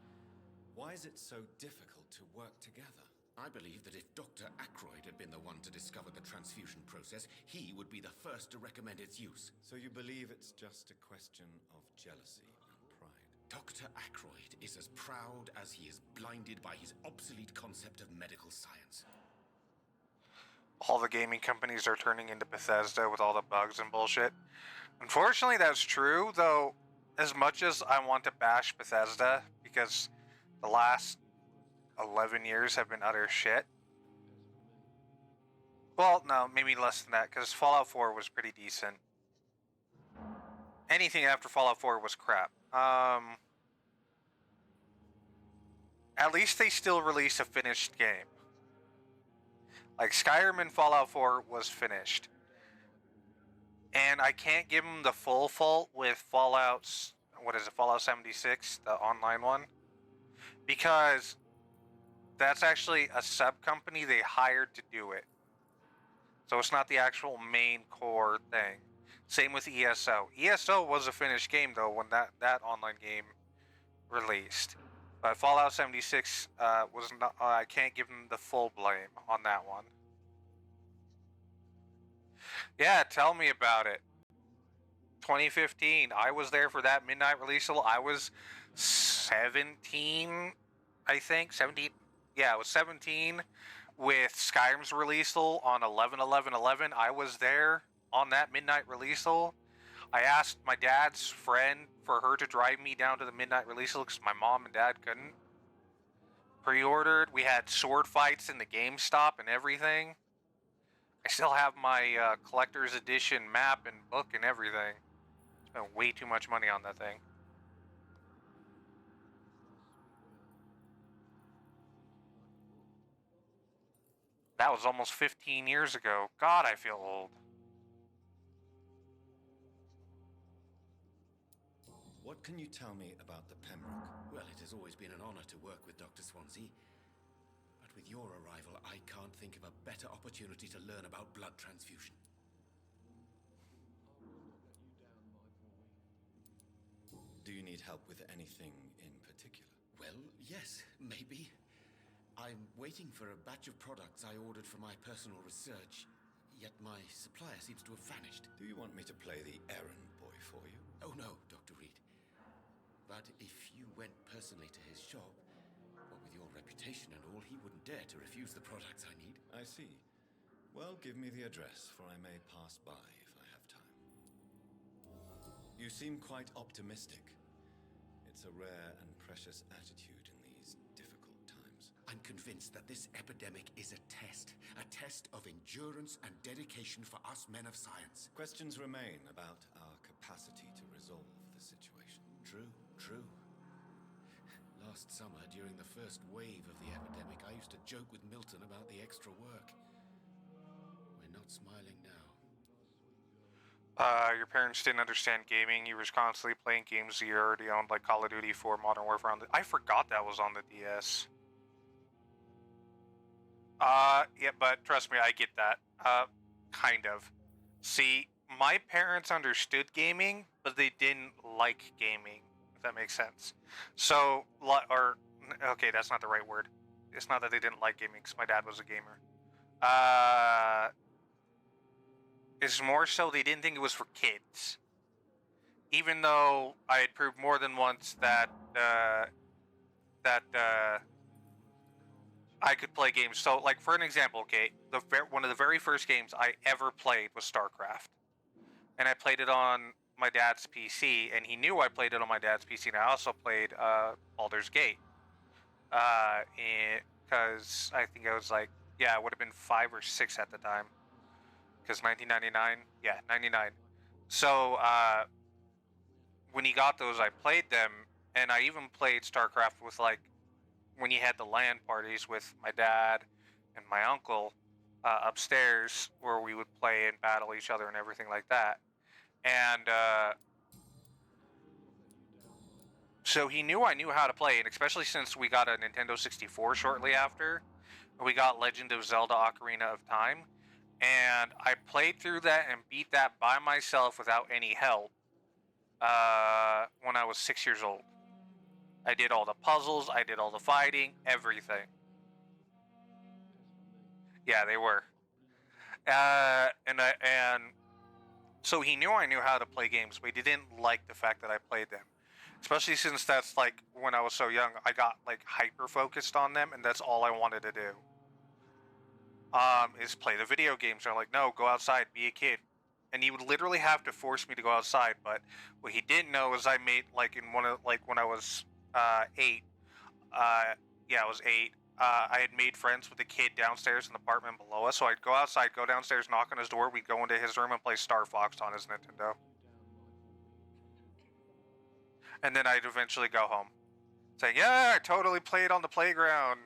[SPEAKER 12] Why is it so difficult to work together?
[SPEAKER 15] I believe that if Dr. Ackroyd had been the one to discover the transfusion process, he would be the first to recommend its use.
[SPEAKER 12] So you believe it's just a question of jealousy and pride?
[SPEAKER 15] Dr. Ackroyd is as proud as he is blinded by his obsolete concept of medical science.
[SPEAKER 1] All the gaming companies are turning into Bethesda with all the bugs and bullshit. Unfortunately, that's true, though, as much as I want to bash Bethesda, because the last 11 years have been utter shit. Well, no, maybe less than that, because Fallout 4 was pretty decent. Anything after Fallout 4 was crap. At least they still release a finished game. Like, Skyrim and Fallout 4 was finished. And I can't give them the full fault with Fallout's... what is it, Fallout 76, the online one, because that's actually a sub company they hired to do it. So it's not the actual main core thing. Same with ESO. ESO was a finished game though when that online game released. But Fallout 76 was not. I can't give them the full blame on that one. Yeah, tell me about it. 2015. I was there for that midnight release. I was 17, I think. 17. Yeah, I was 17 with Skyrim's release on 11/11/11. I was there on that midnight release. I asked my dad's friend for her to drive me down to the midnight release because my mom and dad couldn't. Pre-ordered. We had sword fights in the GameStop and everything. I still have my collector's edition map and book and everything. Spent way too much money on that thing. That was almost 15 years ago. God, I feel old.
[SPEAKER 12] What can you tell me about the Pembroke?
[SPEAKER 15] Well, it has always been an honor to work with Dr. Swansea. But with your arrival, I can't think of a better opportunity to learn about blood transfusion.
[SPEAKER 12] Do you need help with anything in particular?
[SPEAKER 15] Well, yes, maybe. I'm waiting for a batch of products I ordered for my personal research, yet my supplier seems to have vanished.
[SPEAKER 12] Do you want me to play the errand boy for you?
[SPEAKER 15] Oh no, Dr. Reed. But if you went personally to his shop, what with your reputation and all, he wouldn't dare to refuse the products I need.
[SPEAKER 12] I see. Well, give me the address, for I may pass by if I have time. You seem quite optimistic. It's a rare and precious attitude in these difficult times.
[SPEAKER 15] I'm convinced that this epidemic is a test of endurance and dedication for us men of science.
[SPEAKER 12] Questions remain about our capacity to resolve the situation.
[SPEAKER 15] True. Last summer, during the first wave of the epidemic, I used to joke with Milton about the extra work. We're not smiling now.
[SPEAKER 1] Your parents didn't understand gaming. You were constantly playing games you already owned, like Call of Duty 4, Modern Warfare. I forgot that was on the DS. Yeah, but trust me, I get that. Kind of. See, my parents understood gaming, but they didn't like gaming, if that makes sense. So, okay, that's not the right word. It's not that they didn't like gaming, because my dad was a gamer. It's more so they didn't think it was for kids. Even though I had proved more than once that I could play games. So, like, for an example, okay, one of the very first games I ever played was StarCraft. And I played it on my dad's PC, and he knew I played it on my dad's PC, and I also played Baldur's Gate. Because I think I was like, yeah, it would have been 5 or 6 at the time. Because 1999, yeah, 99. So, when he got those, I played them, and I even played StarCraft with, like, when he had the LAN parties with my dad and my uncle upstairs, where we would play and battle each other and everything like that. And so he knew I knew how to play, and especially since we got a Nintendo 64 shortly after, we got Legend of Zelda Ocarina of Time, and I played through that and beat that by myself without any help when I was 6 years old. I did all the puzzles, I did all the fighting, everything. Yeah, they were. And so he knew I knew how to play games, but he didn't like the fact that I played them. Especially since that's, like, when I was so young, I got, like, hyper-focused on them, and that's all I wanted to do. Is play the video games. They're like, no, go outside, be a kid. And he would literally have to force me to go outside, but what he didn't know is I made, like, when I was 8, yeah, I was 8, I had made friends with a kid downstairs in the apartment below us, so I'd go outside, go downstairs, knock on his door, we'd go into his room and play Star Fox on his Nintendo. And then I'd eventually go home, saying, yeah, I totally played on the playground.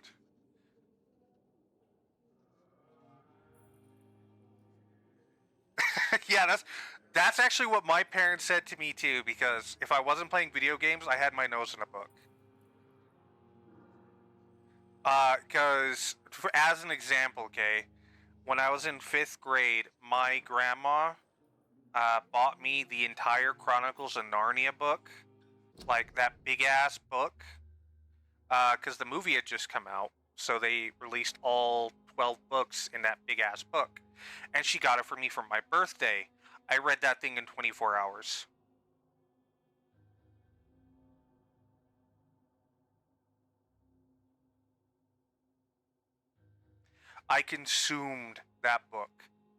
[SPEAKER 1] Yeah, That's actually what my parents said to me too, because if I wasn't playing video games, I had my nose in a book. Because, as an example, okay, when I was in 5th grade, my grandma bought me the entire Chronicles of Narnia book, like that big-ass book, because the movie had just come out, so they released all 12 books in that big-ass book, and she got it for me for my birthday. I read that thing in 24 hours. I consumed that book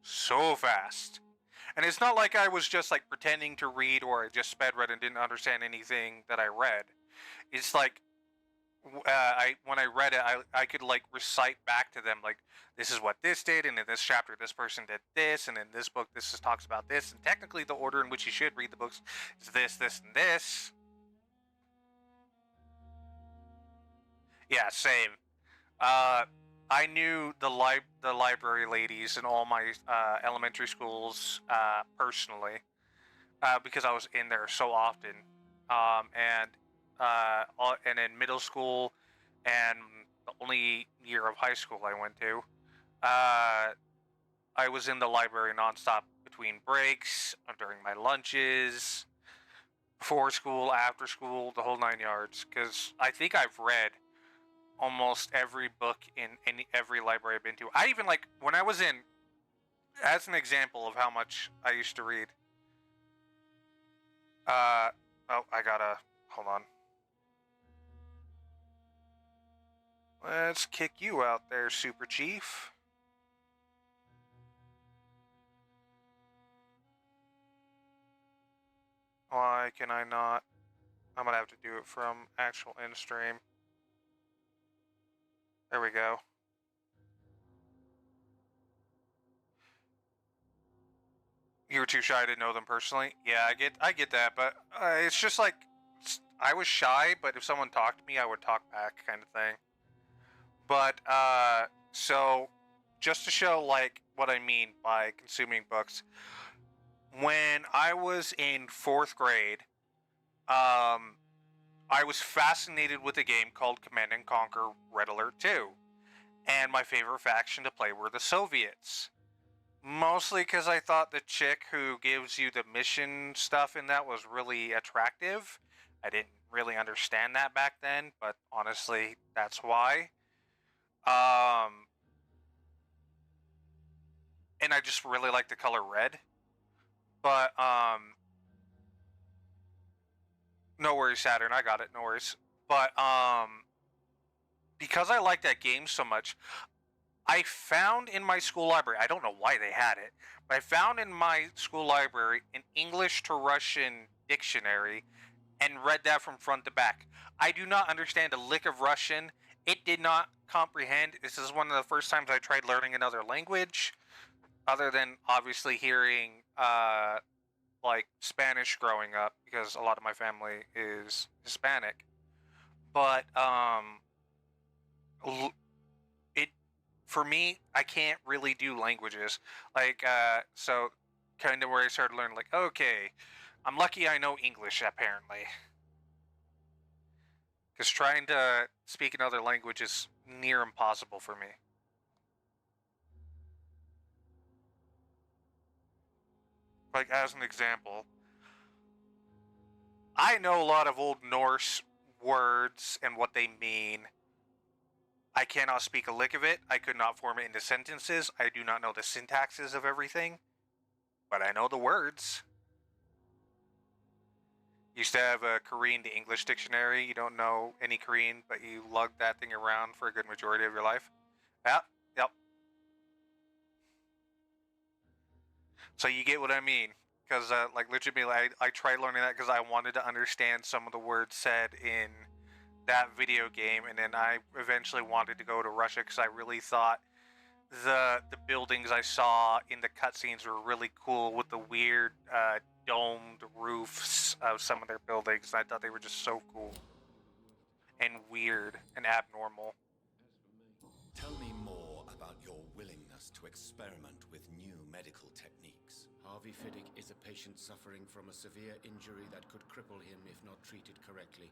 [SPEAKER 1] so fast. And it's not like I was just like pretending to read or I just sped read and didn't understand anything that I read. It's like when I read it, I could like recite back to them like, this is what this did, and in this chapter this person did this, and in this book this talks about this, and technically the order in which you should read the books is this, this, and this. Yeah, same. I knew the library ladies in all my elementary schools personally because I was in there so often, and in middle school and the only year of high school I went to, I was in the library nonstop between breaks, during my lunches, before school, after school, the whole 9 yards. Because I think I've read almost every book in every library I've been to. I even, like, when I was in, as an example of how much I used to read, oh, I gotta, hold on. Let's kick you out there, Super Chief. Why can I not? I'm gonna have to do it from actual in-stream. There we go. You were too shy to know them personally? Yeah, I get that, but it's just like, I was shy, but if someone talked to me, I would talk back, kind of thing. But, so, just to show, like, what I mean by consuming books, when I was in 4th grade, I was fascinated with a game called Command & Conquer Red Alert 2, and my favorite faction to play were the Soviets. Mostly because I thought the chick who gives you the mission stuff in that was really attractive. I didn't really understand that back then, but honestly, that's why. And I just really like the color red. But, no worries, Saturn, I got it, no worries. But, because I like that game so much, I found in my school library, I don't know why they had it, but I found in my school library an English to Russian dictionary and read that from front to back. I do not understand a lick of Russian. It did not comprehend. This is one of the first times I tried learning another language, other than obviously hearing like Spanish growing up, because a lot of my family is Hispanic. But for me, I can't really do languages. Like, so kind of where I started learning, like, okay, I'm lucky I know English, apparently. Because trying to speak another language is near impossible for me. Like, as an example, I know a lot of Old Norse words and what they mean. I cannot speak a lick of it. I could not form it into sentences. I do not know the syntaxes of everything. But I know the words. Used to have a Korean to English dictionary. You don't know any Korean, but you lug that thing around for a good majority of your life. Yep. So you get what I mean. Because, like, legitimately, I tried learning that because I wanted to understand some of the words said in that video game, and then I eventually wanted to go to Russia because I really thought the buildings I saw in the cutscenes were really cool with the weird domed roofs of some of their buildings. I thought they were just so cool and weird and abnormal.
[SPEAKER 12] Tell me more about your willingness to experiment with new medical techniques.
[SPEAKER 15] Harvey Fiddick is a patient suffering from a severe injury that could cripple him if not treated correctly.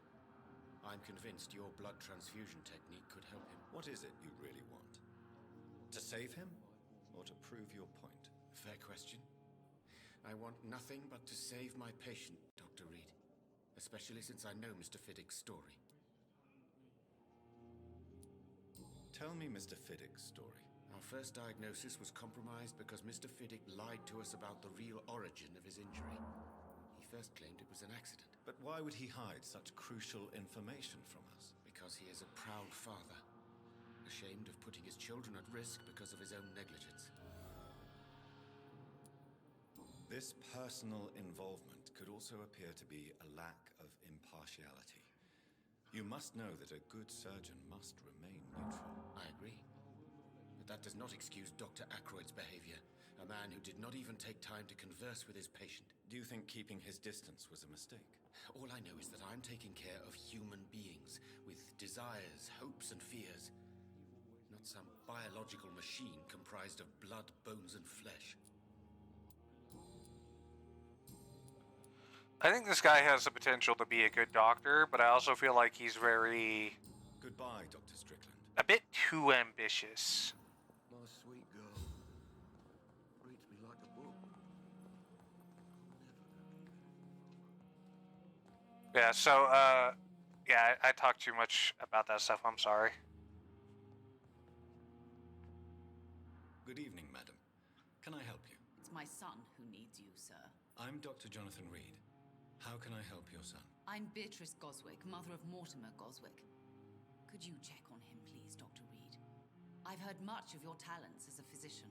[SPEAKER 15] I'm convinced your blood transfusion technique could help him.
[SPEAKER 12] What is it you really want? To save him? Or to prove your point?
[SPEAKER 15] Fair question. I want nothing but to save my patient, Dr. Reed. Especially since I know Mr. Fiddick's story.
[SPEAKER 12] Tell me Mr. Fiddick's story.
[SPEAKER 15] Our first diagnosis was compromised because Mr. Fiddick lied to us about the real origin of his injury. He first claimed it was an accident.
[SPEAKER 12] But why would he hide such crucial information from us?
[SPEAKER 15] Because he is a proud father, ashamed of putting his children at risk because of his own negligence.
[SPEAKER 12] This personal involvement could also appear to be a lack of impartiality. You must know that a good surgeon must remain neutral.
[SPEAKER 15] I agree. But that does not excuse Dr. Ackroyd's behavior, a man who did not even take time to converse with his patient.
[SPEAKER 12] Do you think keeping his distance was a mistake?
[SPEAKER 15] All I know is that I'm taking care of human beings with desires, hopes, and fears. Not some biological machine comprised of blood, bones, and flesh.
[SPEAKER 1] I think this guy has the potential to be a good doctor, but I also feel like he's very...
[SPEAKER 12] Goodbye, Dr. Strickland.
[SPEAKER 1] A bit too ambitious.
[SPEAKER 3] My sweet girl. Reads me like a book.
[SPEAKER 1] Yeah, so, yeah, I talked too much about that stuff. I'm sorry.
[SPEAKER 12] Good evening, madam. Can I help you?
[SPEAKER 21] It's my son who needs you, sir.
[SPEAKER 12] I'm Dr. Jonathan Reed. How can I help your son?
[SPEAKER 21] I'm Beatrice Goswick, mother of Mortimer Goswick. Could you check on him, please, Dr. Reed? I've heard much of your talents as a physician.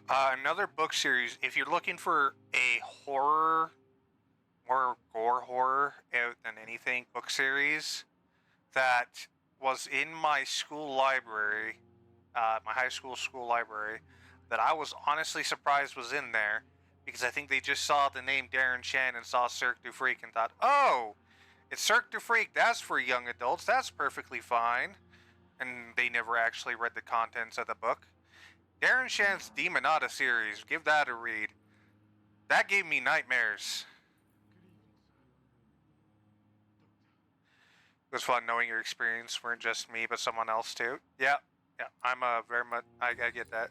[SPEAKER 1] Another book series, if you're looking for a horror, more gore horror than anything, book series that was in my school library, my high school library, that I was honestly surprised was in there, because I think they just saw the name Darren Shan and saw Cirque du Freak and thought, oh, it's Cirque du Freak, that's for young adults, that's perfectly fine. And they never actually read the contents of the book. Darren Shan's Demonata series, give that a read. That gave me nightmares. It was fun knowing your experience weren't just me, but someone else too. Yeah, I'm very much, I get that.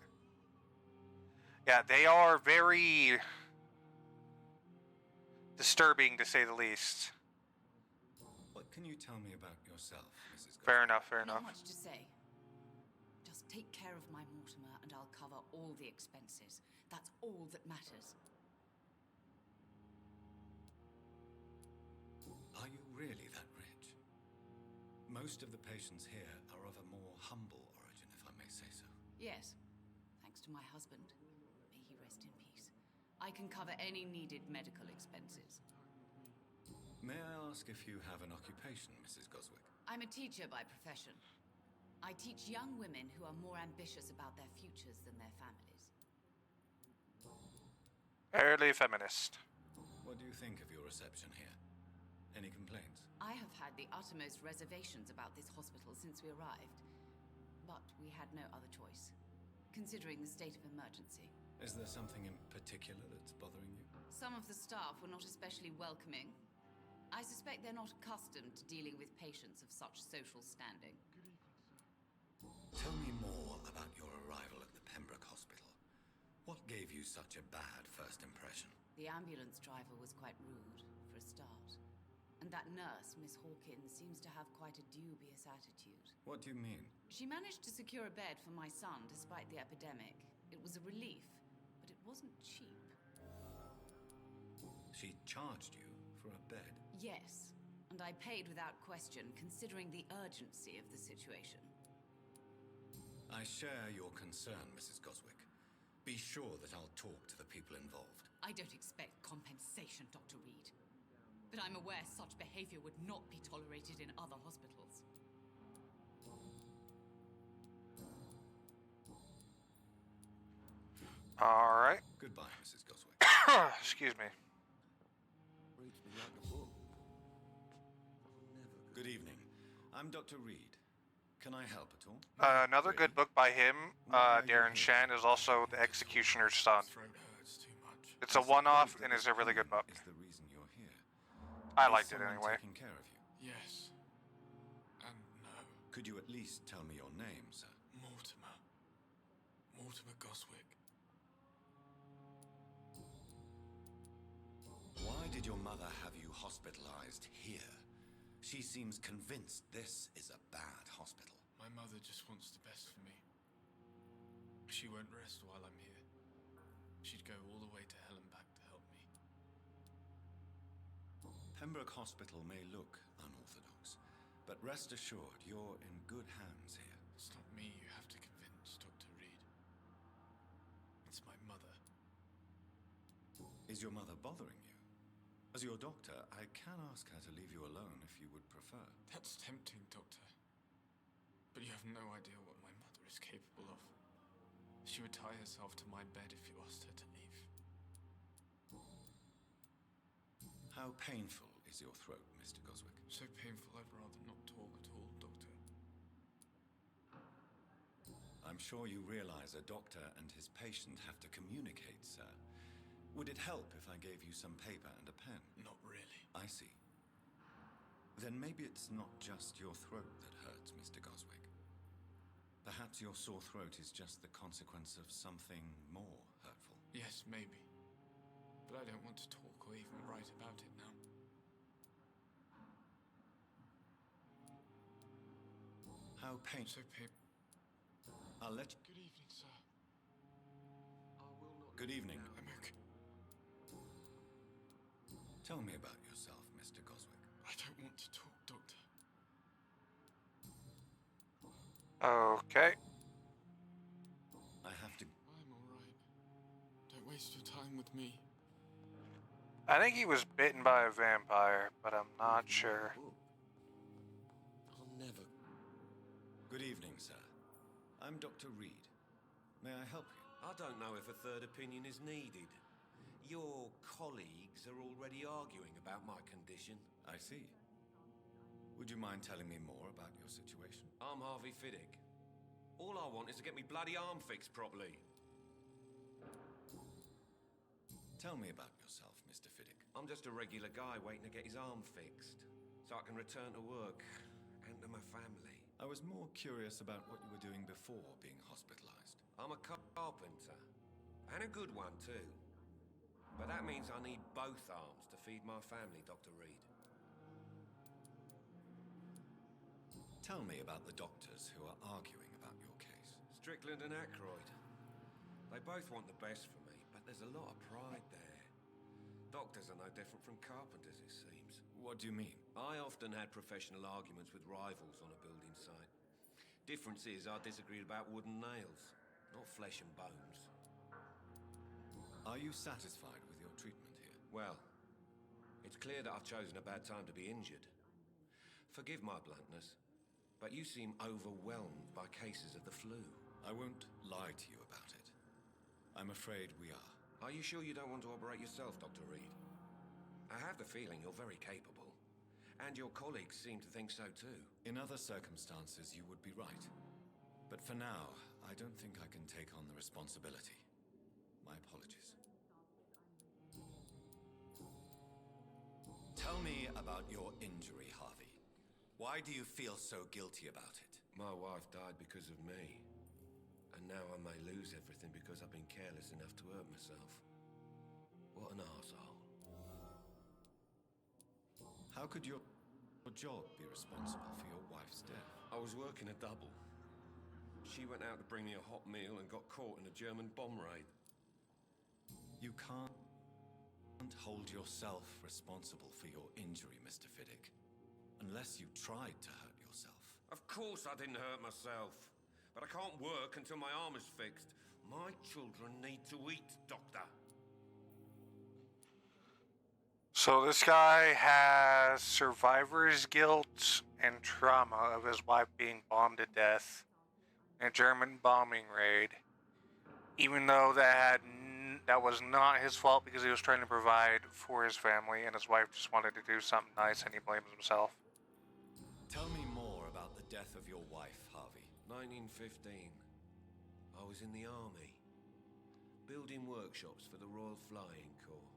[SPEAKER 1] Yeah, they are very disturbing, to say the least.
[SPEAKER 12] What can you tell me about yourself, Mrs. Goswick?
[SPEAKER 1] Fair enough, fair enough.
[SPEAKER 21] Not much to say. Just take care of my Mortimer and I'll cover all the expenses. That's all that matters.
[SPEAKER 12] Are you really that rich? Most of the patients here are of a more humble origin, if I may say so.
[SPEAKER 21] Yes, thanks to my husband. May he rest in peace. I can cover any needed medical expenses.
[SPEAKER 12] May I ask if you have an occupation, Mrs. Goswick?
[SPEAKER 21] I'm a teacher by profession. I teach young women who are more ambitious about their futures than their families.
[SPEAKER 1] Early feminist.
[SPEAKER 12] What do you think of your reception here? Any complaints?
[SPEAKER 21] I have had the uttermost reservations about this hospital since we arrived. But we had no other choice, considering the state of emergency.
[SPEAKER 12] Is there something in particular that's bothering you?
[SPEAKER 21] Some of the staff were not especially welcoming. I suspect they're not accustomed to dealing with patients of such social standing.
[SPEAKER 12] Tell me more about your arrival at the Pembroke Hospital. What gave you such a bad first impression?
[SPEAKER 21] The ambulance driver was quite rude, for a start. And that nurse, Miss Hawkins, seems to have quite a dubious attitude.
[SPEAKER 12] What do you mean?
[SPEAKER 21] She managed to secure a bed for my son despite the epidemic. It was a relief, but it wasn't cheap.
[SPEAKER 12] She charged you for a bed?
[SPEAKER 21] Yes, and I paid without question, considering the urgency of the situation.
[SPEAKER 12] I share your concern, Mrs. Goswick. Be sure that I'll talk to the people involved.
[SPEAKER 21] I don't expect compensation, Dr. Reed. But I'm aware such behavior would not be tolerated in other hospitals.
[SPEAKER 1] All right.
[SPEAKER 12] Goodbye, Mrs. Goswick.
[SPEAKER 1] Excuse me.
[SPEAKER 3] Reads me like a book.
[SPEAKER 12] Good evening. I'm Dr. Reed. Can I help at all?
[SPEAKER 1] Another good book by him, Darren Shan, is also The Executioner's Son. It's a one-off and is a really good book.
[SPEAKER 12] Is the reason you're here.
[SPEAKER 1] I
[SPEAKER 12] Is
[SPEAKER 1] liked it
[SPEAKER 12] someone
[SPEAKER 1] anyway.
[SPEAKER 12] taking care of you?
[SPEAKER 13] Yes. And no.
[SPEAKER 12] Could you at least tell me your name, sir?
[SPEAKER 13] Mortimer. Mortimer Goswick.
[SPEAKER 12] Why did your mother have you hospitalized here? She seems convinced this is a bad hospital.
[SPEAKER 13] My mother just wants the best for me. She won't rest while I'm here. She'd go all the way to hell and back to help me.
[SPEAKER 12] Pembroke Hospital may look unorthodox, but rest assured you're in good hands here.
[SPEAKER 13] It's not me you have to convince, Dr. Reed. It's my mother.
[SPEAKER 12] Is your mother bothering you? As your doctor, I can ask her to leave you alone if you would prefer.
[SPEAKER 13] That's tempting, Doctor. But you have no idea what my mother is capable of. She would tie herself to my bed if you asked her to leave.
[SPEAKER 12] How painful is your throat, Mr. Goswick?
[SPEAKER 13] So painful I'd rather not talk at all, Doctor.
[SPEAKER 12] I'm sure you realize a doctor and his patient have to communicate, sir. Would it help if I gave you some paper and a pen?
[SPEAKER 13] Not really.
[SPEAKER 12] I see. Then maybe it's not just your throat that hurts, Mr. Goswick. Perhaps your sore throat is just the consequence of something more hurtful.
[SPEAKER 13] Yes, maybe. But I don't want to talk or even write about it now.
[SPEAKER 12] How painful.
[SPEAKER 13] So painful.
[SPEAKER 12] I'll let you...
[SPEAKER 13] Good evening, sir.
[SPEAKER 12] Good evening.
[SPEAKER 13] I'm okay.
[SPEAKER 12] Tell me about yourself, Mr. Goswick.
[SPEAKER 13] I don't want to talk, Doctor.
[SPEAKER 1] Okay.
[SPEAKER 12] I have to...
[SPEAKER 13] I'm alright. Don't waste your time with me.
[SPEAKER 1] I think he was bitten by a vampire, but I'm not sure.
[SPEAKER 12] I'll never... Good evening, sir. I'm Dr. Reed. May I help you?
[SPEAKER 22] I don't know if a third opinion is needed. Your colleagues are already arguing about my condition.
[SPEAKER 12] I see. Would you mind telling me more about your situation?
[SPEAKER 22] I'm Harvey Fiddick. All I want is to get me bloody arm fixed properly.
[SPEAKER 12] Tell me about yourself, Mr. Fiddick.
[SPEAKER 22] I'm just a regular guy waiting to get his arm fixed, so I can return to work and to my family.
[SPEAKER 12] I was more curious about what you were doing before being hospitalized.
[SPEAKER 22] I'm a carpenter, and a good one too. But that means I need both arms to feed my family, Dr. Reed.
[SPEAKER 12] Tell me about the doctors who are arguing about your case.
[SPEAKER 22] Strickland and Aykroyd. They both want the best for me, but there's a lot of pride there. Doctors are no different from carpenters, it seems.
[SPEAKER 12] What do you mean?
[SPEAKER 22] I often had professional arguments with rivals on a building site. Difference is I disagreed about wooden nails, not flesh and bones.
[SPEAKER 12] Are you satisfied with your treatment here?
[SPEAKER 22] Well, it's clear that I've chosen a bad time to be injured. Forgive my bluntness, but you seem overwhelmed by cases of the flu.
[SPEAKER 12] I won't lie to you about it. I'm afraid we are.
[SPEAKER 22] Are you sure you don't want to operate yourself, Dr. Reed? I have the feeling you're very capable, and your colleagues seem to think so too.
[SPEAKER 12] In other circumstances, you would be right. But for now, I don't think I can take on the responsibility. My apologies. Tell me about your injury, Harvey. Why do you feel so guilty about it?
[SPEAKER 22] My wife died because of me. And now I may lose everything because I've been careless enough to hurt myself. What an arsehole.
[SPEAKER 12] How could your job be responsible for your wife's death?
[SPEAKER 22] I was working a double. She went out to bring me a hot meal and got caught in a German bomb raid.
[SPEAKER 12] You can't hold yourself responsible for your injury, Mr. Fiddick. Unless you tried to hurt yourself.
[SPEAKER 22] Of course I didn't hurt myself. But I can't work until my arm is fixed. My children need to eat, Doctor.
[SPEAKER 1] So this guy has survivor's guilt and trauma of his wife being bombed to death in a German bombing raid. Even though that was not his fault because he was trying to provide for his family and his wife just wanted to do something nice and he blames himself.
[SPEAKER 12] Tell me more about the death of your wife,
[SPEAKER 22] 1915. I was in the army, building workshops for the Royal Flying Corps.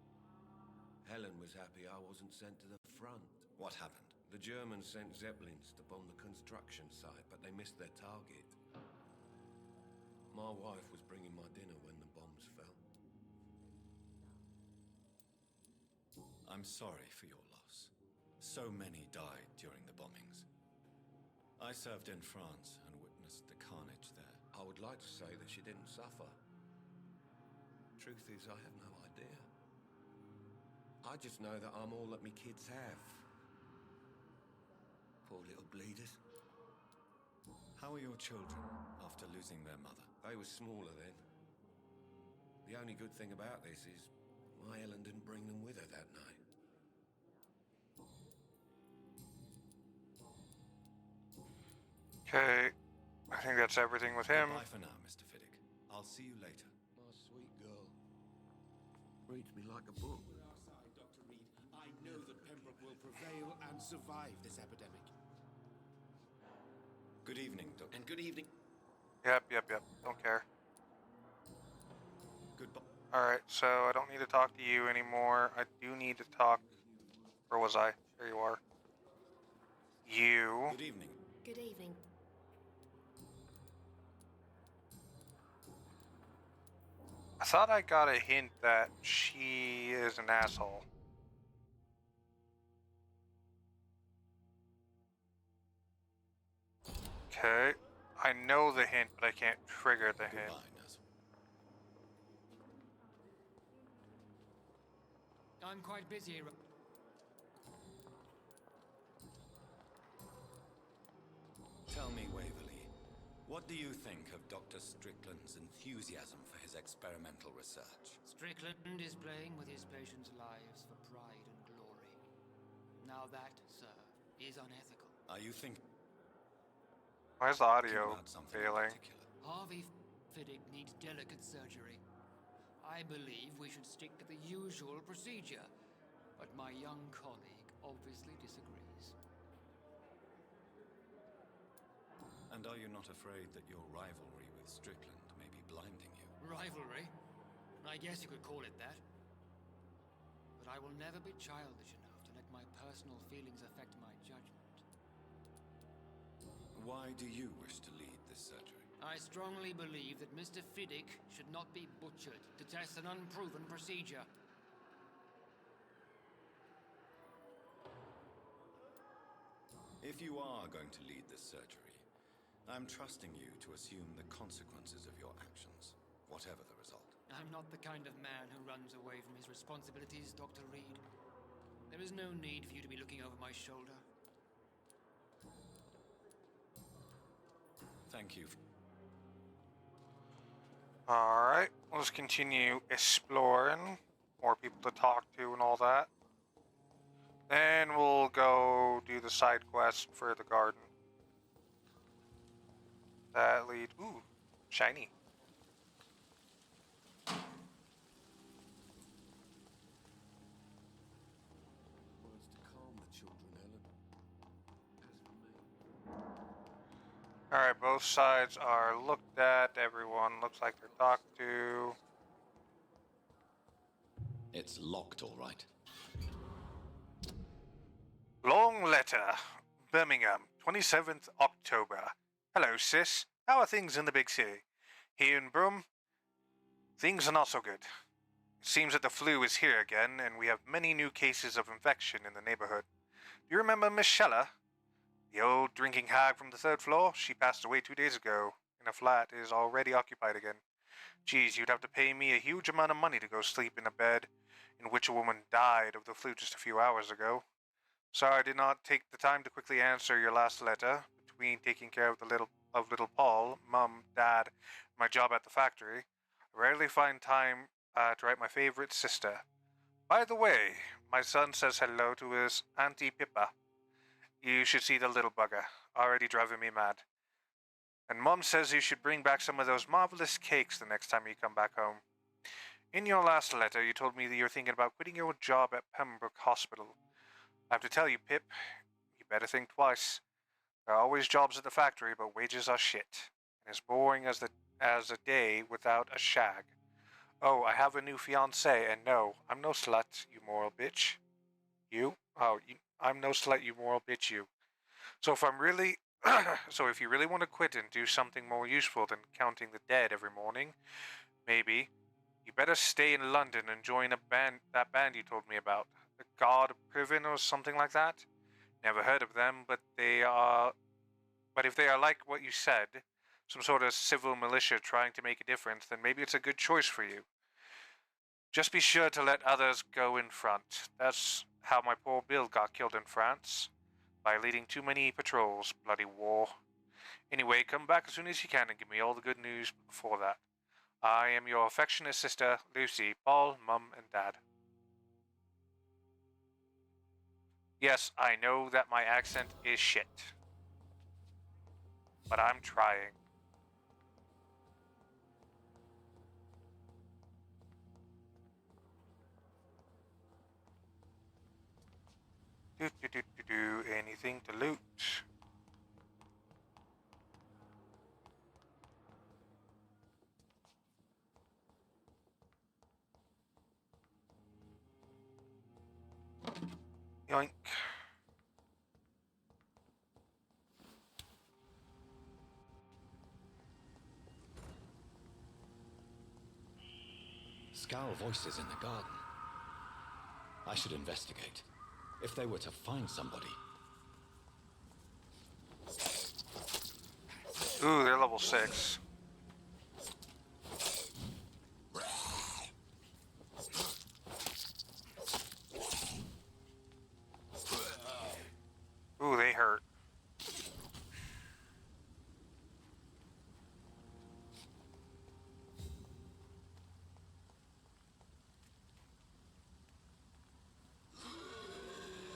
[SPEAKER 22] Helen was happy I wasn't sent to the front.
[SPEAKER 12] What happened?
[SPEAKER 22] The Germans sent Zeppelins to bomb the construction site, but they missed their target. My wife was bringing my dinner when the bombs fell.
[SPEAKER 12] I'm sorry for your loss. So many died during the bombings. I served in France and witnessed the carnage there.
[SPEAKER 22] I would like to say that she didn't suffer. Truth is, I have no idea. I just know that I'm all that me kids have. Poor little bleeders.
[SPEAKER 12] How are your children after losing their mother?
[SPEAKER 22] They were smaller then. The only good thing about this is my Helen didn't bring them with her that night.
[SPEAKER 1] Okay, I think that's everything with him.
[SPEAKER 12] Bye for now, Mr. Fiddick. I'll see you later.
[SPEAKER 22] My sweet girl. Reads me like a book.
[SPEAKER 8] We're outside, Dr. Reed. I know that Pembroke will prevail and survive this epidemic.
[SPEAKER 12] Good evening, Doctor.
[SPEAKER 8] And good evening.
[SPEAKER 1] Yep. Don't care.
[SPEAKER 12] Goodbye.
[SPEAKER 1] Alright, so I don't need to talk to you anymore. I do need to talk... Where was I? There you are. You.
[SPEAKER 12] Good evening.
[SPEAKER 18] Good evening.
[SPEAKER 1] I thought I got a hint that she is an asshole. Okay. I know the hint, but I can't trigger the hint.
[SPEAKER 20] I'm quite busy.
[SPEAKER 12] Tell me, Waverly, what do you think of Dr. Strickland's enthusiasm for his experimental research?
[SPEAKER 20] Strickland is playing with his patients' lives for pride and glory. Now that, sir, is unethical.
[SPEAKER 12] Are you thinking...
[SPEAKER 1] Why is the audio failing?
[SPEAKER 20] Harvey Fiddick needs delicate surgery. I believe we should stick to the usual procedure, but my young colleague obviously disagrees.
[SPEAKER 12] And are you not afraid that your rivalry with Strickland may be blinding you?
[SPEAKER 20] Rivalry? I guess you could call it that. But I will never be childish enough to let my personal feelings affect my judgment.
[SPEAKER 12] Why do you wish to lead this surgery?
[SPEAKER 20] I strongly believe that Mr. Fiddick should not be butchered to test an unproven procedure.
[SPEAKER 12] If you are going to lead this surgery, I'm trusting you to assume the consequences of your actions, whatever the result.
[SPEAKER 20] I'm not the kind of man who runs away from his responsibilities, Dr. Reed. There is no need for you to be looking over my shoulder.
[SPEAKER 12] Thank you.
[SPEAKER 1] Alright, let's continue exploring. More people to talk to and all that. Then we'll go do the side quest for the garden. That lead... Ooh, shiny.
[SPEAKER 22] Words to calm the children, Helen. As for me...
[SPEAKER 1] Alright, both sides are looked at. Everyone looks like they're talked to.
[SPEAKER 12] It's locked, all right.
[SPEAKER 1] Long letter. Birmingham, 27th October. Hello, sis. How are things in the big city? Here in Brum, things are not so good. It seems that the flu is here again, and we have many new cases of infection in the neighborhood. Do you remember Miss Sheller? The old drinking hag from the third floor? She passed away 2 days ago, and a flat is already occupied again. Geez, you'd have to pay me a huge amount of money to go sleep in a bed in which a woman died of the flu just a few hours ago. Sorry I did not take the time to quickly answer your last letter. Between taking care of little Paul, Mum, Dad, and my job at the factory, I rarely find time to write my favorite sister. By the way, my son says hello to his Auntie Pippa. You should see the little bugger, already driving me mad. And Mum says you should bring back some of those marvelous cakes the next time you come back home. In your last letter, you told me that you're thinking about quitting your job at Pembroke Hospital. I have to tell you, Pip, you better think twice. There are always jobs at the factory, but wages are shit. And as boring as a day without a shag. Oh, I have a new fiancée, and no, I'm no slut, you moral bitch. You? Oh, I'm no slut, you moral bitch, you. So if I'm really... so if you really want to quit and do something more useful than counting the dead every morning, maybe, you better stay in London and join that band you told me about. The God of Priven or something like that? Never heard of them, but if they are like what you said, some sort of civil militia trying to make a difference, then maybe it's a good choice for you. Just be sure to let others go in front. That's how my poor Bill got killed in France. By leading too many patrols. Bloody war. Anyway, come back as soon as you can and give me all the good news before that. I am your affectionate sister, Lucy, Paul, Mum, and Dad. Yes, I know that my accent is shit. But I'm trying. Anything to loot? Yoink.
[SPEAKER 12] Scowl voices in the garden. I should investigate. If they were to find somebody.
[SPEAKER 1] Ooh, they're level 6. Ooh, they hurt.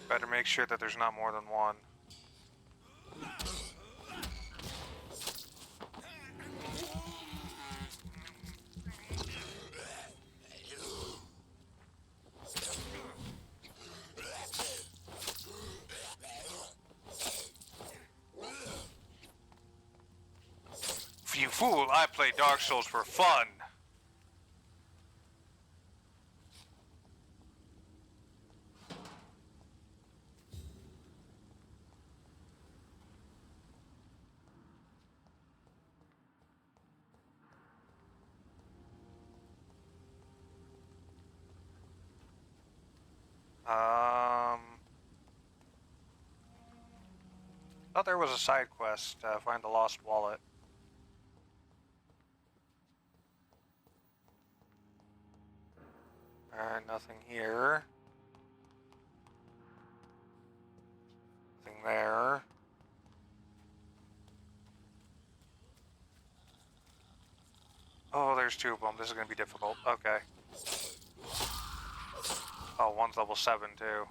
[SPEAKER 1] Better make sure that there's not more than one. You fool, I play Dark Souls for fun. Thought there was a side quest, find the lost wallet. Alright, nothing here. Nothing there. Oh, there's 2 of them. This is gonna be difficult. Okay. Oh, one's level 7 too.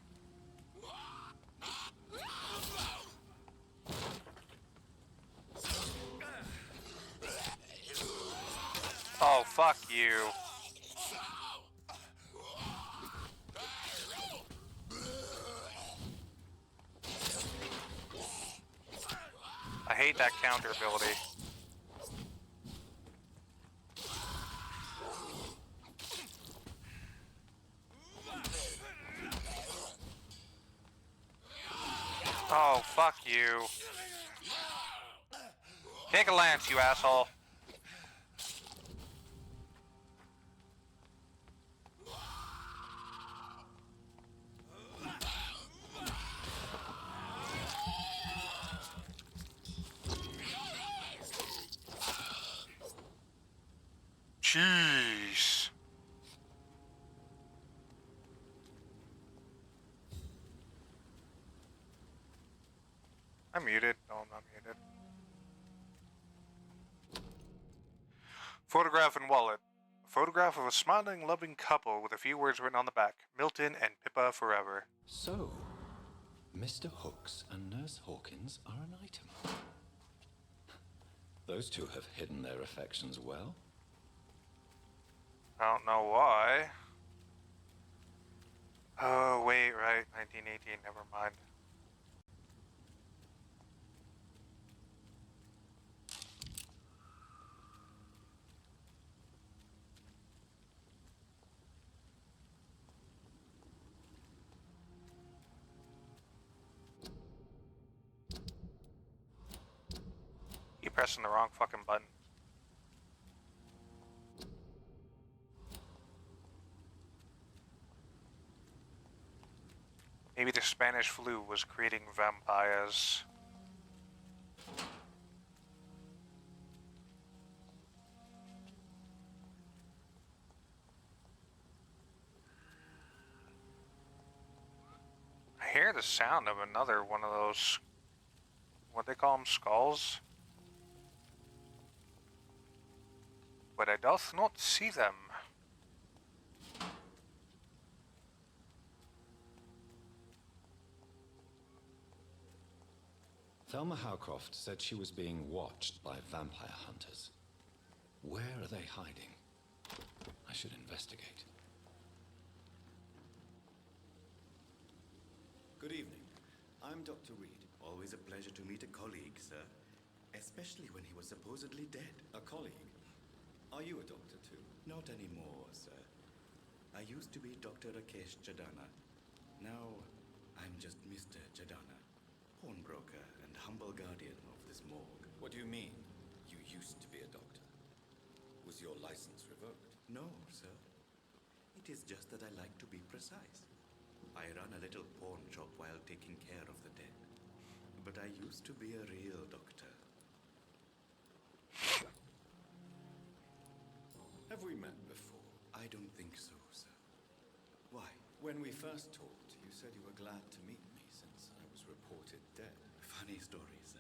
[SPEAKER 1] Oh, fuck you. I hate that counter ability. Oh, fuck you. Take a lance, you asshole. Jeez. I'm muted. No, I'm not muted. Photograph and wallet. A photograph of a smiling, loving couple with a few words written on the back. Milton and Pippa forever.
[SPEAKER 12] So, Mr. Hooks and Nurse Hawkins are an item. Those two have hidden their affections well.
[SPEAKER 1] I don't know why. Oh, wait, right. 1918, never mind. pressing the wrong fucking button. Maybe the Spanish flu was creating vampires. I hear the sound of another one of those, what they call them, skulls? But I doth not see them.
[SPEAKER 12] Thelma Howcroft said she was being watched by vampire hunters. Where are they hiding? I should investigate.
[SPEAKER 6] Good evening. I'm Dr. Reed. Always a pleasure to meet a colleague, sir. Especially when he was supposedly dead.
[SPEAKER 12] A colleague? Are you a doctor too?
[SPEAKER 6] Not anymore, sir. I used to be Dr. Rakesh Chadana. Now, I'm just Mr. Chadana, pawnbroker and humble guardian of this morgue.
[SPEAKER 12] What do you mean, you used to be a doctor? Was your license revoked?
[SPEAKER 6] No, sir. It is just that I like to be precise. I run a little pawn shop while taking care of the dead. But I used to be a real doctor.
[SPEAKER 12] Have we met before?
[SPEAKER 6] I don't think so, sir. Why?
[SPEAKER 12] When we first talked, you said you were glad to meet me since I was reported dead.
[SPEAKER 6] Funny story, sir.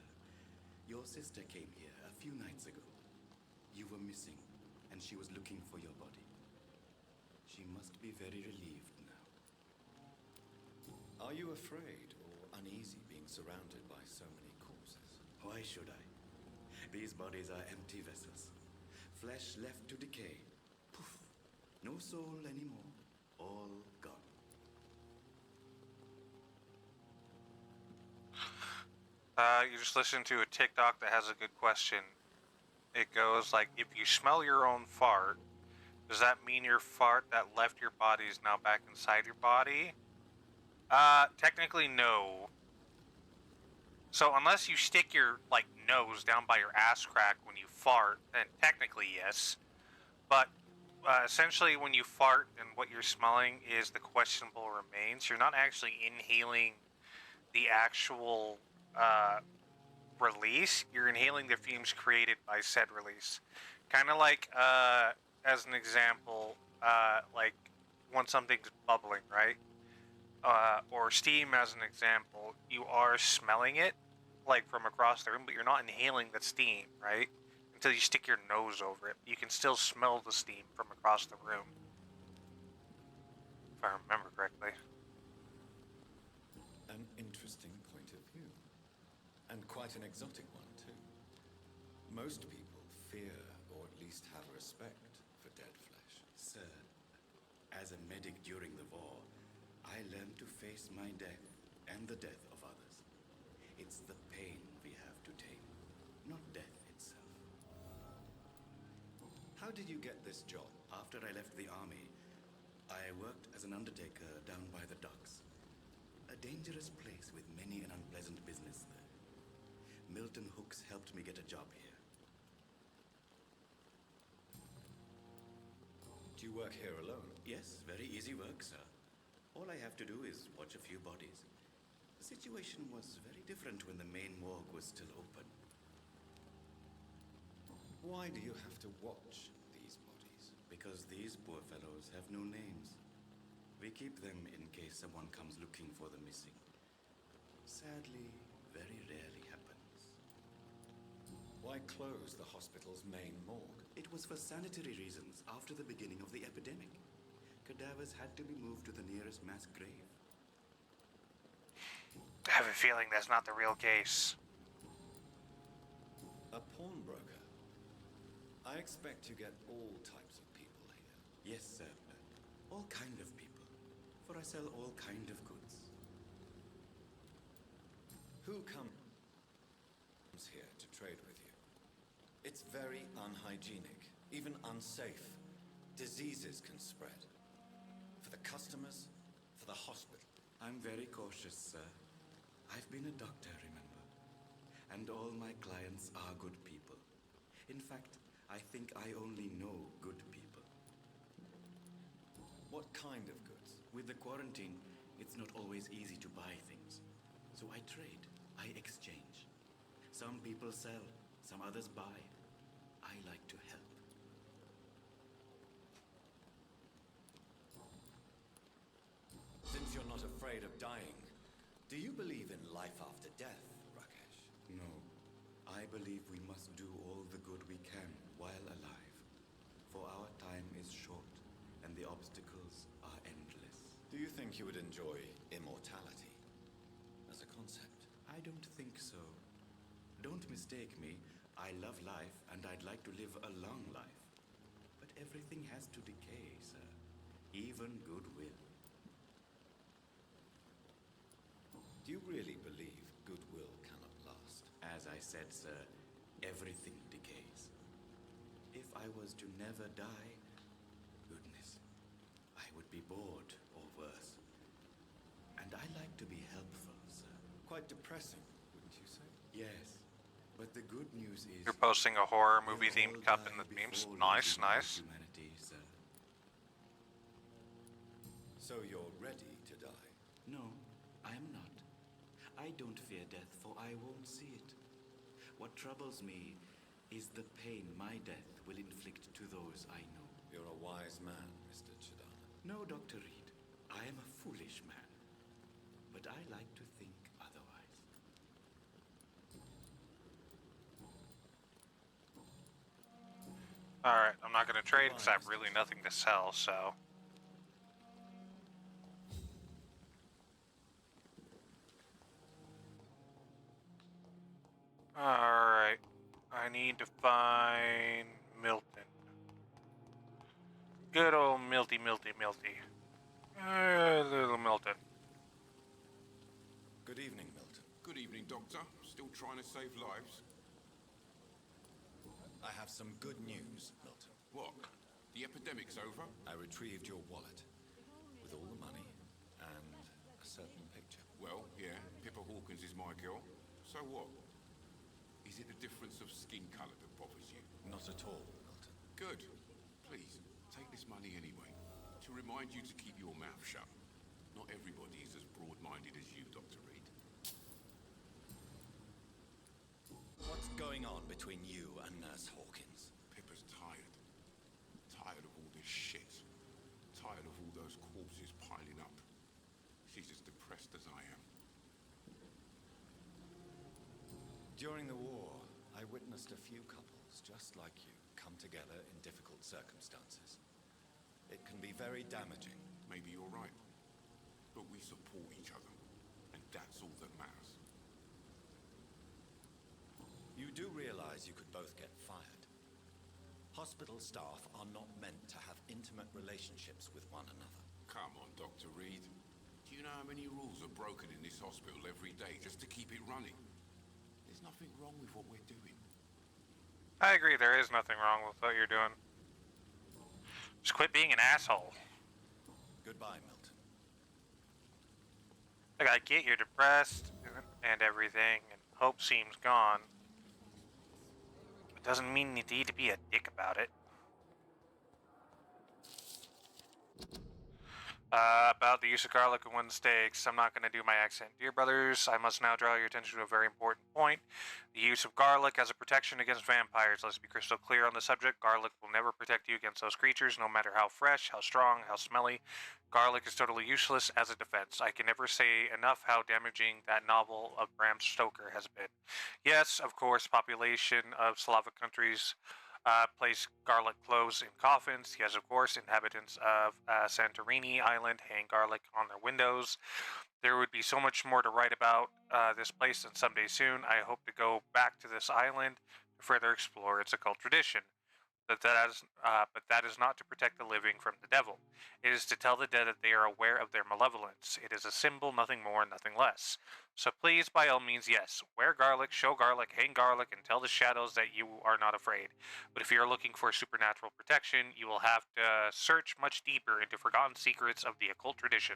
[SPEAKER 6] Your sister came here a few nights ago. You were missing, and she was looking for your body. She must be very relieved now.
[SPEAKER 12] Are you afraid or uneasy being surrounded by so many corpses?
[SPEAKER 6] Why should I? These bodies are empty vessels. Flesh left to decay. Poof. No soul anymore. All gone.
[SPEAKER 1] You just listened to a TikTok that has a good question. It goes like, if you smell your own fart, does that mean your fart that left your body is now back inside your body? Technically no. So unless you stick your, like, nose down by your ass crack when you fart, then technically yes. But essentially when you fart and what you're smelling is the questionable remains, you're not actually inhaling the actual release. You're inhaling the fumes created by said release. Kind of like, as an example, like when something's bubbling, right? Or steam as an example, you are smelling it, like from across the room, but you're not inhaling the steam, right? Until you stick your nose over it. You can still smell the steam from across the room. If I remember correctly.
[SPEAKER 12] An interesting point of view. And quite an exotic one, too. Most people fear, or at least have respect, for dead flesh.
[SPEAKER 6] Sir, as a medic during the war, I learned to face my death and the death of others. It's the pain we have to tame, not death itself.
[SPEAKER 12] How did you get this job?
[SPEAKER 6] After I left the army, I worked as an undertaker down by the docks. A dangerous place with many an unpleasant business there. Milton Hooks helped me get a job here.
[SPEAKER 12] Do you work here alone?
[SPEAKER 6] Yes, very easy work, sir. All I have to do is watch a few bodies. The situation was very different when the main morgue was still open.
[SPEAKER 12] Why do you have to watch these bodies?
[SPEAKER 6] Because these poor fellows have no names. We keep them in case someone comes looking for the missing. Sadly, very rarely happens.
[SPEAKER 12] Why close the hospital's main morgue?
[SPEAKER 6] It was for sanitary reasons after the beginning of the epidemic. Cadavers had to be moved to the nearest mass grave.
[SPEAKER 1] I have a feeling that's not the real case.
[SPEAKER 12] A pawnbroker? I expect you get all types of people here.
[SPEAKER 6] Yes, sir. All kind of people. For I sell all kind of goods.
[SPEAKER 12] Who comes here to trade with you? It's very unhygienic, even unsafe. Diseases can spread. For the customers, for the hospital.
[SPEAKER 6] I'm very cautious, sir. I've been a doctor, remember? And all my clients are good people. In fact, I think I only know good people.
[SPEAKER 12] What kind of goods?
[SPEAKER 6] With the quarantine, it's not always easy to buy things. So I trade, I exchange. Some people sell, some others buy. I like to help.
[SPEAKER 12] Since you're not afraid of dying, do you believe in life after death, Rakesh?
[SPEAKER 6] No. I believe we must do all the good we can while alive. For our time is short, and the obstacles are endless.
[SPEAKER 12] Do you think you would enjoy immortality as a concept?
[SPEAKER 6] I don't think so. Don't mistake me. I love life, and I'd like to live a long life. But everything has to decay, sir. Even goodwill.
[SPEAKER 12] Do you really believe goodwill cannot last?
[SPEAKER 6] As I said, sir, everything decays. If I was to never die, goodness, I would be bored or worse. And I like to be helpful, sir.
[SPEAKER 12] Quite depressing, wouldn't you say?
[SPEAKER 6] Yes, but the good news is...
[SPEAKER 1] You're posting a horror movie themed cup in the memes. Nice, nice.
[SPEAKER 6] Humanity, sir.
[SPEAKER 12] So you're ready to die?
[SPEAKER 6] No, I am not. I don't fear death, for I won't see it. What troubles me is the pain my death will inflict to those I know.
[SPEAKER 12] You're a wise man, Mr. Chidana.
[SPEAKER 6] No, Dr. Reed. I am a foolish man. But I like to think otherwise.
[SPEAKER 1] Alright, I'm not gonna trade because I have really nothing to sell, so... Alright, I need to find Milton. Good old Milty. Little Milton.
[SPEAKER 12] Good evening, Milton.
[SPEAKER 16] Good evening, Doctor. Still trying to save lives?
[SPEAKER 12] I have some good news, Milton.
[SPEAKER 16] What? The epidemic's over?
[SPEAKER 12] I retrieved your wallet with all the money and a certain picture.
[SPEAKER 16] Well, yeah, Pippa Hawkins is my girl. So what? Is it the difference of skin colour that bothers you?
[SPEAKER 12] Not at all, Milton.
[SPEAKER 16] Good. Please, take this money anyway. To remind you to keep your mouth shut. Not everybody is as broad-minded as you, Dr. Reed.
[SPEAKER 12] What's going on between you and Nurse Hawkins?
[SPEAKER 16] Pippa's tired. Tired of all this shit. Tired of all those corpses piling up. She's as depressed as I am.
[SPEAKER 12] During the war, I witnessed a few couples just like you come together in difficult circumstances. It can be very damaging.
[SPEAKER 16] Maybe you're right. But we support each other. And that's all that matters.
[SPEAKER 12] You do realize you could both get fired. Hospital staff are not meant to have intimate relationships with one another.
[SPEAKER 16] Come on, Dr. Reed. Do you know how many rules are broken in this hospital every day just to keep it running? There's nothing wrong with what we're doing.
[SPEAKER 1] I agree, there is nothing wrong with what you're doing. Just quit being an asshole.
[SPEAKER 12] Goodbye, Milton.
[SPEAKER 1] Like, I get you're depressed and everything, and hope seems gone. It doesn't mean you need to be a dick about it. About the use of garlic and wooden steaks, I'm not going to do my accent. Dear brothers, I must now draw your attention to a very important point. The use of garlic as a protection against vampires. Let's be crystal clear on the subject. Garlic will never protect you against those creatures, no matter how fresh, how strong, how smelly. Garlic is totally useless as a defense. I can never say enough how damaging that novel of Bram Stoker has been. Yes, of course, population of Slavic countries place garlic cloves in coffins. Yes, of course, inhabitants of Santorini Island hang garlic on their windows. There would be so much more to write about this place, and someday soon I hope to go back to this island to further explore its occult tradition. But that is not to protect the living from the devil. It is to tell the dead that they are aware of their malevolence. It is a symbol, nothing more, nothing less. So please, by all means, yes, wear garlic, show garlic, hang garlic, and tell the shadows that you are not afraid. But if you are looking for supernatural protection, you will have to search much deeper into forgotten secrets of the occult tradition.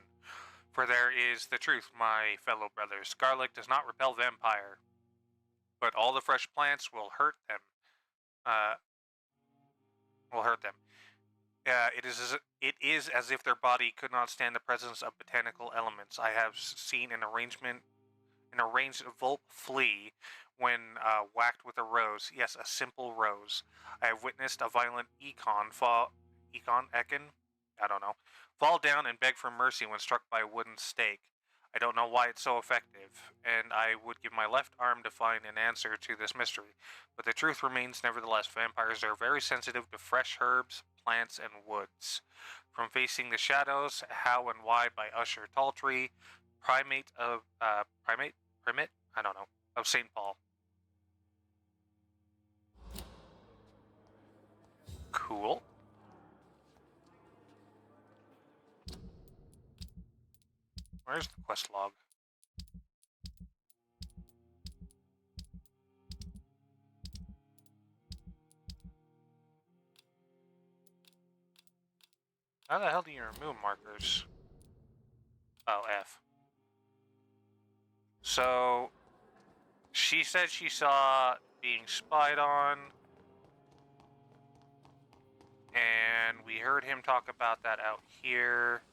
[SPEAKER 1] For there is the truth, my fellow brothers. Garlic does not repel vampire, but all the fresh plants will hurt them. will hurt them. It is as if their body could not stand the presence of botanical elements. I have seen an arranged Volp flee when whacked with a rose. Yes, a simple rose. I have witnessed a violent Econ, I don't know, fall down and beg for mercy when struck by a wooden stake. I don't know why it's so effective, and I would give my left arm to find an answer to this mystery. But the truth remains, nevertheless, vampires are very sensitive to fresh herbs, plants, and woods. From Facing the Shadows, How and Why by Usher Taltree, Primate, I don't know, of St. Paul. Cool. Where's the quest log? How the hell do you remove markers? Oh, F. So, she said she saw being spied on, and we heard him talk about that out here.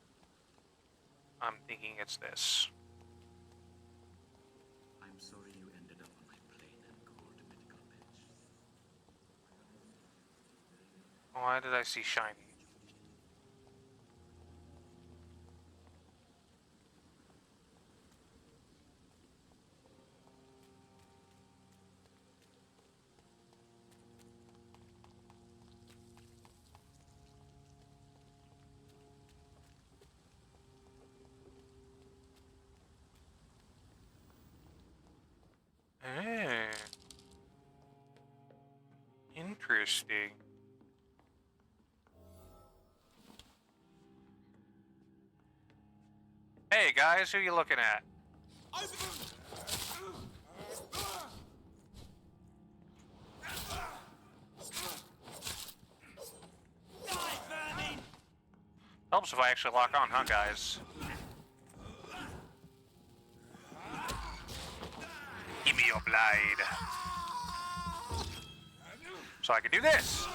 [SPEAKER 1] I'm thinking it's this.
[SPEAKER 6] I'm sorry you ended up on my plain and cold medical bench.
[SPEAKER 1] Why did I see shiny? Interesting. Hey guys, who you looking at? Helps if I actually lock on, huh guys? Give me your blade. So I can do this.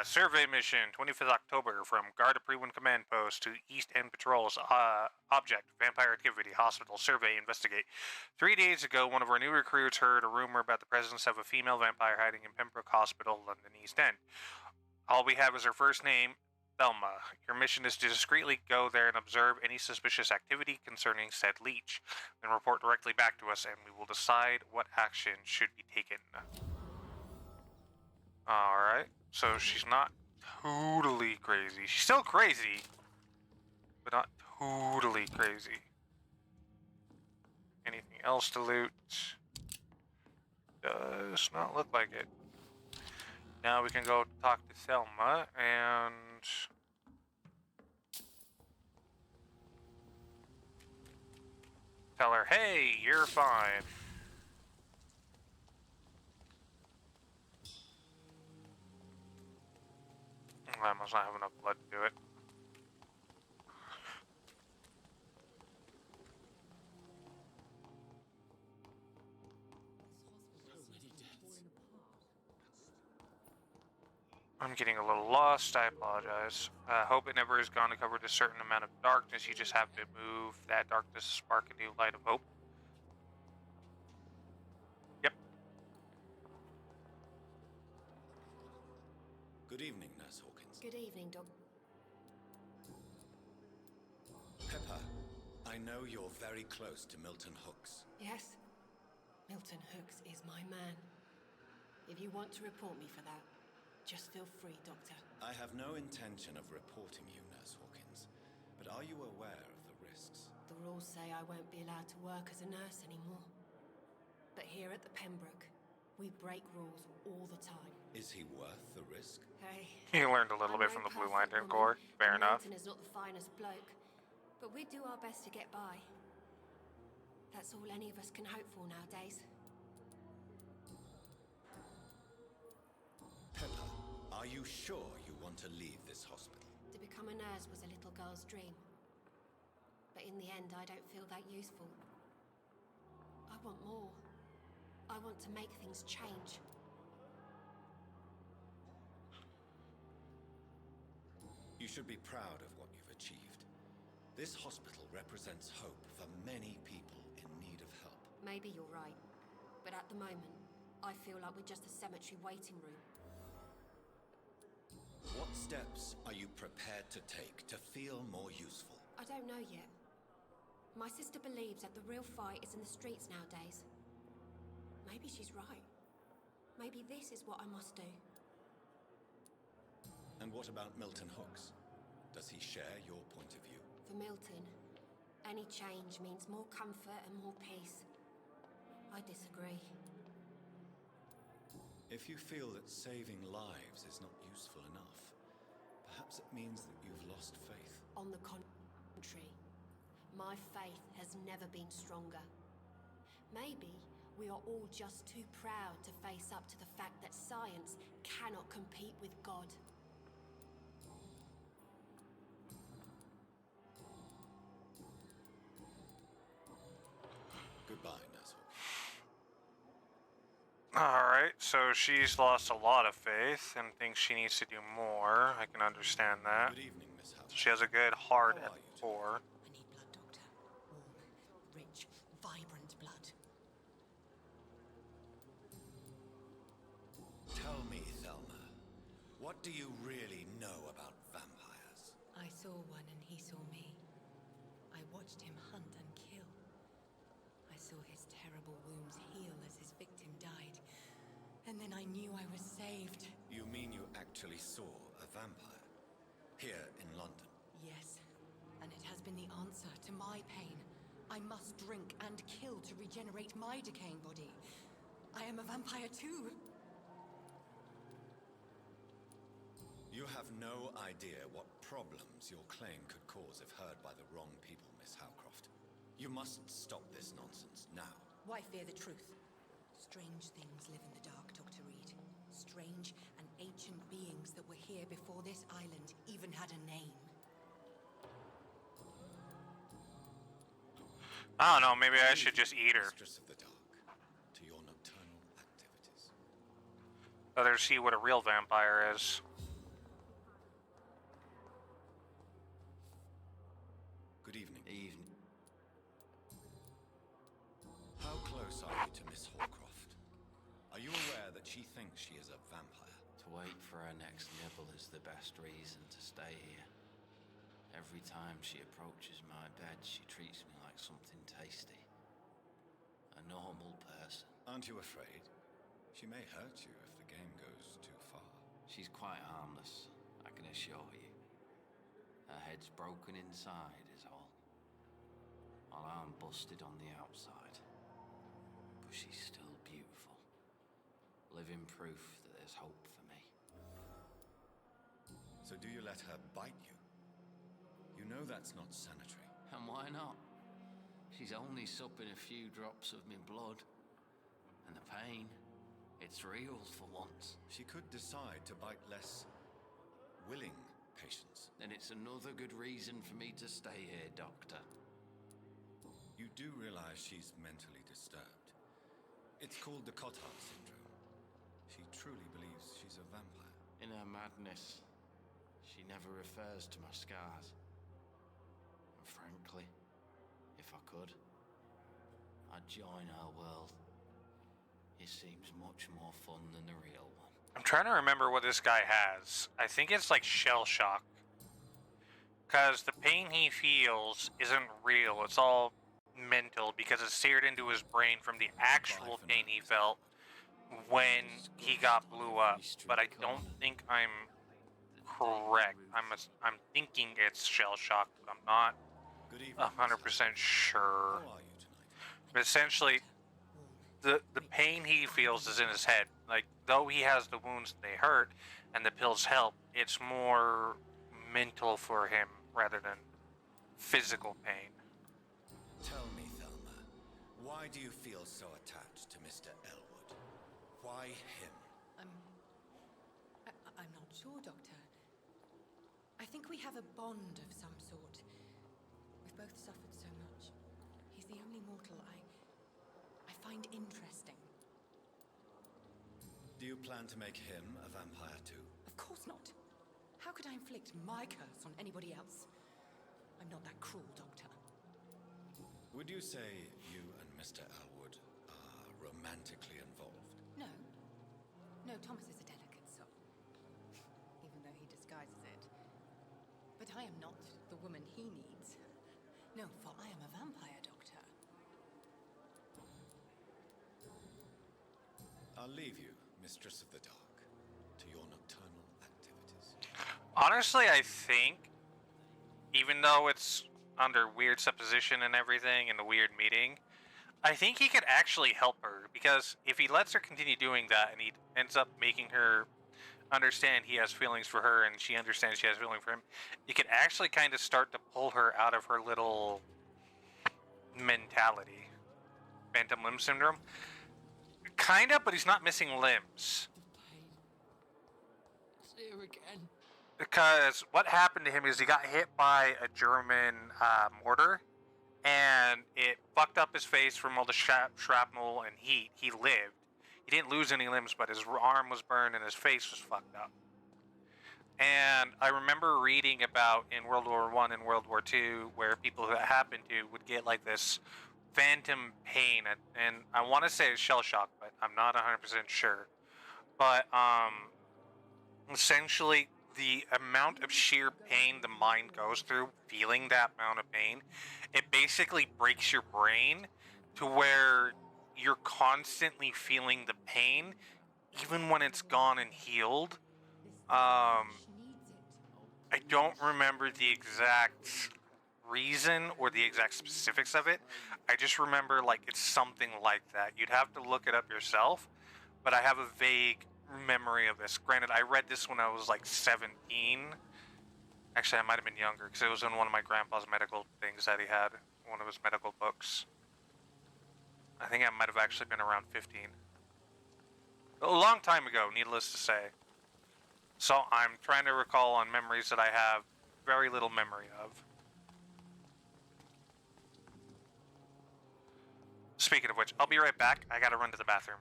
[SPEAKER 1] Survey mission, 25th October, from Guard Prewen Command Post to East End Patrols. Object, vampire activity, hospital, survey, investigate. 3 days ago, one of our new recruits heard a rumor about the presence of a female vampire hiding in Pembroke Hospital, London East End. All we have is her first name, Thelma. Your mission is to discreetly go there and observe any suspicious activity concerning said leech. Then report directly back to us and we will decide what action should be taken. Alright, so she's not totally crazy. She's still crazy, but not totally crazy. Anything else to loot? Does not look like it. Now we can go talk to Thelma and tell her, hey, you're fine. I must not have enough blood to do it. I'm getting a little lost, I apologize. Hope it never is gone to cover a certain amount of darkness. You just have to move that darkness to spark a new light of hope. Yep.
[SPEAKER 12] Good evening, Nurse Hawkins.
[SPEAKER 18] Good evening, Doc.
[SPEAKER 12] Pepper, I know you're very close to Milton Hooks.
[SPEAKER 18] Yes? Milton Hooks is my man. If you want to report me for that, just feel free, Doctor.
[SPEAKER 12] I have no intention of reporting you, Nurse Hawkins, but are you aware of the risks?
[SPEAKER 18] The rules say I won't be allowed to work as a nurse anymore. But here at the Pembroke, we break rules all the time.
[SPEAKER 12] Is he worth the risk?
[SPEAKER 18] Hey.
[SPEAKER 1] You learned a little bit from the Blue Lantern Corps. Fair enough.
[SPEAKER 18] Milton is not the finest bloke, but we do our best to get by. That's all any of us can hope for nowadays.
[SPEAKER 12] Pepper, are you sure you want to leave this hospital?
[SPEAKER 18] To become a nurse was a little girl's dream. But in the end, I don't feel that useful. want more. I want to make things change.
[SPEAKER 12] You should be proud of what you've achieved. This hospital represents hope for many people in need of help.
[SPEAKER 18] Maybe you're right. But at the moment, I feel like we're just a cemetery waiting room.
[SPEAKER 12] What steps are you prepared to take to feel more useful?
[SPEAKER 18] I don't know yet. My sister believes that the real fight is in the streets nowadays. Maybe she's right. Maybe this is what I must do.
[SPEAKER 12] And what about Milton Hooks? Does he share your point of view?
[SPEAKER 18] For Milton, any change means more comfort and more peace. I disagree.
[SPEAKER 12] If you feel that saving lives is not useful enough, perhaps it means that you've lost faith.
[SPEAKER 18] On the contrary, my faith has never been stronger. Maybe we are all just too proud to face up to the fact that science cannot compete with God.
[SPEAKER 12] Goodbye, Nestle.
[SPEAKER 1] Alright, so she's lost a lot of faith and thinks she needs to do more. I can understand that.
[SPEAKER 12] Good evening, Miss Howard.
[SPEAKER 1] She has a good heart at the core.
[SPEAKER 5] I need blood, Doctor. Warm, rich, vibrant blood.
[SPEAKER 12] Tell me, Thelma, what do you really know about vampires?
[SPEAKER 5] I saw one and he saw me. I watched him hunt and kill. I saw his terrible wounds heal as his victim died. And then I knew I was saved.
[SPEAKER 12] You mean you actually saw a vampire? Here in London?
[SPEAKER 5] Yes. And it has been the answer to my pain. I must drink and kill to regenerate my decaying body. I am a vampire too.
[SPEAKER 12] You have no idea what problems your claim could cause if heard by the wrong people, Miss Howcroft. You must stop this nonsense now.
[SPEAKER 5] Why fear the truth? Strange things live in the dark, Dr. Reed. Strange and ancient beings that were here before this island even had a name.
[SPEAKER 1] I don't know, maybe I should just eat her.
[SPEAKER 12] Mistress of the dark, to your nocturnal activities.
[SPEAKER 1] Let her see what a real vampire is.
[SPEAKER 12] Good evening.
[SPEAKER 19] Evening.
[SPEAKER 12] How close are you to Miss Hawcroft? Are you aware that she thinks she is a vampire?
[SPEAKER 19] To wait for her next nibble is the best reason to stay here. Every time she approaches my bed, she treats me like something tasty. A normal person.
[SPEAKER 12] Aren't you afraid? She may hurt you if the game goes too far.
[SPEAKER 19] She's quite harmless, I can assure you. Her head's broken inside is all. While I'm busted on the outside. But she's still beautiful. Living proof that there's hope for me.
[SPEAKER 12] So do you let her bite you? You know that's not sanitary.
[SPEAKER 19] And why not? She's only supping a few drops of me blood. And the pain, it's real for once.
[SPEAKER 12] She could decide to bite less willing patients.
[SPEAKER 19] Then it's another good reason for me to stay here, Doctor.
[SPEAKER 12] You do realize she's mentally disturbed. It's called the Cotard syndrome. She truly believes she's a vampire.
[SPEAKER 19] In her madness, she never refers to my scars. And frankly, if I could, I'd join her world. It seems much more fun than the real one.
[SPEAKER 1] I'm trying to remember what this guy has. I think it's like shell shock. Because the pain he feels isn't real. It's all mental because it's seared into his brain from the actual pain he felt when he got blew up. But I don't think I'm correct. I'm thinking it's shell shock, but I'm not 100% sure. But essentially, the pain he feels is in his head. Like, though he has the wounds, they hurt, and the pills help, it's more mental for him rather than physical pain.
[SPEAKER 12] Tell me, Thelma, why do you feel so attached to Mr. Elwood? Why him?
[SPEAKER 5] I'm not sure, Doctor. I think we have a bond of some sort. We've both suffered so much. He's the only mortal I find interesting.
[SPEAKER 12] Do you plan to make him a vampire too?
[SPEAKER 5] Of course not. How could I inflict my curse on anybody else? I'm not that cruel, Doctor.
[SPEAKER 12] Would you say you and Mr. Elwood are romantically involved?
[SPEAKER 5] No. No, Thomas is a delicate soul. Even though he disguises it. But I am not the woman he needs. No, for I am a vampire, Doctor.
[SPEAKER 12] I'll leave you, Mistress of the Dark, to your nocturnal activities.
[SPEAKER 1] Honestly, I think, even though it's under weird supposition and everything in the weird meeting, I think he could actually help her, because if he lets her continue doing that and he ends up making her understand he has feelings for her and she understands she has feelings for him, he could actually kind of start to pull her out of her little mentality. Phantom limb syndrome? Kinda, but he's not missing limbs.
[SPEAKER 20] Here again.
[SPEAKER 1] Because what happened to him is he got hit by a German mortar, and it fucked up his face from all the shrapnel and heat. He lived. He didn't lose any limbs, but his arm was burned and his face was fucked up. And I remember reading about in World War I and World War II where people who that happened to would get like this phantom pain, and I want to say it's shell shock, but I'm not 100% sure. But essentially, the amount of sheer pain the mind goes through feeling that amount of pain, it basically breaks your brain to where you're constantly feeling the pain even when it's gone and healed. I don't remember the exact reason or the exact specifics of it. I just remember like it's something like that. You'd have to look it up yourself, but I have a vague memory of this. Granted, I read this when I was like 17. Actually, I might have been younger because it was in one of my grandpa's medical things that he had, one of his medical books. I think I might have actually been around 15. A long time ago, needless to say. So I'm trying to recall on memories that I have very little memory of. Speaking of which, I'll be right back. I gotta run to the bathroom.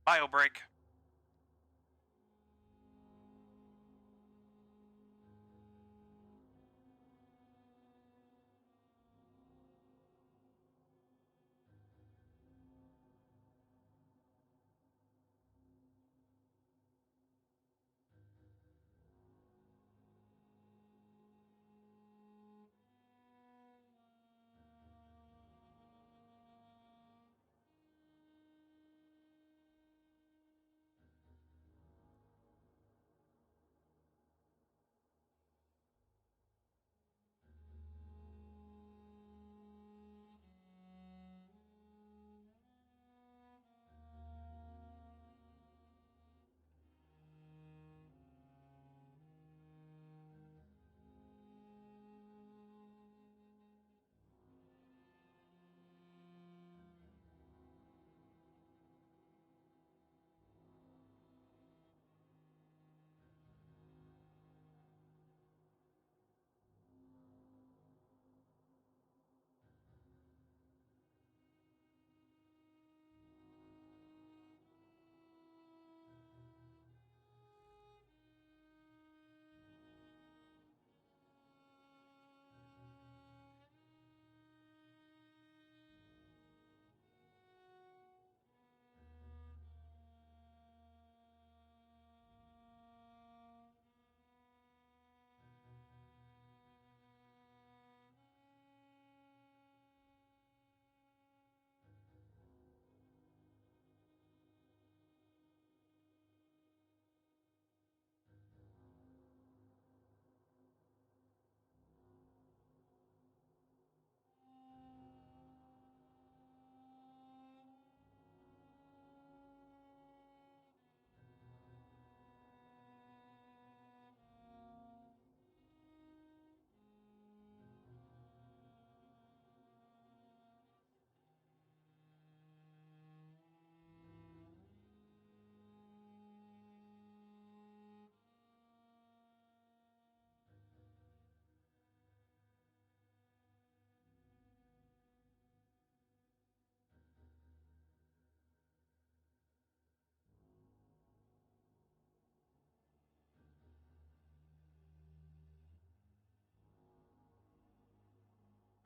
[SPEAKER 1] Bio break.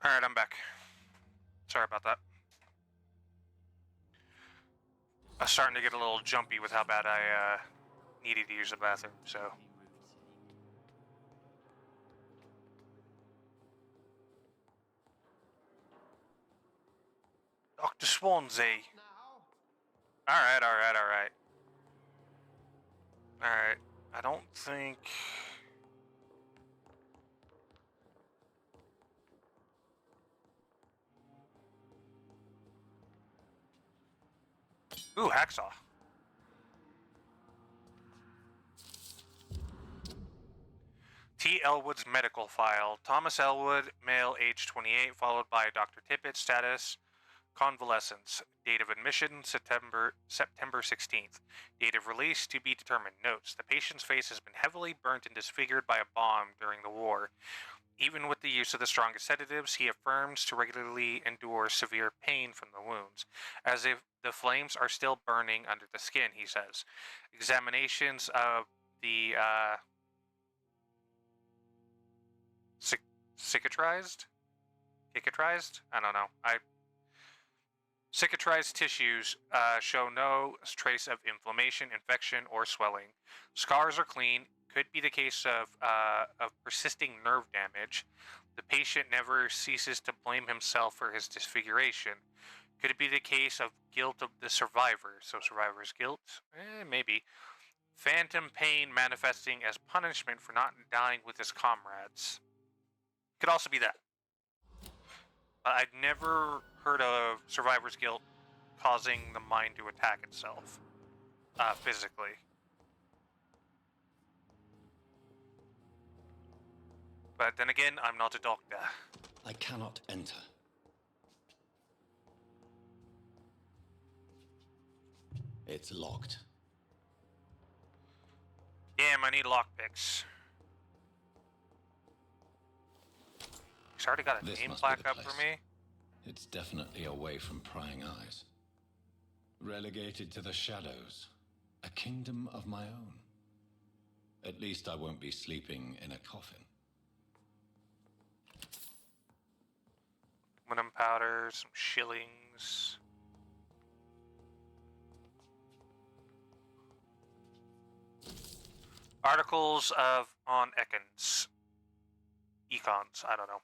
[SPEAKER 1] Alright, I'm back. Sorry about that. I was starting to get a little jumpy with how bad I needed to use the bathroom, so. Dr. Swansea. Alright. Alright. I don't think... Ooh, hacksaw. T. Elwood's medical file. Thomas Elwood, male, age 28, followed by Dr. Tippett, status, convalescence. Date of admission, September 16th. Date of release, to be determined. Notes, the patient's face has been heavily burnt and disfigured by a bomb during the war. Even with the use of the strongest sedatives, he affirms to regularly endure severe pain from the wounds, as if the flames are still burning under the skin, he says. Examinations of the cicatrized? I don't know. Cicatrized tissues show no trace of inflammation, infection, or swelling. Scars are clean. Could be the case of persisting nerve damage. The patient never ceases to blame himself for his disfiguration. Could it be the case of guilt of the survivor? So survivor's guilt? Maybe. Phantom pain manifesting as punishment for not dying with his comrades. Could also be that. But I'd never heard of survivor's guilt causing the mind to attack itself physically. But then again, I'm not a doctor.
[SPEAKER 12] I cannot enter. It's locked.
[SPEAKER 1] Damn, I need lockpicks. He's already got a
[SPEAKER 12] This
[SPEAKER 1] name
[SPEAKER 12] must be
[SPEAKER 1] plaque
[SPEAKER 12] the
[SPEAKER 1] up
[SPEAKER 12] place.
[SPEAKER 1] for me.
[SPEAKER 12] It's definitely away from prying eyes. Relegated to the shadows. A kingdom of my own. At least I won't be sleeping in a coffin.
[SPEAKER 1] Aluminum powder, some shillings. Articles on Econs. I don't know.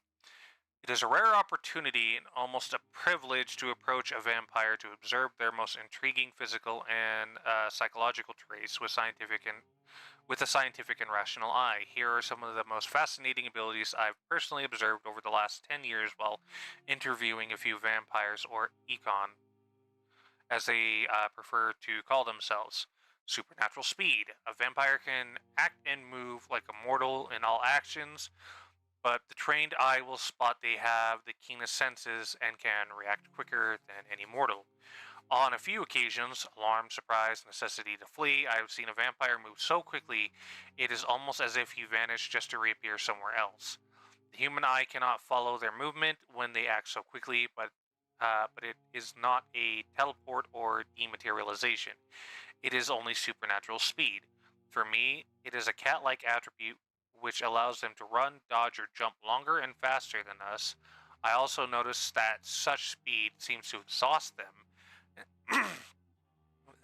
[SPEAKER 1] It is a rare opportunity and almost a privilege to approach a vampire to observe their most intriguing physical and psychological traits with a scientific and rational eye. Here are some of the most fascinating abilities I've personally observed over the last 10 years while interviewing a few vampires, or econ, as they prefer to call themselves. Supernatural speed. A vampire can act and move like a mortal in all actions, but the trained eye will spot they have the keenest senses and can react quicker than any mortal. On a few occasions, alarm, surprise, necessity to flee, I have seen a vampire move so quickly it is almost as if he vanished just to reappear somewhere else. The human eye cannot follow their movement when they act so quickly, but it is not a teleport or dematerialization. It is only supernatural speed. For me, it is a cat-like attribute which allows them to run, dodge, or jump longer and faster than us. I also noticed that such speed seems to exhaust them,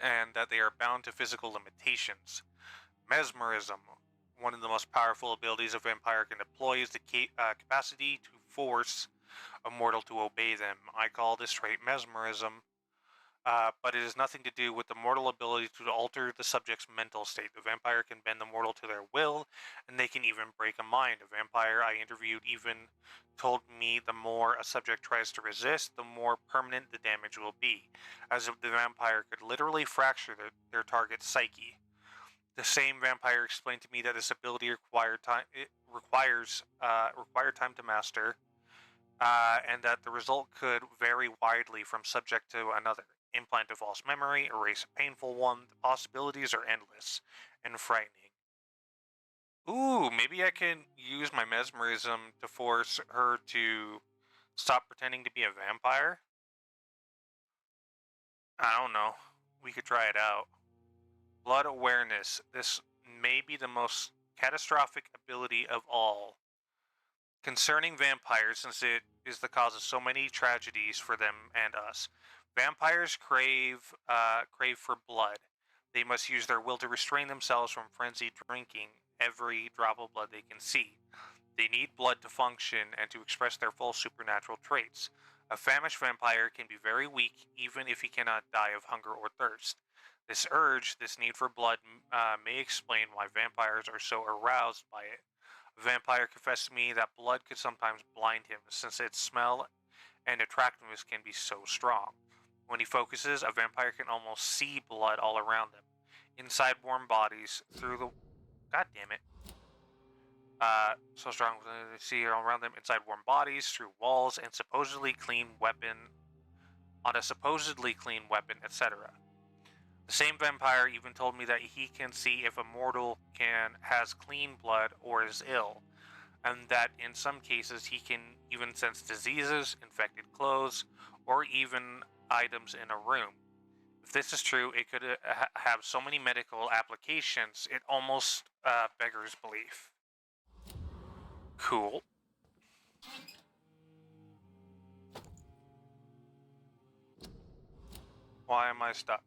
[SPEAKER 1] and that they are bound to physical limitations. Mesmerism. One of the most powerful abilities a vampire can deploy is the capacity to force a mortal to obey them. I call this trait mesmerism, but it has nothing to do with the mortal ability to alter the subject's mental state. The vampire can bend the mortal to their will, and they can even break a mind. A vampire I interviewed even told me the more a subject tries to resist, the more permanent the damage will be, as if the vampire could literally fracture their target's psyche. The same vampire explained to me that this ability required time to master, and that the result could vary widely from subject to another. Implant a false memory, erase a painful one. The possibilities are endless and frightening. Ooh, maybe I can use my mesmerism to force her to stop pretending to be a vampire? I don't know. We could try it out. Blood awareness. This may be the most catastrophic ability of all. concerning vampires, since it is the cause of so many tragedies for them and us. Vampires crave for blood. They must use their will to restrain themselves from frenzied drinking every drop of blood they can see. They need blood to function and to express their full supernatural traits. A famished vampire can be very weak, even if he cannot die of hunger or thirst. This urge, this need for blood, may explain why vampires are so aroused by it. A vampire confessed to me that blood could sometimes blind him, since its smell and attractiveness can be so strong. When he focuses, a vampire can almost see blood all around them, inside warm bodies, through the... God damn it. So strong to see around them, inside warm bodies, through walls, and supposedly clean weapon... on a supposedly clean weapon, etc. The same vampire even told me that he can see if a mortal has clean blood or is ill, and that in some cases he can even sense diseases, infected clothes, or even items in a room. If this is true, it could have so many medical applications, it almost beggars belief. Cool. Why am I stuck?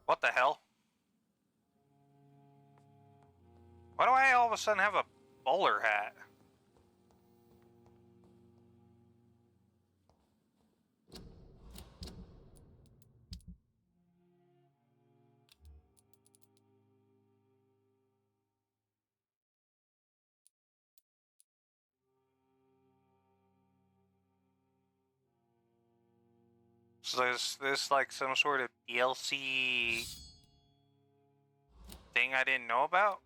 [SPEAKER 1] What the hell? Why do I all of a sudden have a bowler hat? So is this like some sort of DLC thing I didn't know about?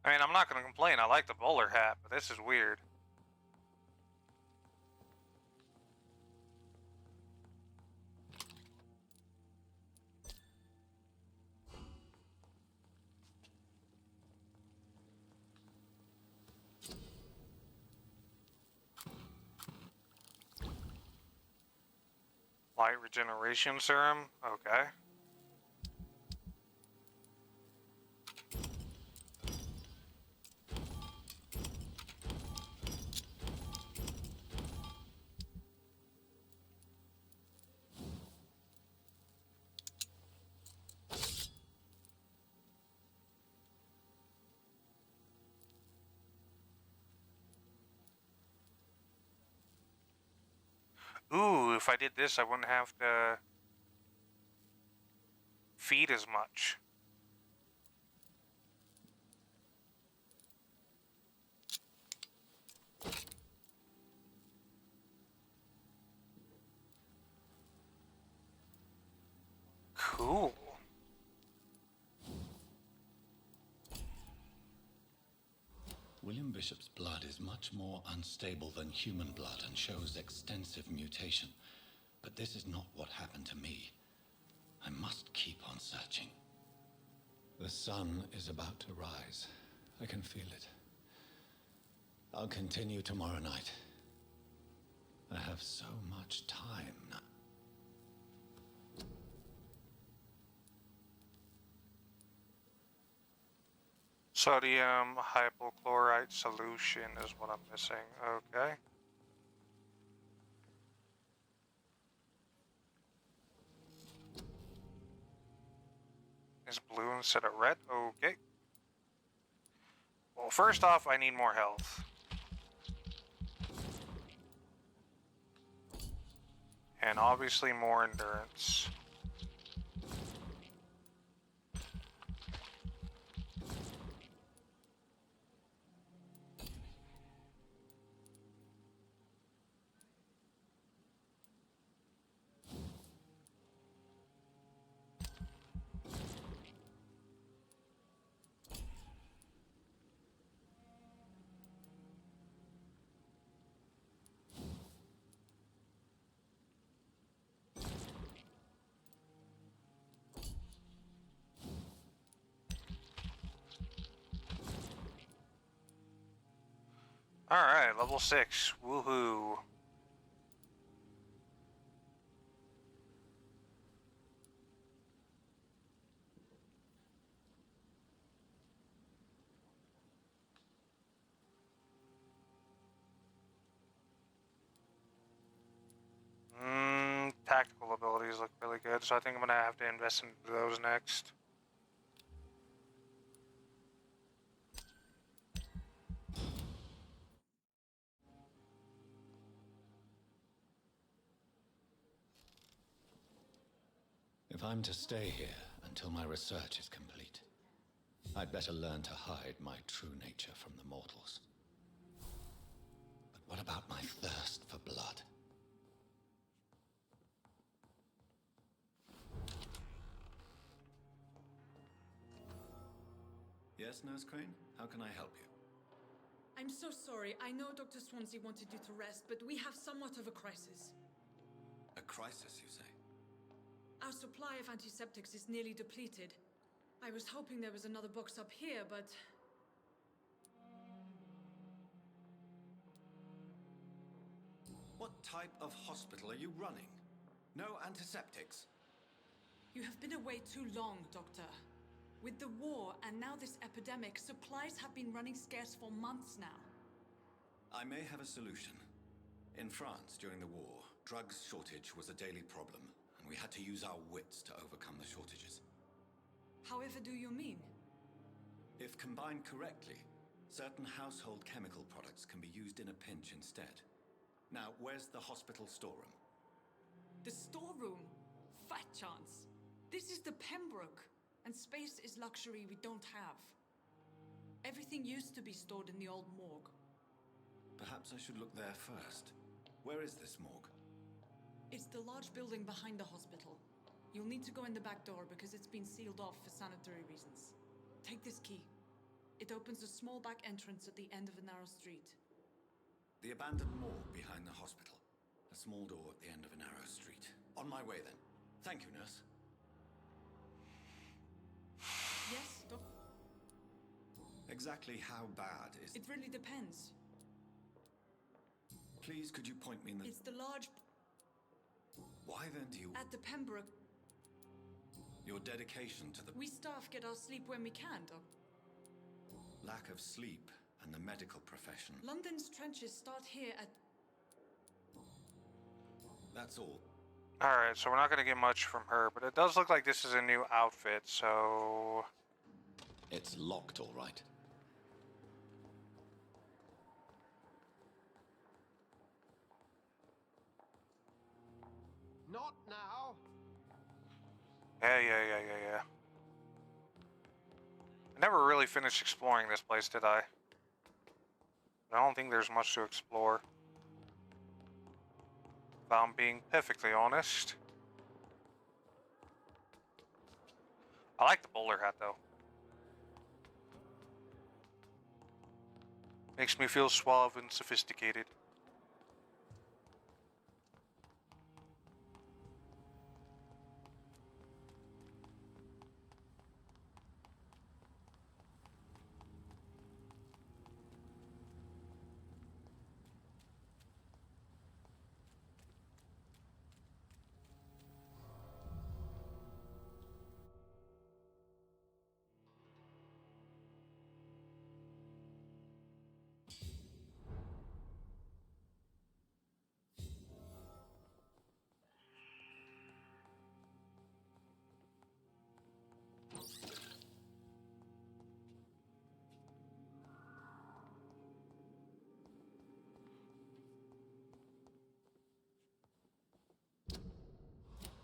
[SPEAKER 1] I mean, I'm not gonna complain, I like the bowler hat, but this is weird. Light regeneration serum? Okay. Ooh, if I did this, I wouldn't have to feed as much. Cool.
[SPEAKER 12] William Bishop's blood is much more unstable than human blood and shows extensive mutation. But this is not what happened to me. I must keep on searching. The sun is about to rise. I can feel it. I'll continue tomorrow night. I have so much time now.
[SPEAKER 1] Sodium hypochlorite solution is what I'm missing. Okay. Is blue instead of red? Okay. Well, first off, I need more health. And obviously more endurance. Alright, level 6. Woohoo. Tactical abilities look really good, so I think I'm gonna have to invest in those next.
[SPEAKER 12] If I'm to stay here until my research is complete, I'd better learn to hide my true nature from the mortals. But what about my thirst for blood? Yes, Nurse Crane? How can I help you?
[SPEAKER 14] I'm so sorry. I know Dr. Swansea wanted you to rest, but we have somewhat of a crisis.
[SPEAKER 12] A crisis, you say?
[SPEAKER 14] Our supply of antiseptics is nearly depleted. I was hoping there was another box up here, but...
[SPEAKER 12] What type of hospital are you running? No antiseptics?
[SPEAKER 14] You have been away too long, Doctor. With the war and now this epidemic, supplies have been running scarce for months now.
[SPEAKER 12] I may have a solution. In France, during the war, drugs shortage was a daily problem, and we had to use our wits to overcome the shortages.
[SPEAKER 14] However do you mean?
[SPEAKER 12] If combined correctly, certain household chemical products can be used in a pinch instead. Now, where's the hospital storeroom?
[SPEAKER 14] The storeroom? Fat chance. This is the Pembroke, and space is luxury we don't have. Everything used to be stored in the old morgue.
[SPEAKER 12] Perhaps I should look there first. Where is this morgue?
[SPEAKER 14] It's the large building behind the hospital. You'll need to go in the back door because it's been sealed off for sanitary reasons. Take this key. It opens a small back entrance at the end of a narrow street.
[SPEAKER 12] The abandoned morgue behind the hospital. A small door at the end of a narrow street. On my way then. Thank you, nurse.
[SPEAKER 14] Yes, Doc?
[SPEAKER 12] Exactly how bad is...
[SPEAKER 14] It really depends.
[SPEAKER 12] Please, could you point me in the...
[SPEAKER 14] It's the large...
[SPEAKER 12] Why then do you...
[SPEAKER 14] At the Pembroke...
[SPEAKER 12] Your dedication to the...
[SPEAKER 14] We staff get our sleep when we can, Doc.
[SPEAKER 12] Lack of sleep and the medical profession.
[SPEAKER 14] London's trenches start here at...
[SPEAKER 12] That's all.
[SPEAKER 1] Alright, so we're not going to get much from her, but it does look like this is a new outfit, so...
[SPEAKER 12] It's locked, all right.
[SPEAKER 10] Not now.
[SPEAKER 1] Yeah. I never really finished exploring this place, did I? I don't think there's much to explore. If I'm being perfectly honest. I like the bowler hat, though. Makes me feel suave and sophisticated.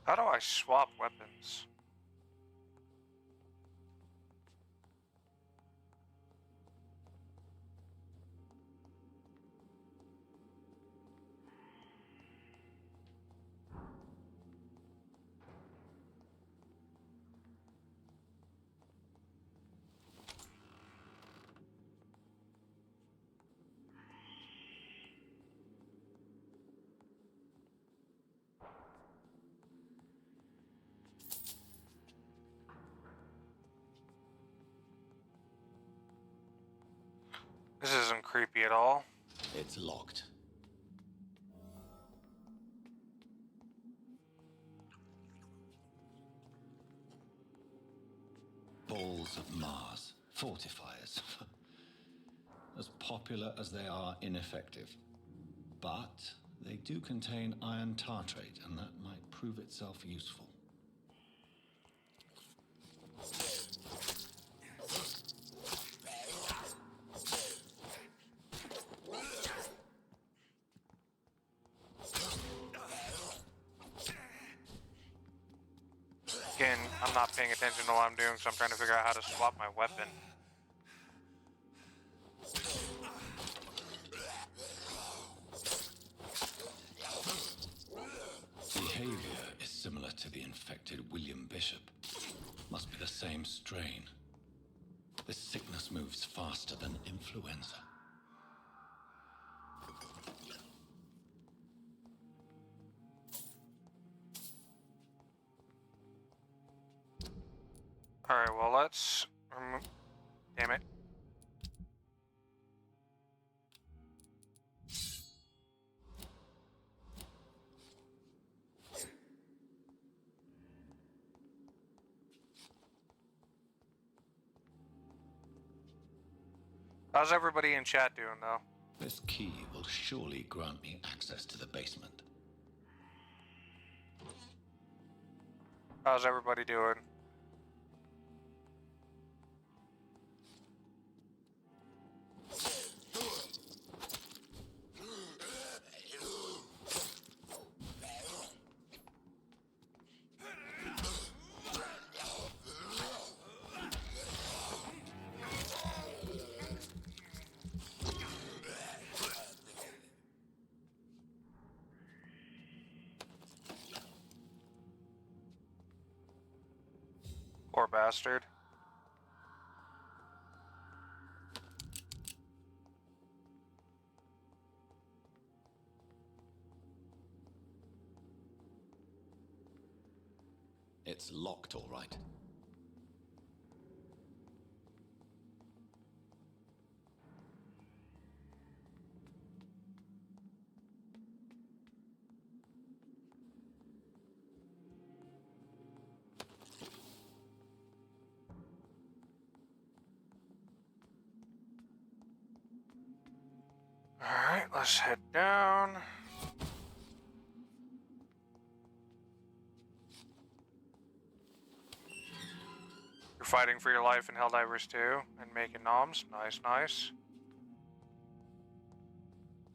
[SPEAKER 1] How do I swap weapons? This isn't creepy at all.
[SPEAKER 10] It's locked. Balls of Mars. Fortifiers. As popular as they are ineffective. But they do contain iron tartrate, and that might prove itself useful.
[SPEAKER 1] Again, I'm not paying attention to what I'm doing, so I'm trying to figure out how to swap my weapon.
[SPEAKER 10] Behavior is similar to the infected William Bishop. Must be the same strain. This sickness moves faster than influenza.
[SPEAKER 1] Alright, well, let's remove. Damn it. How's everybody in chat doing, though?
[SPEAKER 10] This key will surely grant me access to the basement.
[SPEAKER 1] How's everybody doing? Poor bastard.
[SPEAKER 10] It's locked, all right.
[SPEAKER 1] Alright, let's head down. You're fighting for your life in Helldivers 2 and making noms. Nice, nice.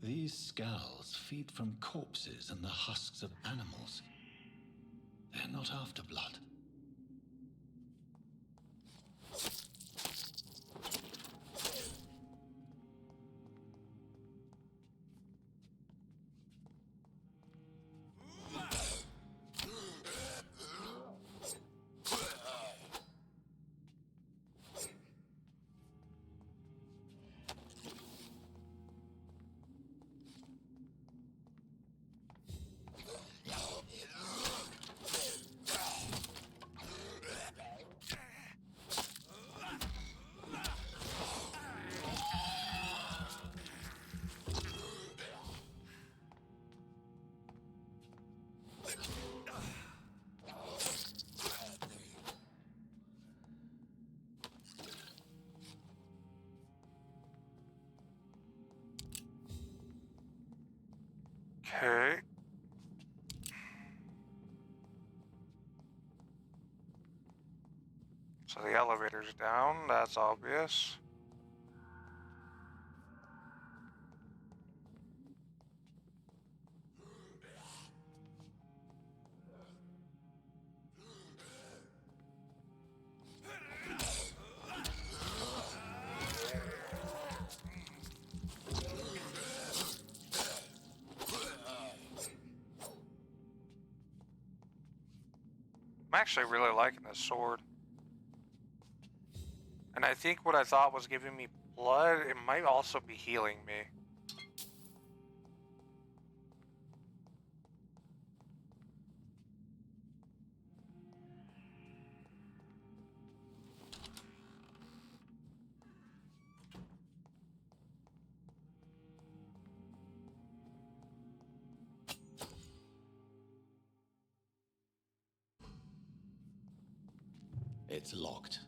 [SPEAKER 10] These skulls feed from corpses and the husks of animals. They're not after blood.
[SPEAKER 1] Okay. So the elevator's down, that's obvious. I'm actually really liking this sword. And I think what I thought was giving me blood, it might also be healing me.
[SPEAKER 10] It's locked.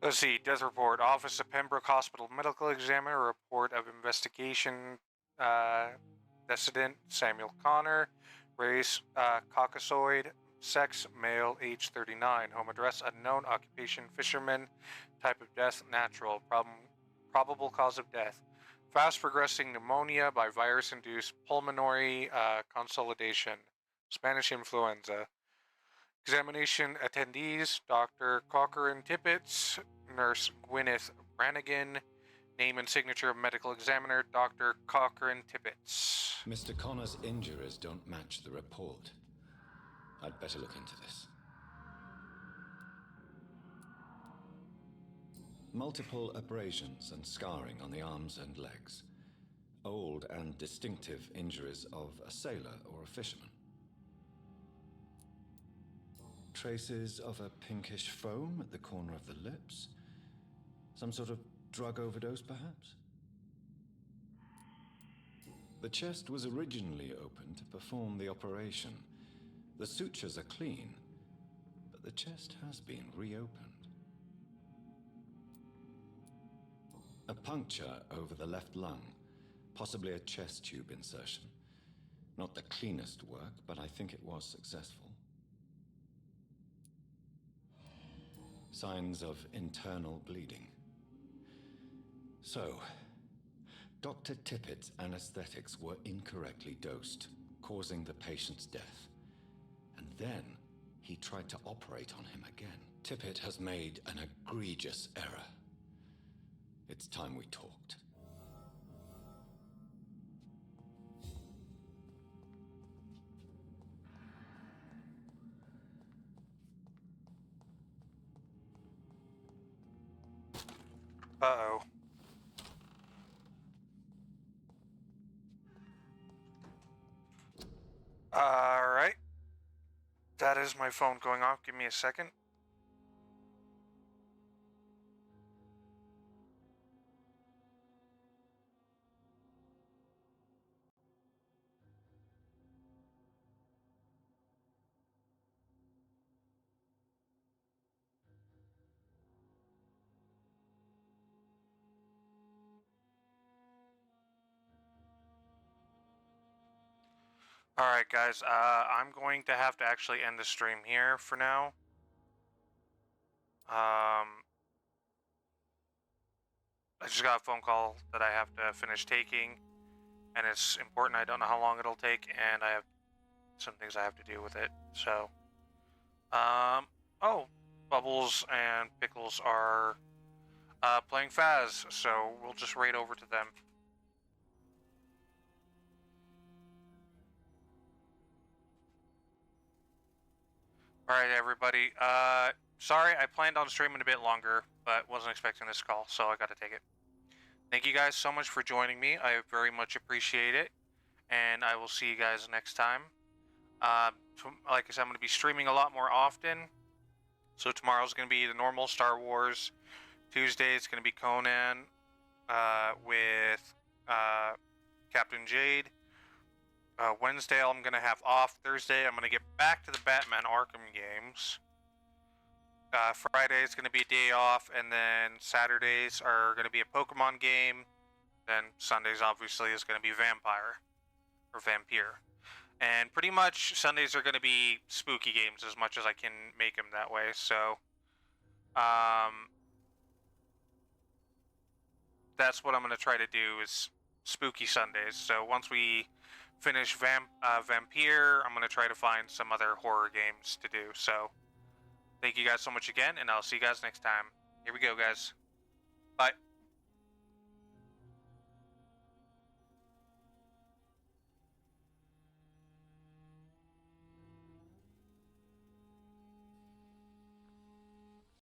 [SPEAKER 1] Let's see. Death report. Office of Pembroke Hospital Medical Examiner. Report of investigation. Decedent Samuel Connor. Race Caucasoid. Sex male. Age 39. Home address unknown. Occupation fisherman. Type of death natural. Probable cause of death. Fast progressing pneumonia by virus induced pulmonary consolidation. Spanish influenza. Examination attendees, Dr. Cochran Tippett, Nurse Gwyneth Brannigan, name and signature of medical examiner, Dr. Cochran Tippett.
[SPEAKER 10] Mr. Connor's injuries don't match the report. I'd better look into this. Multiple abrasions and scarring on the arms and legs. Old and distinctive injuries of a sailor or a fisherman. Traces of a pinkish foam at the corner of the lips. Some sort of drug overdose, perhaps? The chest was originally open to perform the operation. The sutures are clean, but the chest has been reopened. A puncture over the left lung, possibly a chest tube insertion. Not the cleanest work, but I think it was successful. Signs of internal bleeding. So, Dr. Tippett's anesthetics were incorrectly dosed, causing the patient's death. And then he tried to operate on him again. Tippett has made an egregious error. It's time we talked.
[SPEAKER 1] Uh-oh. Alright. That is my phone going off. Give me a second. Alright guys, I'm going to have to actually end the stream here for now. I just got a phone call that I have to finish taking, and it's important. I don't know how long it'll take, and I have some things I have to do with it, so. Oh, Bubbles and Pickles are playing Faz, so we'll just raid over to them. Alright, everybody. Sorry, I planned on streaming a bit longer, but wasn't expecting this call, so I gotta take it. Thank you guys so much for joining me. I very much appreciate it, and I will see you guys next time. Like I said, I'm going to be streaming a lot more often. So tomorrow's going to be the normal Star Wars. Tuesday it's going to be Conan with Captain Jade. Wednesday I'm going to have off. Thursday I'm going to get back to the Batman Arkham games. Friday is going to be a day off, and then Saturdays are going to be a Pokemon game. Then Sundays obviously is going to be Vampyr. And pretty much Sundays are going to be spooky games as much as I can make them that way. So, that's what I'm going to try to do is spooky Sundays. So once we finish Vampyr, I'm going to try to find some other horror games to do. So, thank you guys so much again, and I'll see you guys next time. Here we go, guys. Bye.